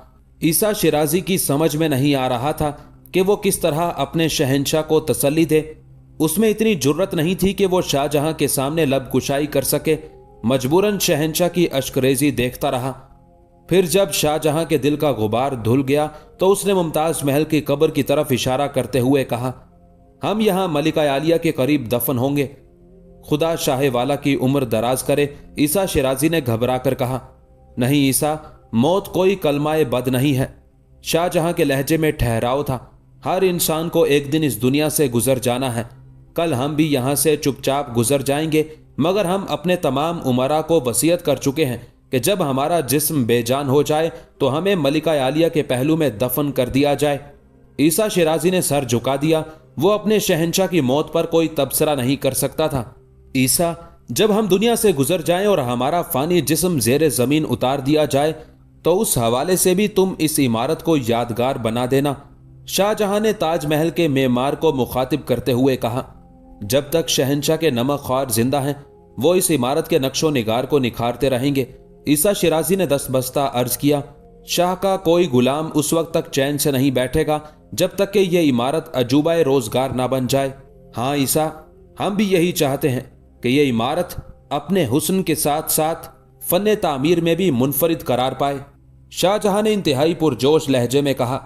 عیسیٰ شیرازی کی سمجھ میں نہیں آ رہا تھا کہ وہ کس طرح اپنے شہنشاہ کو تسلی دے۔ اس میں اتنی جرت نہیں تھی کہ وہ شاہ جہاں کے سامنے لب کشائی کر سکے۔ مجبوراً شہنشاہ کی اشک ریزی دیکھتا رہا۔ پھر جب شاہ جہاں کے دل کا غبار دھل گیا تو اس نے ممتاز محل کی قبر کی طرف اشارہ کرتے ہوئے کہا، ہم یہاں ملکہ عالیہ کے قریب دفن ہوں گے۔ خدا شاہ والا کی عمر دراز کرے۔ عیسیٰ شیرازی نے گھبرا کر کہا، نہیں عیسیٰ، موت کوئی کلمہ بد نہیں ہے۔ شاہ جہاں کے لہجے میں ٹھہراؤ تھا۔ ہر انسان کو ایک دن اس دنیا سے گزر جانا ہے۔ کل ہم بھی یہاں سے چپ چاپ گزر جائیں گے، مگر ہم اپنے تمام امراء کو وصیت کر چکے ہیں کہ جب ہمارا جسم بے جان ہو جائے تو ہمیں ملکہ عالیہ کے پہلو میں دفن کر دیا جائے۔ عیسیٰ شیرازی نے سر جھکا دیا۔ وہ اپنے شہنشاہ کی موت پر کوئی تبصرہ نہیں کر سکتا تھا۔ عیسیٰ، جب ہم دنیا سے گزر جائیں اور ہمارا فانی جسم زیر زمین اتار دیا جائے تو اس حوالے سے بھی تم اس عمارت کو یادگار بنا دینا۔ شاہ جہاں نے تاج محل کے معمار کو مخاطب کرتے ہوئے کہا، جب تک شہنشاہ کے نمک خوار زندہ ہیں وہ اس عمارت کے نقش و نگار کو نکھارتے رہیں گے۔ عیسیٰ شیرازی نے دست بستہ عرض کیا، شاہ کا کوئی غلام اس وقت تک چین سے نہیں بیٹھے گا جب تک کہ یہ عمارت عجوبہ روزگار نہ بن جائے۔ ہاں عیسیٰ، ہم بھی یہی چاہتے ہیں کہ یہ عمارت اپنے حسن کے ساتھ ساتھ فن تعمیر میں بھی منفرد قرار پائے۔ شاہ جہاں نے انتہائی پرجوش لہجے میں کہا،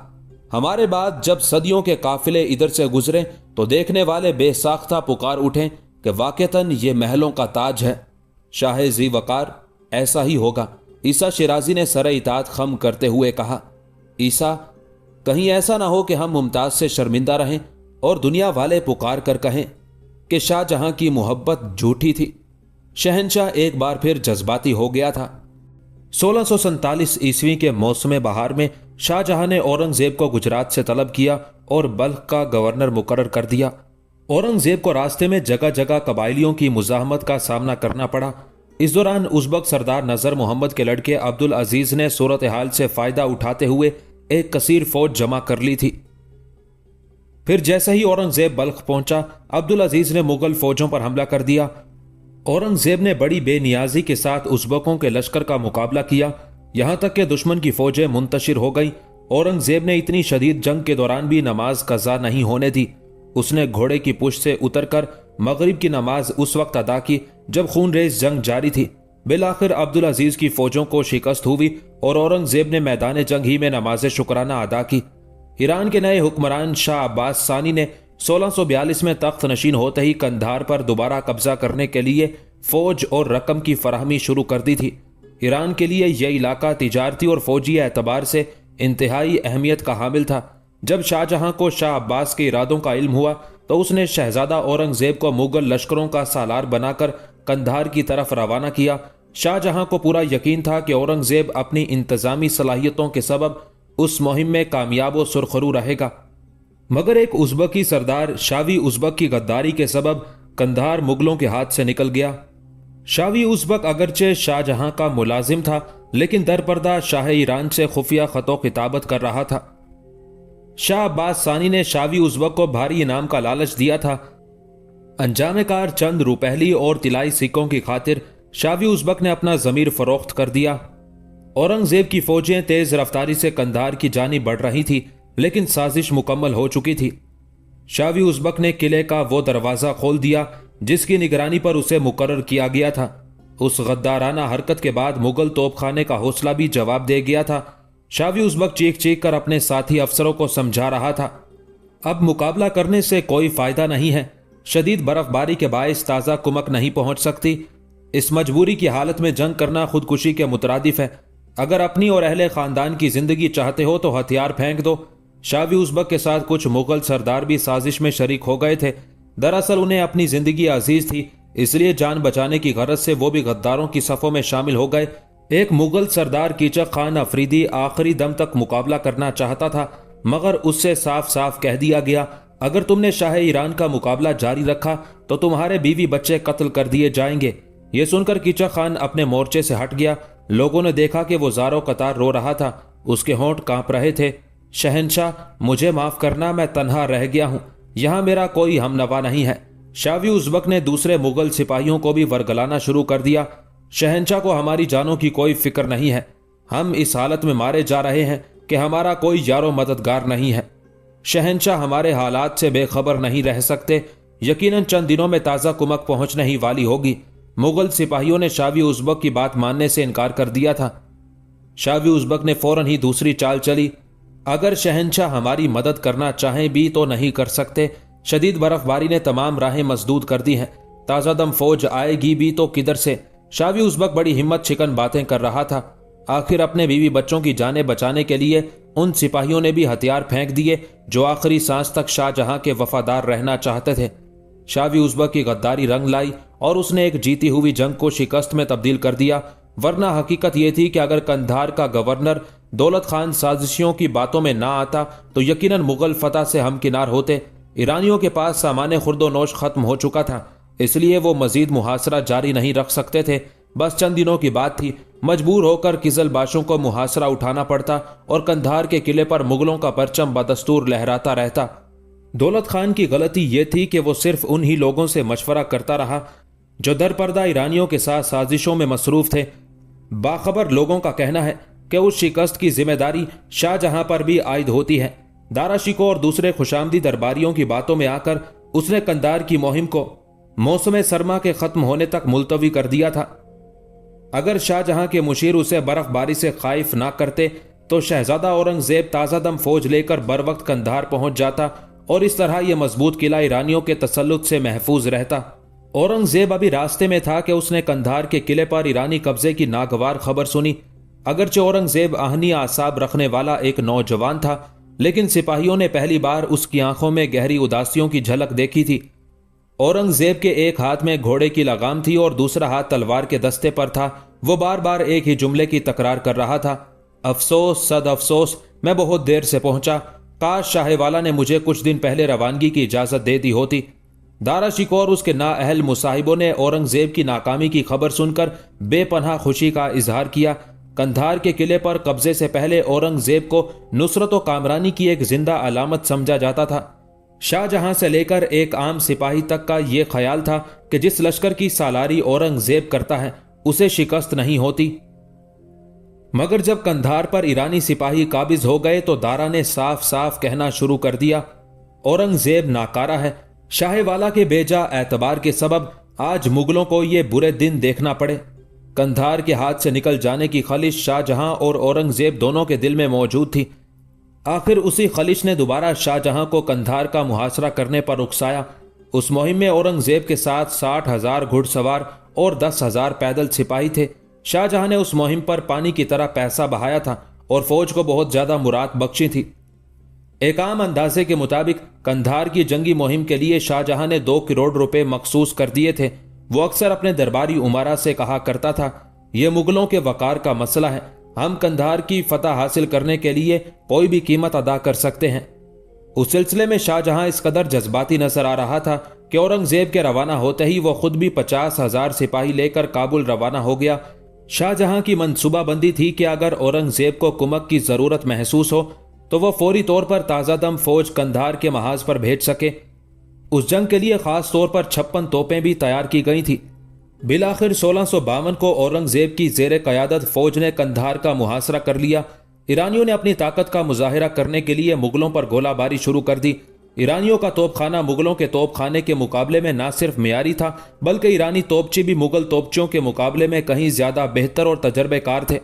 ہمارے بعد جب صدیوں کے قافلے ادھر سے گزریں تو دیکھنے والے بے ساختہ پکار اٹھیں کہ واقعتاً یہ محلوں کا تاج ہے۔ شاہ ذی وقار، ایسا ہی ہوگا۔ عیسیٰ شیرازی نے سر اطاعت خم کرتے ہوئے کہا، عیسیٰ، کہیں ایسا نہ ہو کہ ہم ممتاز سے شرمندہ رہیں اور دنیا والے پکار کر کہیں کہ شاہ جہاں کی محبت جھوٹی تھی۔ شہنشاہ ایک بار پھر جذباتی ہو گیا تھا۔ 1647 عیسوی کے موسم بہار میں شاہ جہاں نے اورنگزیب کو گجرات سے طلب کیا اور بلخ کا گورنر مقرر کر دیا۔ اورنگزیب کو راستے میں جگہ جگہ قبائلیوں کی مزاحمت کا سامنا کرنا پڑا۔ اس دوران ازبک سردار نذر محمد کے لڑکے عبدالعزیز نے صورتحال سے فائدہ اٹھاتے ہوئے ایک کثیر فوج جمع کر لی تھی۔ پھر جیسے ہی اورنگزیب بلخ پہنچا، عبدالعزیز نے مغل فوجوں پر حملہ کر دیا۔ اورنگزیب نے بڑی بے نیازی کے ساتھ ازبکوں کے لشکر کا مقابلہ کیا، یہاں تک کہ دشمن کی فوجیں منتشر ہو گئیں۔ اورنگزیب نے اتنی شدید جنگ کے دوران بھی نماز قضا نہیں ہونے دی۔ اس نے گھوڑے کی پشت سے اتر کر مغرب کی نماز اس وقت ادا کی جب خون ریز جنگ جاری تھی۔ بالآخر عبدالعزیز کی فوجوں کو شکست ہوئی اور اورنگزیب نے میدان جنگ ہی میں نماز شکرانہ ادا کی۔ ایران کے نئے حکمران شاہ عباس ثانی نے 1642 میں تخت نشین ہوتے ہی قندھار پر دوبارہ قبضہ کرنے کے لیے فوج اور رقم کی فراہمی شروع کر دی تھی۔ ایران کے لیے یہ علاقہ تجارتی اور فوجی اعتبار سے انتہائی اہمیت کا حامل تھا۔ جب شاہ جہاں کو شاہ عباس کے ارادوں کا علم ہوا تو اس نے شہزادہ اورنگزیب کو مغل لشکروں کا سالار بنا کر قندھار کی طرف روانہ کیا۔ شاہ جہاں کو پورا یقین تھا کہ اورنگزیب اپنی انتظامی صلاحیتوں کے سبب اس مہم میں کامیاب و سرخرو رہے گا، مگر ایک ازبکی سردار شاوی ازبک کی غداری کے سبب قندھار مغلوں کے ہاتھ سے نکل گیا۔ شاوی ازبک اگرچہ شاہ جہاں کا ملازم تھا لیکن در پردہ شاہ ایران سے خفیہ خط و خطابت کر رہا تھا۔ شاہ عباس ثانی نے شاوی ازبک کو بھاری انعام کا لالچ دیا تھا۔ انجام کار چند روپہلی اور طلائی سکوں کی خاطر شاوی ازبک نے اپنا ضمیر فروخت کر دیا۔ اورنگزیب کی فوجیں تیز رفتاری سے قندھار کی جانب بڑھ رہی تھی لیکن سازش مکمل ہو چکی تھی۔ شاوی ازبک نے قلعے کا وہ دروازہ کھول دیا جس کی نگرانی پر اسے مقرر کیا گیا تھا۔ اس غدارانہ حرکت کے بعد مغل توپ خانے کا حوصلہ بھی جواب دے گیا تھا۔ شاوی ازبک چیخ چیخ کر اپنے ساتھی افسروں کو سمجھا رہا تھا، اب مقابلہ کرنے سے کوئی فائدہ نہیں ہے، شدید برف باری کے باعث تازہ کمک نہیں پہنچ سکتی، اس مجبوری کی حالت میں جنگ کرنا خودکشی کے مترادف ہے، اگر اپنی اور اہل خاندان کی زندگی چاہتے ہو تو ہتھیار پھینک دو۔ شاوی ازبک کے ساتھ کچھ مغل سردار بھی سازش میں شریک ہو گئے تھے، دراصل انہیں اپنی زندگی عزیز تھی، اس لیے جان بچانے کی غرض سے وہ بھی غداروں کی صفوں میں شامل ہو گئے۔ ایک مغل سردار کیچک خان افریدی آخری دم تک مقابلہ کرنا چاہتا تھا، مگر اس سے صاف صاف کہہ دیا گیا اگر تم نے شاہ ایران کا مقابلہ جاری رکھا تو تمہارے بیوی بچے قتل کر دیے جائیں گے۔ یہ سن کر کیچک خان اپنے مورچے سے ہٹ گیا، لوگوں نے دیکھا کہ وہ زاروں قطار رو رہا تھا، اس کے ہونٹ کانپ رہے تھے۔ شہنشاہ مجھے معاف کرنا، میں تنہا رہ گیا ہوں، یہاں میرا کوئی ہم نوا نہیں ہے۔ شاوی ازبک نے دوسرے مغل سپاہیوں کو بھی ورگلانا شروع کر دیا، شہنشاہ کو ہماری جانوں کی کوئی فکر نہیں ہے، ہم اس حالت میں مارے جا رہے ہیں کہ ہمارا کوئی یار و مددگار نہیں ہے، شہنشاہ ہمارے حالات سے بے خبر نہیں رہ سکتے، یقیناً چند دنوں میں تازہ کمک پہنچنے ہی والی ہوگی۔ مغل سپاہیوں نے شاوی ازبک کی بات ماننے سے انکار کر دیا تھا۔ شاوی ازبک نے فوراً ہی دوسری چال چلی، اگر شہنشاہ ہماری مدد کرنا چاہیں بھی تو نہیں کر سکتے، شدید برف باری نے تمام راہیں مسدود کر دی ہیں، تازہ دم فوج آئے گی بھی تو کدھر سے؟ شاوی ازبک بڑی ہمت شکن باتیں کر رہا تھا، آخر اپنے بیوی بچوں کی جانیں بچانے کے لیے ان سپاہیوں نے بھی ہتھیار پھینک دیے جو آخری سانس تک شاہ جہاں کے وفادار رہنا چاہتے تھے۔ شاوی ازبک کی غداری رنگ لائی اور اس نے ایک جیتی ہوئی جنگ کو شکست میں تبدیل کر دیا، ورنہ حقیقت یہ تھی کہ اگر قندھار کا گورنر دولت خان سازشیوں کی باتوں میں نہ آتا تو یقیناً مغل فتح سے ہمکنار ہوتے۔ ایرانیوں کے پاس سامان خرد و نوش ختم ہو چکا تھا، اس لیے وہ مزید محاصرہ جاری نہیں رکھ سکتے تھے، بس چند دنوں کی بات تھی، مجبور ہو کر قزل باشوں کو محاصرہ اٹھانا پڑتا اور قندھار کے قلعے پر مغلوں کا پرچم بدستور لہراتا رہتا۔ دولت خان کی غلطی یہ تھی کہ وہ صرف انہی لوگوں سے مشورہ کرتا رہا جو در پردہ ایرانیوں کے ساتھ سازشوں میں مصروف تھے۔ باخبر لوگوں کا کہنا ہے کہ اس شکست کی ذمہ داری شاہ جہاں پر بھی عائد ہوتی ہے۔ دارا شکو اور دوسرے خوشامدی درباریوں کی باتوں میں آ کر اس نے قندھار کی مہم کو موسم سرما کے ختم ہونے تک ملتوی کر دیا تھا۔ اگر شاہ جہاں کے مشیر اسے برف باری سے خائف نہ کرتے تو شہزادہ اورنگزیب تازہ دم فوج لے کر بر وقت قندھار پہنچ جاتا اور اس طرح یہ مضبوط قلعہ ایرانیوں کے تسلط سے محفوظ رہتا۔ اورنگزیب ابھی راستے میں تھا کہ اس نے قندھار کے قلعے پر ایرانی قبضے کی ناگوار خبر سنی۔ اگرچہ اورنگزیب آہنی اعصاب رکھنے والا ایک نوجوان تھا، لیکن سپاہیوں نے پہلی بار اس کی آنکھوں میں گہری اداسیوں کی جھلک دیکھی تھی۔ اورنگزیب کے ایک ہاتھ میں گھوڑے کی لگام تھی اور دوسرا ہاتھ تلوار کے دستے پر تھا، وہ بار بار ایک ہی جملے کی تکرار کر رہا تھا، افسوس صد افسوس، میں بہت دیر سے پہنچا، کاش شاہ والا نے مجھے کچھ دن پہلے روانگی کی اجازت دے دی ہوتی۔ دارا شکو اور اس کے نااہل مصاحبوں نے اورنگزیب کی ناکامی کی خبر سن کر بے پناہ خوشی کا اظہار کیا۔ قندھار کے قلعے پر قبضے سے پہلے اورنگزیب کو نصرت و کامرانی کی ایک زندہ علامت سمجھا جاتا تھا۔ شاہ جہاں سے لے کر ایک عام سپاہی تک کا یہ خیال تھا کہ جس لشکر کی سالاری اورنگزیب کرتا ہے اسے شکست نہیں ہوتی۔ مگر جب قندھار پر ایرانی سپاہی قابض ہو گئے تو دارا نے صاف صاف کہنا شروع کر دیا، اورنگزیب ناکارہ ہے، شاہ والا کے بیجا اعتبار کے سبب آج مغلوں کو یہ برے دن دیکھنا پڑے۔ قندھار کے ہاتھ سے نکل جانے کی خلش شاہ جہاں اور اورنگزیب دونوں کے دل میں موجود تھی۔ آخر اسی خلش نے دوبارہ شاہ جہاں کو قندھار کا محاصرہ کرنے پر اکسایا۔ اس مہم میں اورنگزیب کے ساتھ 60,000 گھڑ سوار اور 10,000 پیدل سپاہی تھے۔ شاہ جہاں نے اس مہم پر پانی کی طرح پیسہ بہایا تھا اور فوج کو بہت زیادہ مراد بخشی تھی۔ ایک عام اندازے کے مطابق قندھار کی جنگی مہم کے لیے شاہ جہاں نے 2 کروڑ روپے مخصوص کر دیے تھے۔ وہ اکثر اپنے درباری امراء سے کہا کرتا تھا، یہ مغلوں کے وقار کا مسئلہ ہے، ہم قندھار کی فتح حاصل کرنے کے لیے کوئی بھی قیمت ادا کر سکتے ہیں۔ اس سلسلے میں شاہ جہاں اس قدر جذباتی نظر آ رہا تھا کہ اورنگزیب کے روانہ ہوتے ہی وہ خود بھی 50,000 سپاہی لے کر کابل روانہ ہو گیا۔ شاہ جہاں کی منصوبہ بندی تھی کہ اگر اورنگزیب کو کمک کی ضرورت محسوس ہو تو وہ فوری طور پر تازہ دم فوج قندھار کے محاذ پر بھیج سکے۔ اس جنگ کے لیے خاص طور پر 56 توپیں بھی تیار کی گئی تھی۔ بالآخر 1652 کو اورنگزیب کی زیر قیادت فوج نے قندھار کا محاصرہ کر لیا۔ ایرانیوں نے اپنی طاقت کا مظاہرہ کرنے کے لیے مغلوں پر گولہ باری شروع کر دی۔ ایرانیوں کا توپ خانہ مغلوں کے توپ خانے کے مقابلے میں نہ صرف معیاری تھا بلکہ ایرانی توپچی بھی مغل توپچیوں کے مقابلے میں کہیں زیادہ بہتر اور تجربے کار تھے۔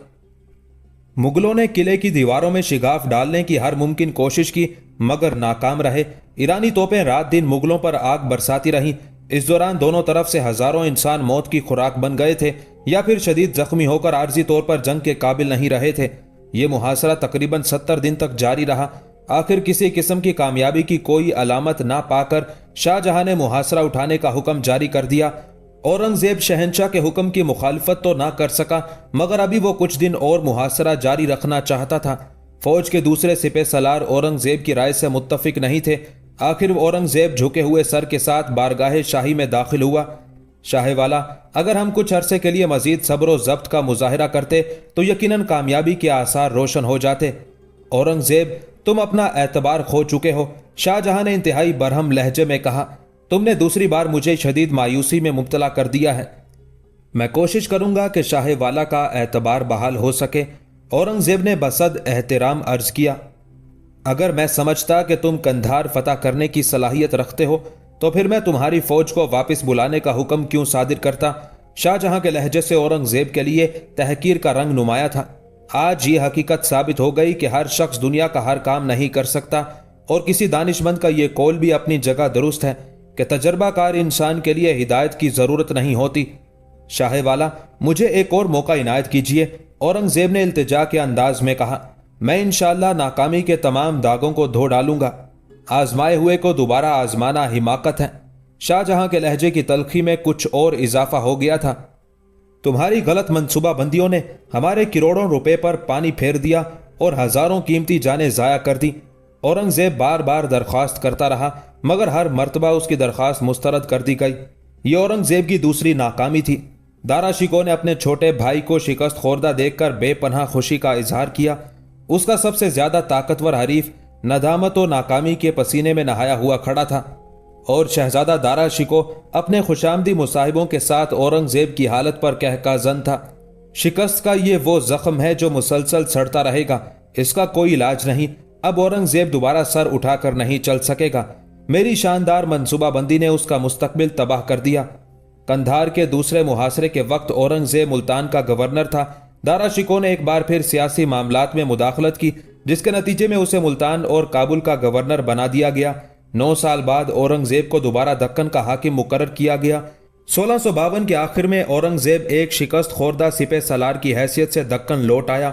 مغلوں نے قلعے کی دیواروں میں شگاف ڈالنے کی ہر ممکن کوشش کی مگر ناکام رہے۔ ایرانی توپیں رات دن مغلوں پر آگ برساتی رہیں۔ اس دوران دونوں طرف سے ہزاروں انسان موت کی خوراک بن گئے تھے یا پھر شدید زخمی ہو کر عارضی طور پر جنگ کے قابل نہیں رہے تھے۔ یہ محاصرہ تقریباً 70 دن تک جاری رہا۔ آخر کسی قسم کی کامیابی کی کوئی علامت نہ پا کر شاہ جہاں نے محاصرہ اٹھانے کا حکم جاری کر دیا۔ اورنگزیب شہنشاہ کے حکم کی مخالفت تو نہ کر سکا مگر ابھی وہ کچھ دن اور محاصرہ جاری رکھنا چاہتا تھا۔ فوج کے دوسرے سپہ سالار اورنگزیب کی رائے سے متفق نہیں تھے۔ آخر اورنگزیب جھکے ہوئے سر کے ساتھ بارگاہ شاہی میں داخل ہوا۔ شاہ والا، اگر ہم کچھ عرصے کے لیے مزید صبر و ضبط کا مظاہرہ کرتے تو یقیناً کامیابی کے آثار روشن ہو جاتے۔ اورنگزیب، تم اپنا اعتبار کھو چکے ہو، شاہ جہاں نے انتہائی برہم لہجے میں کہا۔ تم نے دوسری بار مجھے شدید مایوسی میں مبتلا کر دیا ہے۔ میں کوشش کروں گا کہ شاہ والا کا اعتبار بحال ہو سکے، اورنگزیب نے بصد احترام عرض کیا۔ اگر میں سمجھتا کہ تم قندھار فتح کرنے کی صلاحیت رکھتے ہو تو پھر میں تمہاری فوج کو واپس بلانے کا حکم کیوں صادر کرتا؟ شاہ جہاں کے لہجے سے اورنگزیب کے لیے تحقیر کا رنگ نمایاں تھا۔ آج یہ حقیقت ثابت ہو گئی کہ ہر شخص دنیا کا ہر کام نہیں کر سکتا، اور کسی دانشمند کا یہ قول بھی اپنی جگہ درست ہے کہ تجربہ کار انسان کے لیے ہدایت کی ضرورت نہیں ہوتی۔ شاہ والا، مجھے ایک اور موقع عنایت کیجیے، اورنگزیب نے التجا کے انداز میں کہا۔ میں انشاءاللہ ناکامی کے تمام داغوں کو دھو ڈالوں گا۔ آزمائے ہوئے کو دوبارہ آزمانا حماقت ہے۔ شاہ جہاں کے لہجے کی تلخی میں کچھ اور اضافہ ہو گیا تھا۔ تمہاری غلط منصوبہ بندیوں نے ہمارے کروڑوں روپے پر پانی پھیر دیا اور ہزاروں قیمتی جانیں ضائع کر دی۔ اورنگزیب بار بار درخواست کرتا رہا مگر ہر مرتبہ اس کی درخواست مسترد کر دی گئی۔ یہ اورنگزیب کی دوسری ناکامی تھی۔ دارا شکو نے اپنے چھوٹے بھائی کو شکست خوردہ دیکھ کر بے پناہ خوشی کا اظہار کیا۔ اس کا سب سے زیادہ طاقتور حریف ندامت و ناکامی کے پسینے میں نہایا ہوا کھڑا تھا، اور شہزادہ دارا شکو اپنے خوشامدی مصاحبوں کے ساتھ اورنگزیب کی حالت پر کہکا زن تھا۔ شکست کا یہ وہ زخم ہے جو مسلسل سڑتا رہے گا، اس کا کوئی علاج نہیں۔ اب اورنگزیب دوبارہ سر اٹھا کر نہیں چل سکے گا۔ میری شاندار منصوبہ بندی نے اس کا مستقبل تباہ کر دیا۔ قندھار کے دوسرے محاصرے کے وقت اورنگزیب ملتان کا گورنر تھا۔ دارا شکو نے ایک بار پھر سیاسی معاملات میں مداخلت کی جس کے نتیجے میں اسے ملتان اور کابل کا گورنر بنا دیا گیا۔ 9 سال بعد اورنگزیب کو دوبارہ دکن کا حاکم مقرر کیا گیا۔ 1652 کے آخر میں اورنگزیب ایک شکست خوردہ سپہ سالار کی حیثیت سے دکن لوٹ آیا۔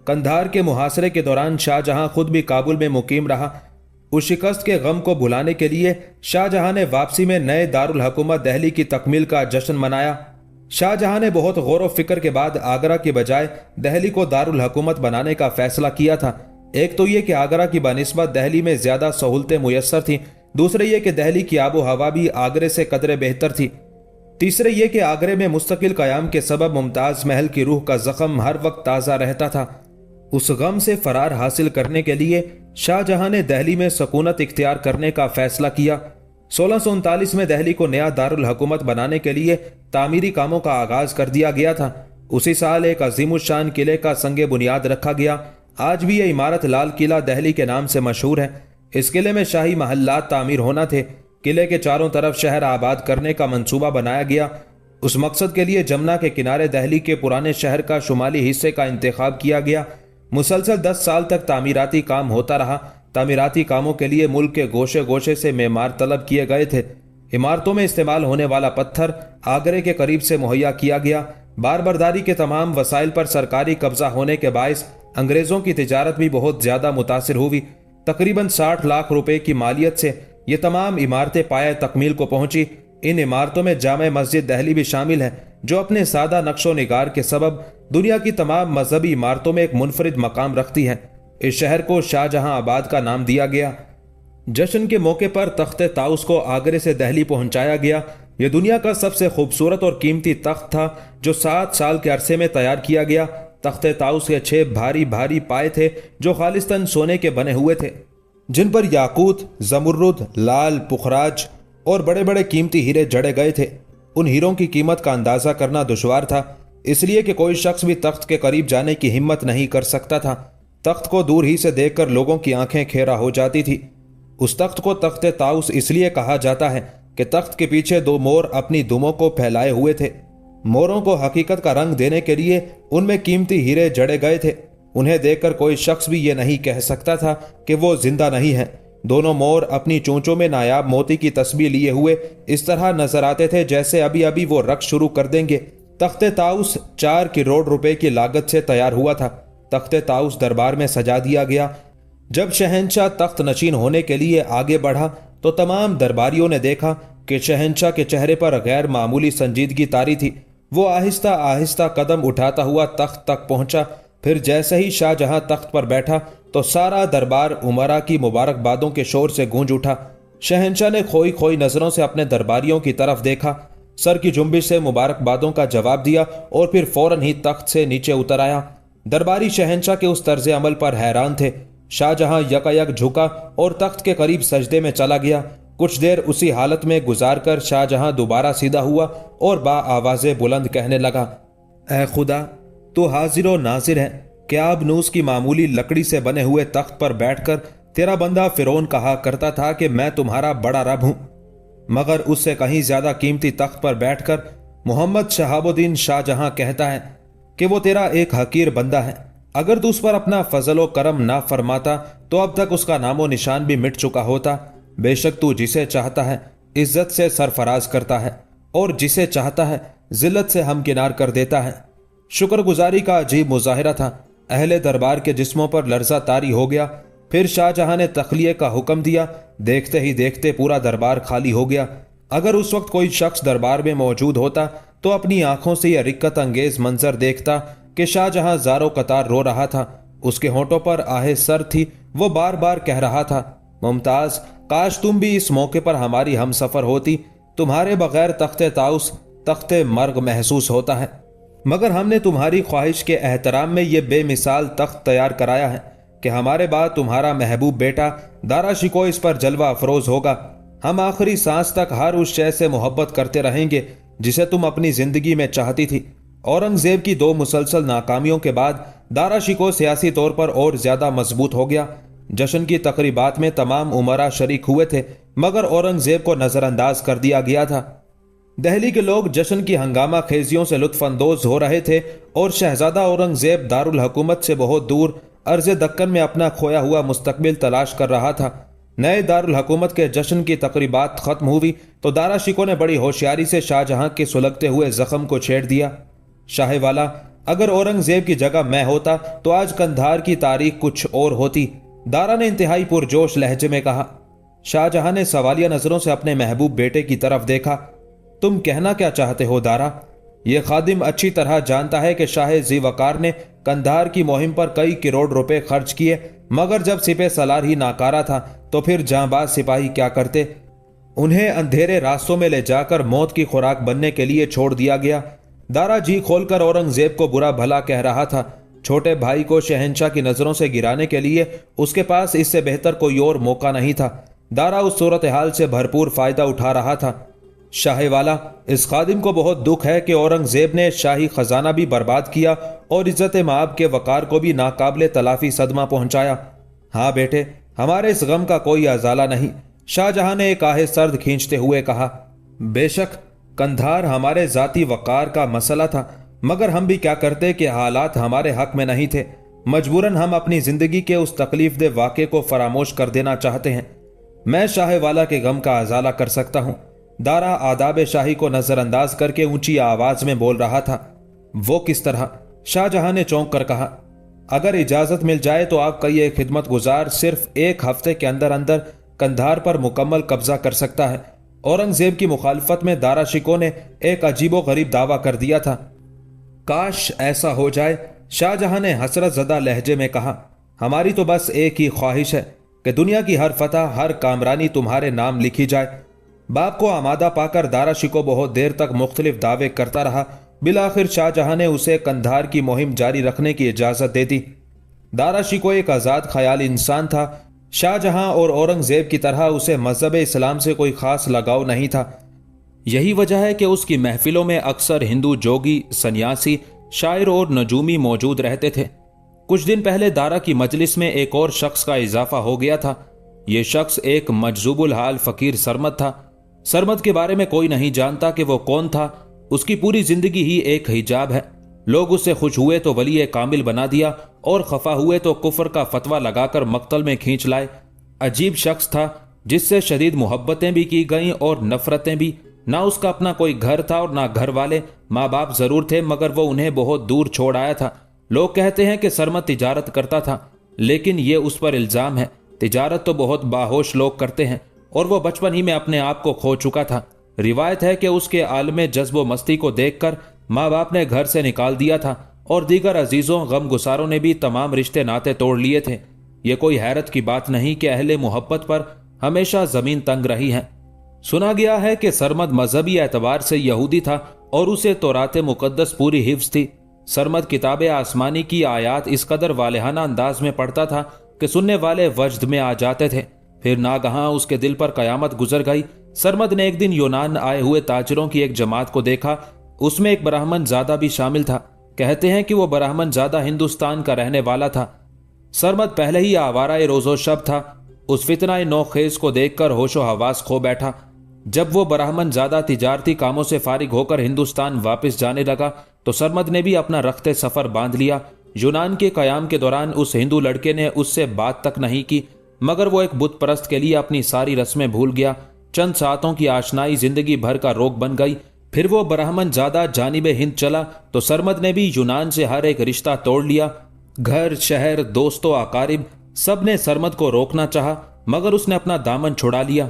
قندھار کے محاصرے کے دوران شاہ جہاں خود بھی کابل میں مقیم رہا۔ اس شکست کے غم کو بھلانے کے لیے شاہ جہاں نے واپسی میں نئے دارالحکومت دہلی کی تکمیل کا جشن منایا۔ شاہ جہاں نے بہت غور و فکر کے بعد آگرہ کی بجائے دہلی کو دارالحکومت بنانے کا فیصلہ کیا تھا۔ ایک تو یہ کہ آگرہ کی بنسبت دہلی میں زیادہ سہولتیں میسر تھیں، دوسرے یہ کہ دہلی کی آب و ہوا بھی آگرے سے قدرے بہتر تھی، تیسرے یہ کہ آگرے میں مستقل قیام کے سبب ممتاز محل کی روح کا زخم ہر وقت تازہ رہتا تھا۔ اس غم سے فرار حاصل کرنے کے لیے شاہ جہاں نے دہلی میں سکونت اختیار کرنے کا فیصلہ کیا۔ 1639 میں دہلی کو نیا دارالحکومت بنانے کے لیے تعمیری کاموں کا آغاز کر دیا گیا تھا۔ اسی سال ایک عظیم الشان قلعے کا سنگ بنیاد رکھا گیا۔ آج بھی یہ عمارت لال قلعہ دہلی کے نام سے مشہور ہے۔ اس قلعے میں شاہی محلات تعمیر ہونا تھے۔ قلعے کے چاروں طرف شہر آباد کرنے کا منصوبہ بنایا گیا۔ اس مقصد کے لیے جمنا کے کنارے دہلی کے پرانے شہر کا شمالی حصے کا انتخاب کیا گیا۔ مسلسل 10 سال تک تعمیراتی کام ہوتا رہا۔ تعمیراتی کاموں کے لیے ملک کے گوشے گوشے سے معمار طلب کیے گئے تھے۔ عمارتوں میں استعمال ہونے والا پتھر آگرے کے قریب سے مہیا کیا گیا۔ بار برداری کے تمام وسائل پر سرکاری قبضہ ہونے کے باعث انگریزوں کی تجارت بھی بہت زیادہ متاثر ہوئی۔ تقریباً 60 لاکھ روپے کی مالیت سے یہ تمام عمارتیں پایہ تکمیل کو پہنچی۔ ان عمارتوں میں جامع مسجد دہلی بھی شامل ہے، جو اپنے سادہ نقش و نگار کے سبب دنیا کی تمام مذہبی عمارتوں میں ایک منفرد مقام رکھتی ہے۔ اس شہر کو شاہ جہاں آباد کا نام دیا گیا۔ جشن کے موقع پر تخت طاؤس کو آگرے سے دہلی پہنچایا گیا۔ یہ دنیا کا سب سے خوبصورت اور قیمتی تخت تھا جو 7 سال کے عرصے میں تیار کیا گیا۔ تخت طاؤس کے 6 بھاری بھاری پائے تھے جو خالصتاً سونے کے بنے ہوئے تھے، جن پر یاقوت، زمرد، لال، پخراج اور بڑے بڑے قیمتی ہیرے جڑے گئے تھے۔ ان ہیروں کی قیمت کا اندازہ کرنا دشوار تھا، اس لیے کہ کوئی شخص بھی تخت کے قریب جانے کی ہمت نہیں کر سکتا تھا۔ تخت کو دور ہی سے دیکھ کر لوگوں کی آنکھیں کھیرا ہو جاتی تھی۔ उस तख्त को तख्त ताउस इसलिए कहा जाता है कि तख्त के पीछे दो मोर अपनी दुमों को फैलाए हुए थे। मोरों को हकीकत का रंग देने के लिए उनमें कीमती हीरे जड़े गए थे। उन्हें देखकर कोई शख्स भी ये नहीं कह सकता था कि वो जिंदा नहीं है। दोनों मोर अपनी चोंचों में नायाब मोती की तस्बीह लिए हुए इस तरह नजर आते थे जैसे अभी अभी वो रक्स शुरू कर देंगे। तख्त ताउस 4 करोड़ रुपए की लागत से तैयार हुआ था। तख्त ताउस दरबार में सजा दिया गया। जब शहंशाह तख्त नशीन होने के लिए आगे बढ़ा तो तमाम दरबारियों ने देखा कि शहंशाह के चेहरे पर गैर मामूली संजीदगी तारी थी। वो आहिस्ता आहिस्ता कदम उठाता हुआ तख्त तक पहुंचा। फिर जैसे ही शाहजहां तख्त पर बैठा तो सारा दरबार उमरा की मुबारकबादों के शोर से गूंज उठा। शहंशाह ने खोई खोई नजरों से अपने दरबारियों की तरफ देखा, सर की जुम्बिश से मुबारकबादों का जवाब दिया और फिर फौरन ही तख्त से नीचे उतर आया। दरबारी शहंशाह के उस तर्ज अमल पर हैरान थे। शाहजहां यकायक झुका और तख्त के करीब सजदे में चला गया। कुछ देर उसी हालत में गुजारकर शाहजहां दोबारा सीधा हुआ और बा आवाज़े बुलंद कहने लगा, ऐ खुदा, तो हाजिर नाजिर है कि आबनूस की मामूली लकड़ी से बने हुए तख्त पर बैठकर तेरा बंदा फिरौन कहा करता था कि मैं तुम्हारा बड़ा रब हूं, मगर उससे कहीं ज्यादा कीमती तख्त पर बैठकर मोहम्मद शहाबुद्दीन शाहजहां कहता है कि वो तेरा एक हकीर बंदा है। अगर तू उस पर अपना फजलो करम ना फरमाता तो अब तक उसका नामो निशान भी मिट चुका होता। बेशक तू जिसे चाहता है इज्जत से सरफराज करता है और जिसे चाहता है जिल्लत से हमकिनार कर देता है। शुक्रगुजारी का अजीब मुजाहिरा था। अहले दरबार के जिस्मों पर लर्जा तारी हो गया। फिर शाहजहां ने तखलिए का हुक्म दिया। देखते ही देखते पूरा दरबार खाली हो गया। अगर उस वक्त कोई शख्स दरबार में मौजूद होता तो अपनी आंखों से यह रिक्कत अंगेज मंजर देखता कि शाहजहां ज़ारो कतार रो रहा था। उसके होंठों पर आहे सर थी। वो बार बार कह रहा था, मुमताज, काश तुम भी इस मौके पर हमारी हम सफर होती। तुम्हारे बगैर तख्ते ताउस तख्ते मर्ग महसूस होता है, मगर हमने तुम्हारी ख्वाहिश के एहतराम में ये बेमिसाल तख्त तैयार कराया है कि हमारे बाद तुम्हारा महबूब बेटा दारा शिको इस पर जलवा अफरोज होगा। हम आखिरी सांस तक हर उस शय से मोहब्बत करते रहेंगे जिसे तुम अपनी जिंदगी में चाहती थी। औरंगजेब की 2 मुसलसल नाकामियों के बाद दारा शिको सियासी तौर पर और ज्यादा मजबूत हो गया। जश्न की तकरीबात में तमाम उमरा शरीक हुए थे, मगर औरंगजेब को नजरअंदाज कर दिया गया था। दिल्ली के लोग जश्न की हंगामा खेजियों से लुत्फ अंदोज हो रहे थे और शहजादा औरंगजेब दारुल हुकूमत से बहुत दूर अर्ज दक्कन में अपना खोया हुआ मुस्तकबिल तलाश कर रहा था। नए दारुल हुकूमत के जश्न की तकरीबात खत्म हुई तो दारा शिको ने बड़ी होशियारी से शाहजहां के सुलगते हुए जख्म को छेड़ दिया। शाह वाला, अगर औरंगजेब की जगह मैं होता तो आज कंधार की तारीख कुछ और होती। दारा ने इंतहाई पुरजोश लहजे में कहा। शाहजहां ने सवालिया नजरों से अपने महबूब बेटे की तरफ देखा। तुम कहना क्या चाहते हो दारा? यह खादिम अच्छी तरह जानता है कि शाह ज़ीवकार ने कंधार की मुहिम पर कई करोड़ रुपए खर्च किए, मगर जब सिपह सलार ही नाकारा था तो फिर जांबाज सिपाही क्या करते? उन्हें अंधेरे रास्तों में ले जाकर मौत की खुराक बनने के लिए छोड़ दिया गया। दारा जी खोलकर औरंगजेब को बुरा भला कह रहा था। छोटे भाई को शहंशाह की नजरों से गिराने के लिए उसके पास इससे बेहतर कोई और मौका नहीं था। दारा उस सूरत हाल से भरपूर फायदा उठा रहा था। शाह वाला, इस खादिम को बहुत दुख है कि औरंगजेब ने शाही खजाना भी बर्बाद किया और इज्जत माब के वकार को भी नाकाबिले तलाफी सदमा पहुंचाया। हाँ बेटे, हमारे इस गम का कोई अजाला नहीं, शाहजहां ने एक आहे सर्द खींचते हुए कहा। बेशक कंधार हमारे जाती वकार का मसला था, मगर हम भी क्या करते कि हालात हमारे हक में नहीं थे। मजबूरन हम अपनी जिंदगी के उस तकलीफ दे वाक़े को फरामोश कर देना चाहते हैं। मैं शाह वाला के गम का अजाला कर सकता हूं। दारा आदाब शाही को नजरअंदाज करके ऊंची आवाज में बोल रहा था। वो किस तरह? शाहजहां ने चौंक कर कहा। अगर इजाजत मिल जाए तो आपका ये खिदमत गुजार सिर्फ 1 हफ्ते के अंदर अंदर कंधार पर मुकम्मल कब्जा कर सकता है। औरंगजेब की मुखालफत में दारा शिको ने एक अजीबो गरीब दावा कर दिया था। काश ऐसा हो जाए, शाहजहां ने हसरत ज़दा लहजे में कहा। हमारी तो बस एक ही ख्वाहिश है कि दुनिया की हर फतह, हर कामरानी तुम्हारे नाम लिखी जाए। बाप को आमादा पाकर दारा शिको बहुत देर तक मुख्तलिफ दावे करता रहा। बिलाखिर शाहजहां ने उसे कंधार की मुहिम जारी रखने की इजाजत दे दी। दारा शिको एक आज़ाद ख्याल इंसान था। शाहजहां और औरंगजेब की तरह उसे मजहब इस्लाम से कोई खास लगाव नहीं था। यही वजह है कि उसकी महफिलों में अक्सर हिंदू जोगी, सन्यासी, शायर और नजूमी मौजूद रहते थे। कुछ दिन पहले दारा की मजलिस में एक और शख्स का इजाफा हो गया था। ये शख्स एक मजजूबुल हाल फकीर सरमद था। सरमद के बारे में कोई नहीं जानता कि वो कौन था। उसकी पूरी जिंदगी ही एक हिजाब है। लोग उससे खुश हुए तो वली कामिल बना दिया और खफा हुए तो कुफर का फतवा लगाकर मक्तल में खींच लाए। अजीब शख्स था जिससे शदीद मोहब्बतें भी की गईं और नफरतें भी। ना उसका अपना कोई घर था और ना घर वाले। माँ बाप जरूर थे मगर वो उन्हें बहुत दूर छोड़ आया था। लोग कहते हैं कि सरमद तिजारत करता था, लेकिन ये उस पर इल्जाम है। तिजारत तो बहुत बाहोश लोग करते हैं और वो बचपन ही में अपने आप को खो चुका था। रिवायत है कि उसके आलमे जज्बो मस्ती को देखकर माँ बाप ने घर से निकाल दिया था और दीगर अजीजों गम गुसारों ने भी तमाम रिश्ते नाते तोड़ लिए थे। ये कोई हैरत की बात नहीं कि अहले मोहब्बत पर हमेशा जमीन तंग रही है। सुना गया है कि सरमद मजहबी एतबार से यहूदी था और उसे तौरात मुकद्दस पूरी हिफ्ज थी। सरमद किताब आसमानी की आयात इस कदर वालेहाना अंदाज में पढ़ता था कि सुनने वाले वजद में आ जाते थे। फिर नागहां उसके दिल पर कयामत गुजर गई। सरमद ने एक दिन यूनान आए हुए ताजरों की एक जमात को देखा। उसमें एक ब्राह्मण ज़ादा भी शामिल था। कहते हैं कि वो ब्राह्मण ज़ादा हिंदुस्तान का रहने वाला था। सरमद पहले ही आवारा रोजो शब था। उस फितना नौखेज को देखकर होशो हवास खो बैठा। जब वो ब्राह्मण ज़्यादा तिजारती कामों से फारिग होकर हिंदुस्तान वापस जाने लगा तो सरमद ने भी अपना रखते सफर बांध लिया। यूनान के कयाम के दौरान उस हिंदू लड़के ने उससे बात तक नहीं की, मगर वो एक बुत परस्त के लिए अपनी सारी रस्में भूल गया। चंद सातों की आशनाई जिंदगी भर का रोग बन गई। फिर वो ब्राह्मण ज़्यादा जानिबे हिंद चला तो सरमद ने भी यूनान से हर एक रिश्ता तोड़ लिया। घर, शहर, दोस्तों, अकारिब सब ने सरमद को रोकना चाहा, मगर उसने अपना दामन छुड़ा लिया।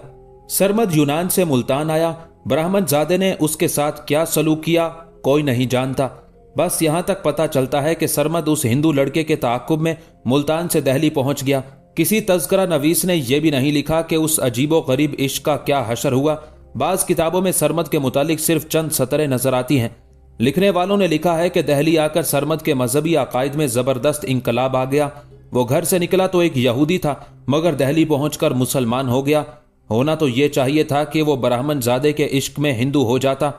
सरमद यूनान से मुल्तान आया। ब्राह्मण ज़ादे ने उसके साथ क्या सलूक किया कोई नहीं जानता। बस यहां तक पता चलता है कि सरमद उस हिंदू लड़के के ताक़ुब में मुल्तान से दिल्ली पहुंच गया। किसी तज़किरा नवीस ने यह भी नहीं लिखा कि उस अजीबो गरीब इश्क का क्या हशर हुआ। बाज़ किताबों में सरमद के मुतालिक सिर्फ चंद सतरें नजर आती हैं। लिखने वालों ने लिखा है कि दिल्ली आकर सरमद के मजहबी अकायद में ज़बरदस्त इंकलाब आ गया। वो घर से निकला तो एक यहूदी था, मगर दिल्ली पहुंचकर मुसलमान हो गया। होना तो ये चाहिए था कि वो ब्राह्मण ज़ादे के इश्क में हिंदू हो जाता,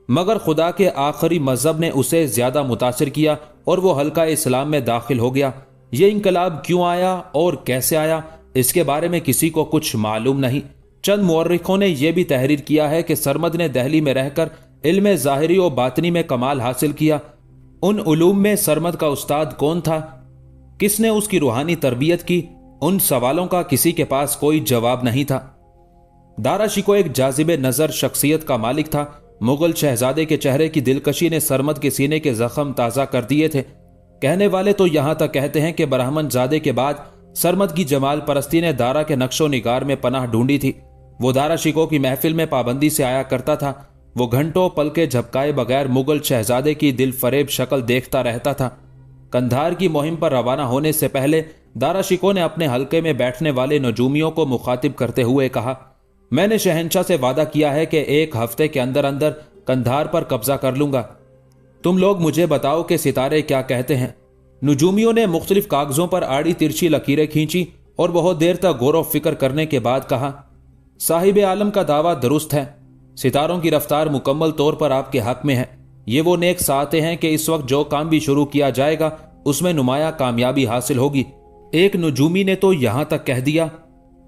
मगर खुदा के आखिरी मजहब ने उसे ज्यादा मुतासिर किया और वो हल्का इस्लाम में दाखिल हो गया। ये इंकलाब क्यों आया और कैसे आया, इसके बारे में किसी को कुछ मालूम नहीं। चंद मुअर्रिखों ने यह भी तहरीर किया है कि सरमद ने दिल्ली में रहकर इल्म ज़ाहिरी और बातनी में कमाल हासिल किया। उन उलूम में सरमद का उस्ताद कौन था, किसने उसकी रूहानी तरबियत की, उन सवालों का किसी के पास कोई जवाब नहीं था। दारा शिको एक जाजिबे नजर शख्सियत का मालिक था। मुगल शहजादे के चेहरे की दिलकशी ने सरमद के सीने के जख्म ताज़ा कर दिए थे। कहने वाले तो यहां तक कहते हैं कि ब्राह्मण ज़ादे के बाद सरमद की जमाल परस्ती ने दारा के नक्शो निगार में पनाह ढूंढी थी। वो दारा शिको की महफिल में पाबंदी से आया करता था। वो घंटों पलके झपकाए बगैर मुगल शहजादे की दिल फरेब शक्ल देखता रहता था। कंधार की मुहिम पर रवाना होने से पहले दारा शिको ने अपने हल्के में बैठने वाले नजूमियों को मुखातिब करते हुए कहा, मैंने शहंशाह से वादा किया है कि एक हफ्ते के अंदर अंदर कंधार पर कब्जा कर लूंगा। तुम लोग मुझे बताओ कि सितारे क्या कहते हैं। नजूमियों ने मुख्तलिफ कागजों पर आड़ी तिरछी लकीरें खींची और बहुत देर तक गौर फिक्र करने के बाद कहा, साहिब आलम का दावा दुरुस्त है। सितारों की रफ्तार मुकम्मल तौर पर आपके हक में है। ये वो नेक साते हैं कि इस वक्त जो काम भी शुरू किया जाएगा उसमें नुमाया कामयाबी हासिल होगी। एक नजूमी ने तो यहां तक कह दिया,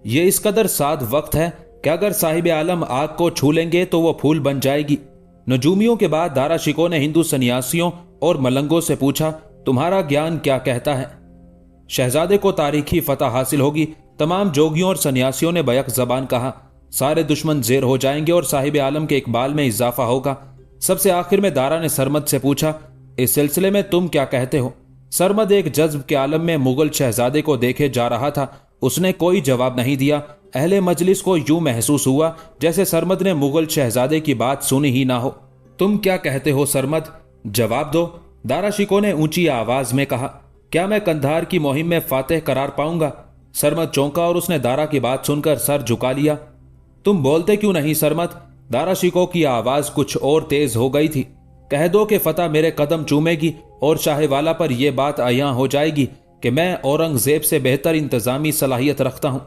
ये इस कदर साद वक्त है कि अगर साहिब आलम आग को छू लेंगे तो वो फूल बन जाएगी। नजूमियों के बाद दारा शिको ने हिंदू सन्यासियों और मलंगों से पूछा, तुम्हारा ज्ञान क्या कहता है? शहजादे को तारीखी फतह हासिल होगी। तमाम जोगियों और सन्यासियों ने बैक जबान कहा, सारे दुश्मन जेर हो जाएंगे और साहिब आलम के इकबाल में इजाफा होगा। सबसे आखिर में दारा ने सरमद से पूछा, इस सिलसिले में तुम क्या कहते हो? सरमद एक जज्ब के आलम में मुगल शहजादे को देखे जा रहा था। उसने कोई जवाब नहीं दिया। अहले मजलिस को यूं महसूस हुआ जैसे सरमद ने मुगल शहजादे की बात सुनी ही ना हो। तुम क्या कहते हो सरमद, जवाब दो। दारा शिको ने ऊंची आवाज में कहा, क्या मैं कंधार की मुहिम में फातेह करार पाऊंगा? सरमद चौंका और उसने दारा की बात सुनकर सर झुका लिया। तुम बोलते क्यों नहीं सरमद? दारा शिको की आवाज कुछ और तेज हो गई थी। कह दो कि फतह मेरे कदम चूमेगी और शाहवाला पर यह बात अयां हो जाएगी कि मैं औरंगजेब से बेहतर इंतजामी सलाहियत रखता हूं।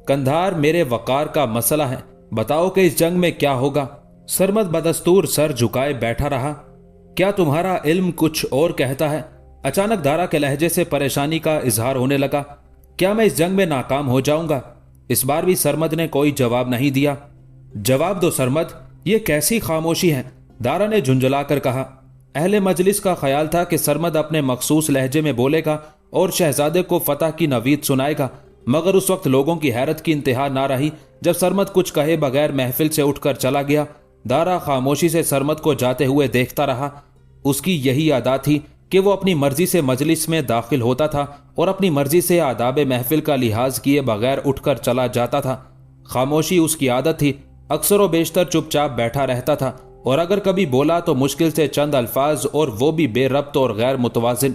कंधार मेरे वकार का मसला है। बताओ कि इस जंग में क्या होगा? सरमद बदस्तूर सर झुकाए बैठा रहा। क्या तुम्हारा इल्म कुछ और कहता है? अचानक दारा के लहजे से परेशानी का इजहार होने लगा। क्या मैं इस जंग में नाकाम हो जाऊंगा? इस बार भी सरमद ने कोई जवाब नहीं दिया। जवाब दो सरमद, ये कैसी खामोशी है? दारा ने झुंझलाकर कहा। अहले मजलिस का ख्याल था कि सरमद अपने मखसूस लहजे में बोलेगा और शहजादे को फतह की नवीद सुनाएगा, मगर उस वक्त लोगों की हैरत की इंतहा ना रही जब सरमद कुछ कहे बगैर महफिल से उठकर चला गया। दारा खामोशी से सरमद को जाते हुए देखता रहा। उसकी यही आदत थी कि वो अपनी मर्जी से मजलिस में दाखिल होता था और अपनी मर्जी से आदाब महफिल का लिहाज किए बगैर उठकर चला जाता था। खामोशी उसकी आदत थी। अक्सर व बेशतर चुपचाप बैठा रहता था और अगर कभी बोला तो मुश्किल से चंद अल्फाज, और वो भी बेरब्त और गैर मुतवाजिन।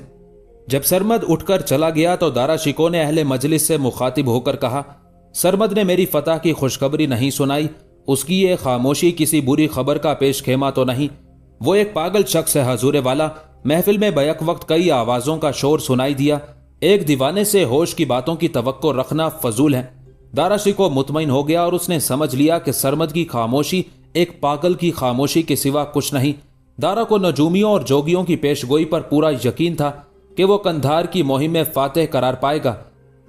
जब सरमद उठकर चला गया तो दारा शिको ने अहले मजलिस से मुखातिब होकर कहा, सरमद ने मेरी फतह की खुशखबरी नहीं सुनाई। उसकी ये खामोशी किसी बुरी खबर का पेश खेमा तो नहीं? वो एक पागल शख्स है हजूर वाला। महफिल में बैक वक्त कई आवाजों का शोर सुनाई दिया। एक दीवाने से होश की बातों की तवक्को रखना फजूल है। दारा शिको मुतमईन हो गया और उसने समझ लिया कि सरमद की खामोशी एक पागल की खामोशी के सिवा कुछ नहीं। दारा को नजूमियों और जोगियों की पेशगोई पर पूरा यकीन था कि वो कंधार की मुहिम में फातेह करार पाएगा।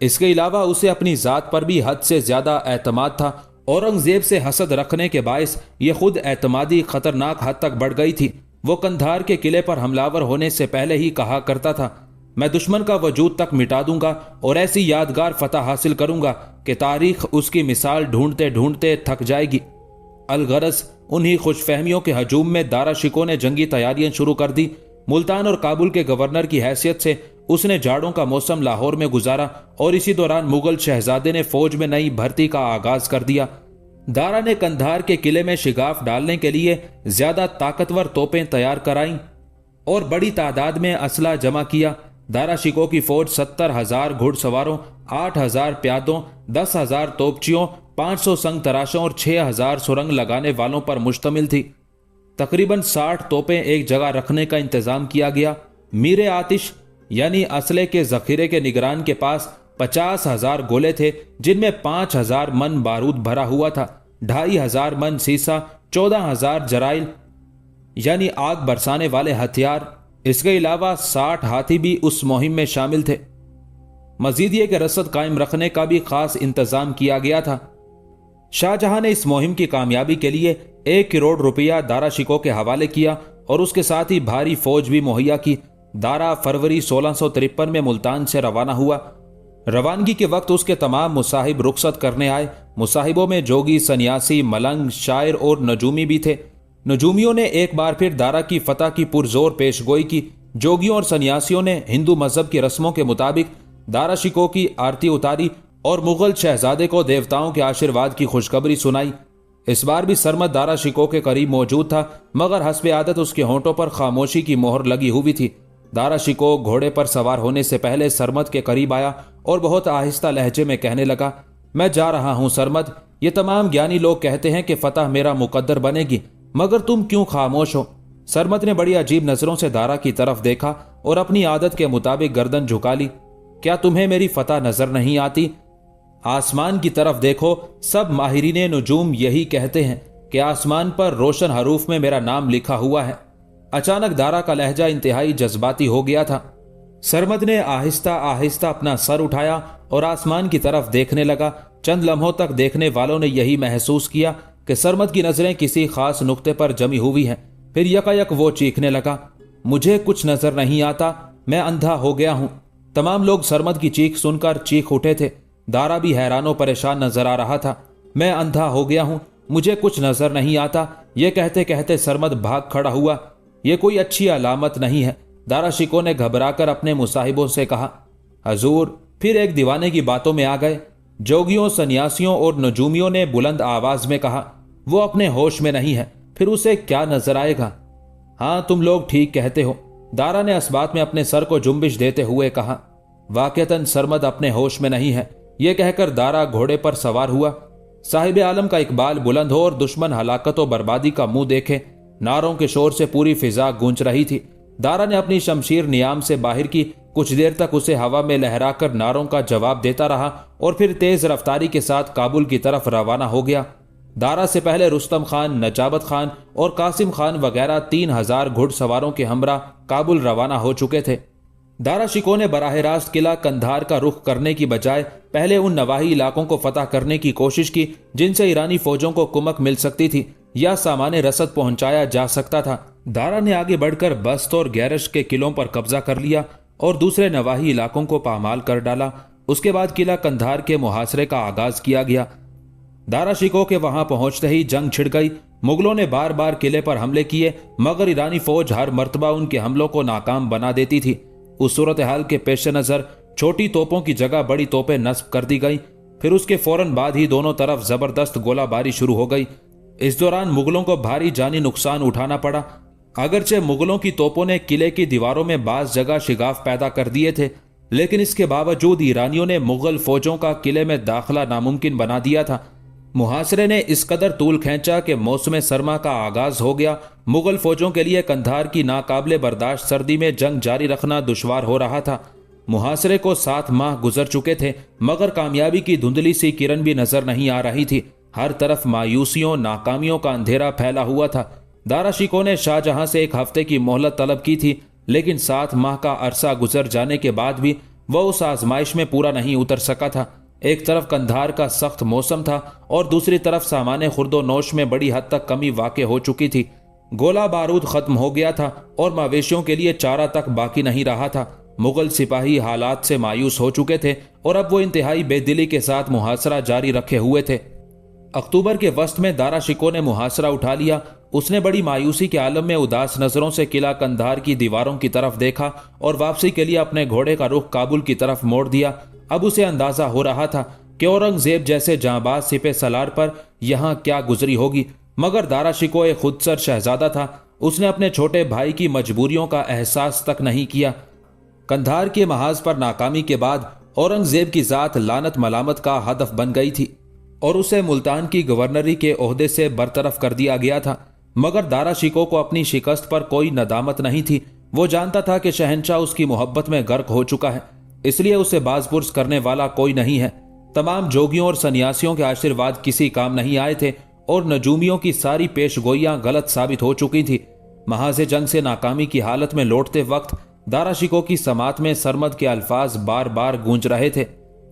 इसके अलावा उसे अपनी जात पर भी हद से ज्यादा एतमाद था। औरंगजेब से हसद रखने के बायस ये खुद एतमादी खतरनाक हद तक बढ़ गई थी। वो कंधार के किले पर हमलावर होने से पहले ही कहा करता था, मैं दुश्मन का वजूद तक मिटा दूंगा और ऐसी यादगार फतह हासिल करूंगा कि तारीख उसकी मिसाल ढूंढते ढूंढते थक जाएगी। अलगरज उन्हीं खुशफहमियों के हजूम में दारा शिको ने जंगी तैयारियां शुरू कर दी। मुल्तान और काबुल के गवर्नर की हैसियत से उसने जाड़ों का मौसम लाहौर में गुजारा और इसी दौरान मुगल शहजादे ने फौज में नई भर्ती का आगाज कर दिया। दारा ने कंधार के किले में शिगाफ डालने के लिए ज्यादा ताकतवर तोपें तैयार कराईं और बड़ी तादाद में असला जमा किया। दारा शिको की फौज 70,000 घुड़सवारों, 8,000 प्यादों, 10,000 तोपचियों, 500 संग तराशों और 6,000 सुरंग लगाने वालों पर मुश्तमिल थी। तकरीबन 60 तोपें एक जगह रखने का इंतजाम किया गया। मीरे आतिश यानी असले के जखीरे के निगरान के पास 50,000 गोले थे, जिनमें 5,000 मन बारूद भरा हुआ था, 2,500 मन सीसा, 14,000 जराइल यानी आग बरसाने वाले हथियार। इसके अलावा 60 हाथी भी उस मुहिम में शामिल थे। मजीद ये कि रसद कायम रखने का भी खास इंतजाम किया गया था। शाहजहां ने इस मुहिम की कामयाबी के लिए 1 करोड़ रुपया दारा शिको के हवाले किया और उसके साथ ही भारी फौज भी मुहैया की। दारा फरवरी 1653 में मुल्तान से रवाना हुआ। रवानगी के वक्त उसके तमाम मुसाहिब रुखसत करने आए। मुसाहिबों में जोगी, सन्यासी, मलंग, शायर और नजूमी भी थे। नजूमियों ने एक बार फिर दारा की फतह की पुरजोर पेशगोई की। जोगियों और सन्यासियों ने हिंदू मजहब की रस्मों के मुताबिक दारा शिको की आरती उतारी और मुगल शहजादे को देवताओं के आशीर्वाद की खुशखबरी सुनाई। इस बार भी सरमद दारा शिको के करीब मौजूद था, मगर हस्बे आदत उसके होंठों पर खामोशी की मोहर लगी हुई थी। दारा शिको घोड़े पर सवार होने से पहले सरमद के करीब आया और बहुत आहिस्ता लहजे में कहने लगा, मैं जा रहा हूं सरमद। ये तमाम ज्ञानी लोग कहते हैं कि फतह मेरा मुकद्दर बनेगी, मगर तुम क्यों खामोश हो? सरमद ने बड़ी अजीब नजरों से दारा की तरफ देखा और अपनी आदत के मुताबिक गर्दन झुका ली। क्या तुम्हें मेरी फतह नजर नहीं आती? आसमान की तरफ देखो, सब माहिरीने नुजूम यही कहते हैं कि आसमान पर रोशन हरूफ में मेरा नाम लिखा हुआ है। अचानक दारा का लहजा इंतहाई जज्बाती हो गया था। सरमद ने आहिस्ता आहिस्ता अपना सर उठाया और आसमान की तरफ देखने लगा। चंद लम्हों तक देखने वालों ने यही महसूस किया कि सरमद की नजरें किसी खास नुक्ते पर जमी हुई हैं। फिर यकायक वो चीखने लगा, मुझे कुछ नजर नहीं आता, मैं अंधा हो गया हूं। तमाम लोग सरमद की चीख सुनकर चीख उठे थे। दारा भी हैरान परेशान नजर आ रहा था। मैं अंधा हो गया हूं, मुझे कुछ नजर नहीं आता, ये कहते कहते सरमद भाग खड़ा हुआ। यह कोई अच्छी अलामत नहीं है। दारा शिको ने घबराकर अपने मुसाहिबों से कहा, हजूर फिर एक दीवाने की बातों में आ गए। जोगियों, सन्यासियों और नजूमियों ने बुलंद आवाज में कहा, वो अपने होश में नहीं है, फिर उसे क्या नजर आएगा? हाँ, तुम लोग ठीक कहते हो। दारा ने असबात में अपने सर को जुम्बिश देते हुए कहा, वाकईतन सरमद अपने होश में नहीं है। यह कहकर दारा घोड़े पर सवार हुआ। साहिब आलम का इकबाल बुलंद हो और दुश्मन हलाकत और बर्बादी का मुंह देखे। नारों के शोर से पूरी फिजा गूंज रही थी। दारा ने अपनी शमशीर नियाम से बाहर की। कुछ देर तक उसे हवा में लहराकर नारों का जवाब देता रहा और फिर तेज रफ्तारी के साथ काबुल की तरफ रवाना हो गया। दारा से पहले रुस्तम खान, नजाबत खान और कासिम खान वगैरह 3,000 घुड़सवारों के हमरा काबुल रवाना हो चुके थे। دارا شکوہ نے براہ راست قلعہ قندھار کا رخ کرنے کی بجائے پہلے ان نواحی علاقوں کو فتح کرنے کی کوشش کی جن سے ایرانی فوجوں کو کمک مل سکتی تھی یا سامان رسد پہنچایا جا سکتا تھا۔ دارا نے آگے بڑھ کر بست اور گیرش کے قلعوں پر قبضہ کر لیا اور دوسرے نواحی علاقوں کو پامال کر ڈالا۔ اس کے بعد قلعہ قندھار کے محاصرے کا آغاز کیا گیا۔ دارا شکوہ کے وہاں پہنچتے ہی جنگ چھڑ گئی۔ مغلوں نے بار بار قلعے پر حملے کیے مگر ایرانی فوج ہر مرتبہ ان کے حملوں کو ناکام بنا دیتی تھی۔ اس صورتحال کے پیش نظر چھوٹی توپوں کی جگہ بڑی توپیں نصب کر دی گئی۔ پھر اس کے فوراً بعد ہی دونوں طرف زبردست گولہ باری شروع ہو گئی۔ اس دوران مغلوں کو بھاری جانی نقصان اٹھانا پڑا۔ اگرچہ مغلوں کی توپوں نے قلعے کی دیواروں میں بعض جگہ شگاف پیدا کر دیے تھے لیکن اس کے باوجود ایرانیوں نے مغل فوجوں کا قلعے میں داخلہ ناممکن بنا دیا تھا۔ محاصرے نے اس قدر طول کھینچا کہ موسم سرما کا آغاز ہو گیا۔ مغل فوجوں کے لیے قندھار کی ناقابل برداشت سردی میں جنگ جاری رکھنا دشوار ہو رہا تھا۔ محاصرے کو 7 ماہ گزر چکے تھے مگر کامیابی کی دھندلی سی کرن بھی نظر نہیں آ رہی تھی۔ ہر طرف مایوسیوں ناکامیوں کا اندھیرا پھیلا ہوا تھا۔ دارا شکوہ نے شاہ جہاں سے 1 ہفتے کی مہلت طلب کی تھی لیکن 7 ماہ کا عرصہ گزر جانے کے بعد بھی وہ اس آزمائش میں پورا نہیں اتر سکا تھا۔ ایک طرف قندھار کا سخت موسم تھا اور دوسری طرف سامان خورد و نوش میں بڑی حد تک کمی واقع ہو چکی تھی۔ گولہ بارود ختم ہو گیا تھا اور مویشیوں کے لیے چارہ تک باقی نہیں رہا تھا۔ مغل سپاہی حالات سے مایوس ہو چکے تھے اور اب وہ انتہائی بے دلی کے ساتھ محاصرہ جاری رکھے ہوئے تھے۔ اکتوبر کے وسط میں دارا شکوہ نے محاصرہ اٹھا لیا۔ اس نے بڑی مایوسی کے عالم میں اداس نظروں سے قلعہ قندھار کی دیواروں کی طرف دیکھا اور واپسی کے لیے اپنے گھوڑے کا رخ کابل کی طرف موڑ دیا۔ اب اسے اندازہ ہو رہا تھا کہ اورنگزیب جیسے جانباز سپہ سالار پر یہاں کیا گزری ہوگی، مگر دارا شکوہ ایک خودسر شہزادہ تھا۔ اس نے اپنے چھوٹے بھائی کی مجبوریوں کا احساس تک نہیں کیا۔ قندھار کے محاذ پر ناکامی کے بعد اورنگزیب کی ذات لعنت ملامت کا ہدف بن گئی تھی اور اسے ملتان کی گورنری کے عہدے سے برطرف کر دیا گیا تھا، مگر دارا شکوہ کو اپنی شکست پر کوئی ندامت نہیں تھی۔ وہ جانتا تھا کہ شہنشاہ اس کی محبت میں غرق ہو چکا ہے، اس لیے اسے باز پرس کرنے والا کوئی نہیں ہے۔ تمام جوگیوں اور سنیاسیوں کے آشیرواد کسی کام نہیں آئے تھے اور نجومیوں کی ساری پیش گوئیاں غلط ثابت ہو چکی تھی۔ محاذ جنگ سے ناکامی کی حالت میں لوٹتے وقت دارا شکوہ کی سماعت میں سرمد کے الفاظ بار بار گونج رہے تھے،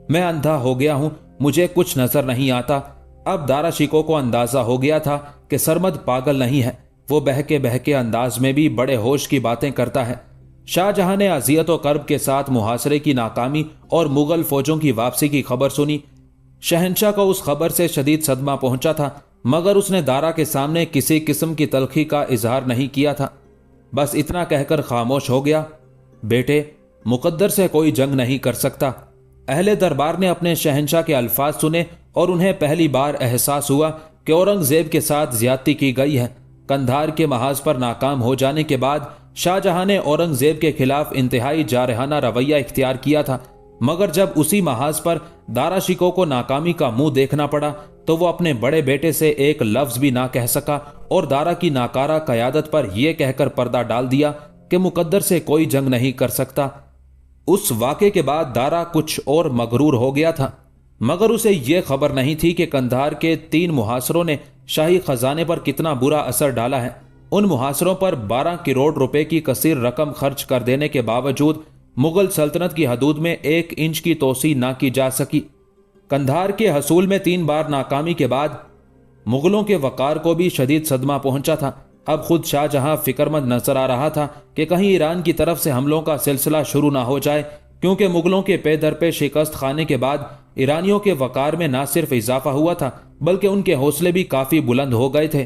میں اندھا ہو گیا ہوں، مجھے کچھ نظر نہیں آتا۔ اب دارا شکوہ کو اندازہ ہو گیا تھا کہ سرمد پاگل نہیں ہے، وہ بہکے انداز میں بھی بڑے ہوش کی باتیں کرتا ہے۔ شاہ جہاں نے اذیت و کرب کے ساتھ محاصرے کی ناکامی اور مغل فوجوں کی واپسی کی خبر سنی۔ شہنشاہ کو اس خبر سے شدید صدمہ پہنچا تھا مگر اس نے دارا کے سامنے کسی قسم کی تلخی کا اظہار نہیں کیا تھا، بس اتنا کہہ کر خاموش ہو گیا، بیٹے مقدر سے کوئی جنگ نہیں کر سکتا۔ اہل دربار نے اپنے شہنشاہ کے الفاظ سنے اور انہیں پہلی بار احساس ہوا کہ اورنگزیب کے ساتھ زیادتی کی گئی ہے۔ قندھار کے محاذ پر ناکام ہو جانے کے بعد شاہ جہاں نے اورنگزیب کے خلاف انتہائی جارحانہ رویہ اختیار کیا تھا، مگر جب اسی محاذ پر دارا شکوہ کو ناکامی کا منہ دیکھنا پڑا تو وہ اپنے بڑے بیٹے سے ایک لفظ بھی نہ کہہ سکا اور دارا کی ناکارہ قیادت پر یہ کہہ کر پردہ ڈال دیا کہ مقدر سے کوئی جنگ نہیں کر سکتا۔ اس واقعے کے بعد دارا کچھ اور مغرور ہو گیا تھا، مگر اسے یہ خبر نہیں تھی کہ قندھار کے 3 محاصروں نے شاہی خزانے پر کتنا برا اثر ڈالا ہے۔ ان محاصروں پر 12 کروڑ روپے کی کثیر رقم خرچ کر دینے کے باوجود مغل سلطنت کی حدود میں 1 انچ کی توسیع نہ کی جا سکی۔ قندھار کے حصول میں 3 بار ناکامی کے بعد مغلوں کے وقار کو بھی شدید صدمہ پہنچا تھا۔ اب خود شاہ جہاں فکر مند نظر آ رہا تھا کہ کہیں ایران کی طرف سے حملوں کا سلسلہ شروع نہ ہو جائے، کیونکہ مغلوں کے پے در پہ شکست کھانے کے بعد ایرانیوں کے وقار میں نہ صرف اضافہ ہوا تھا بلکہ ان کے حوصلے بھی کافی بلند ہو گئے تھے۔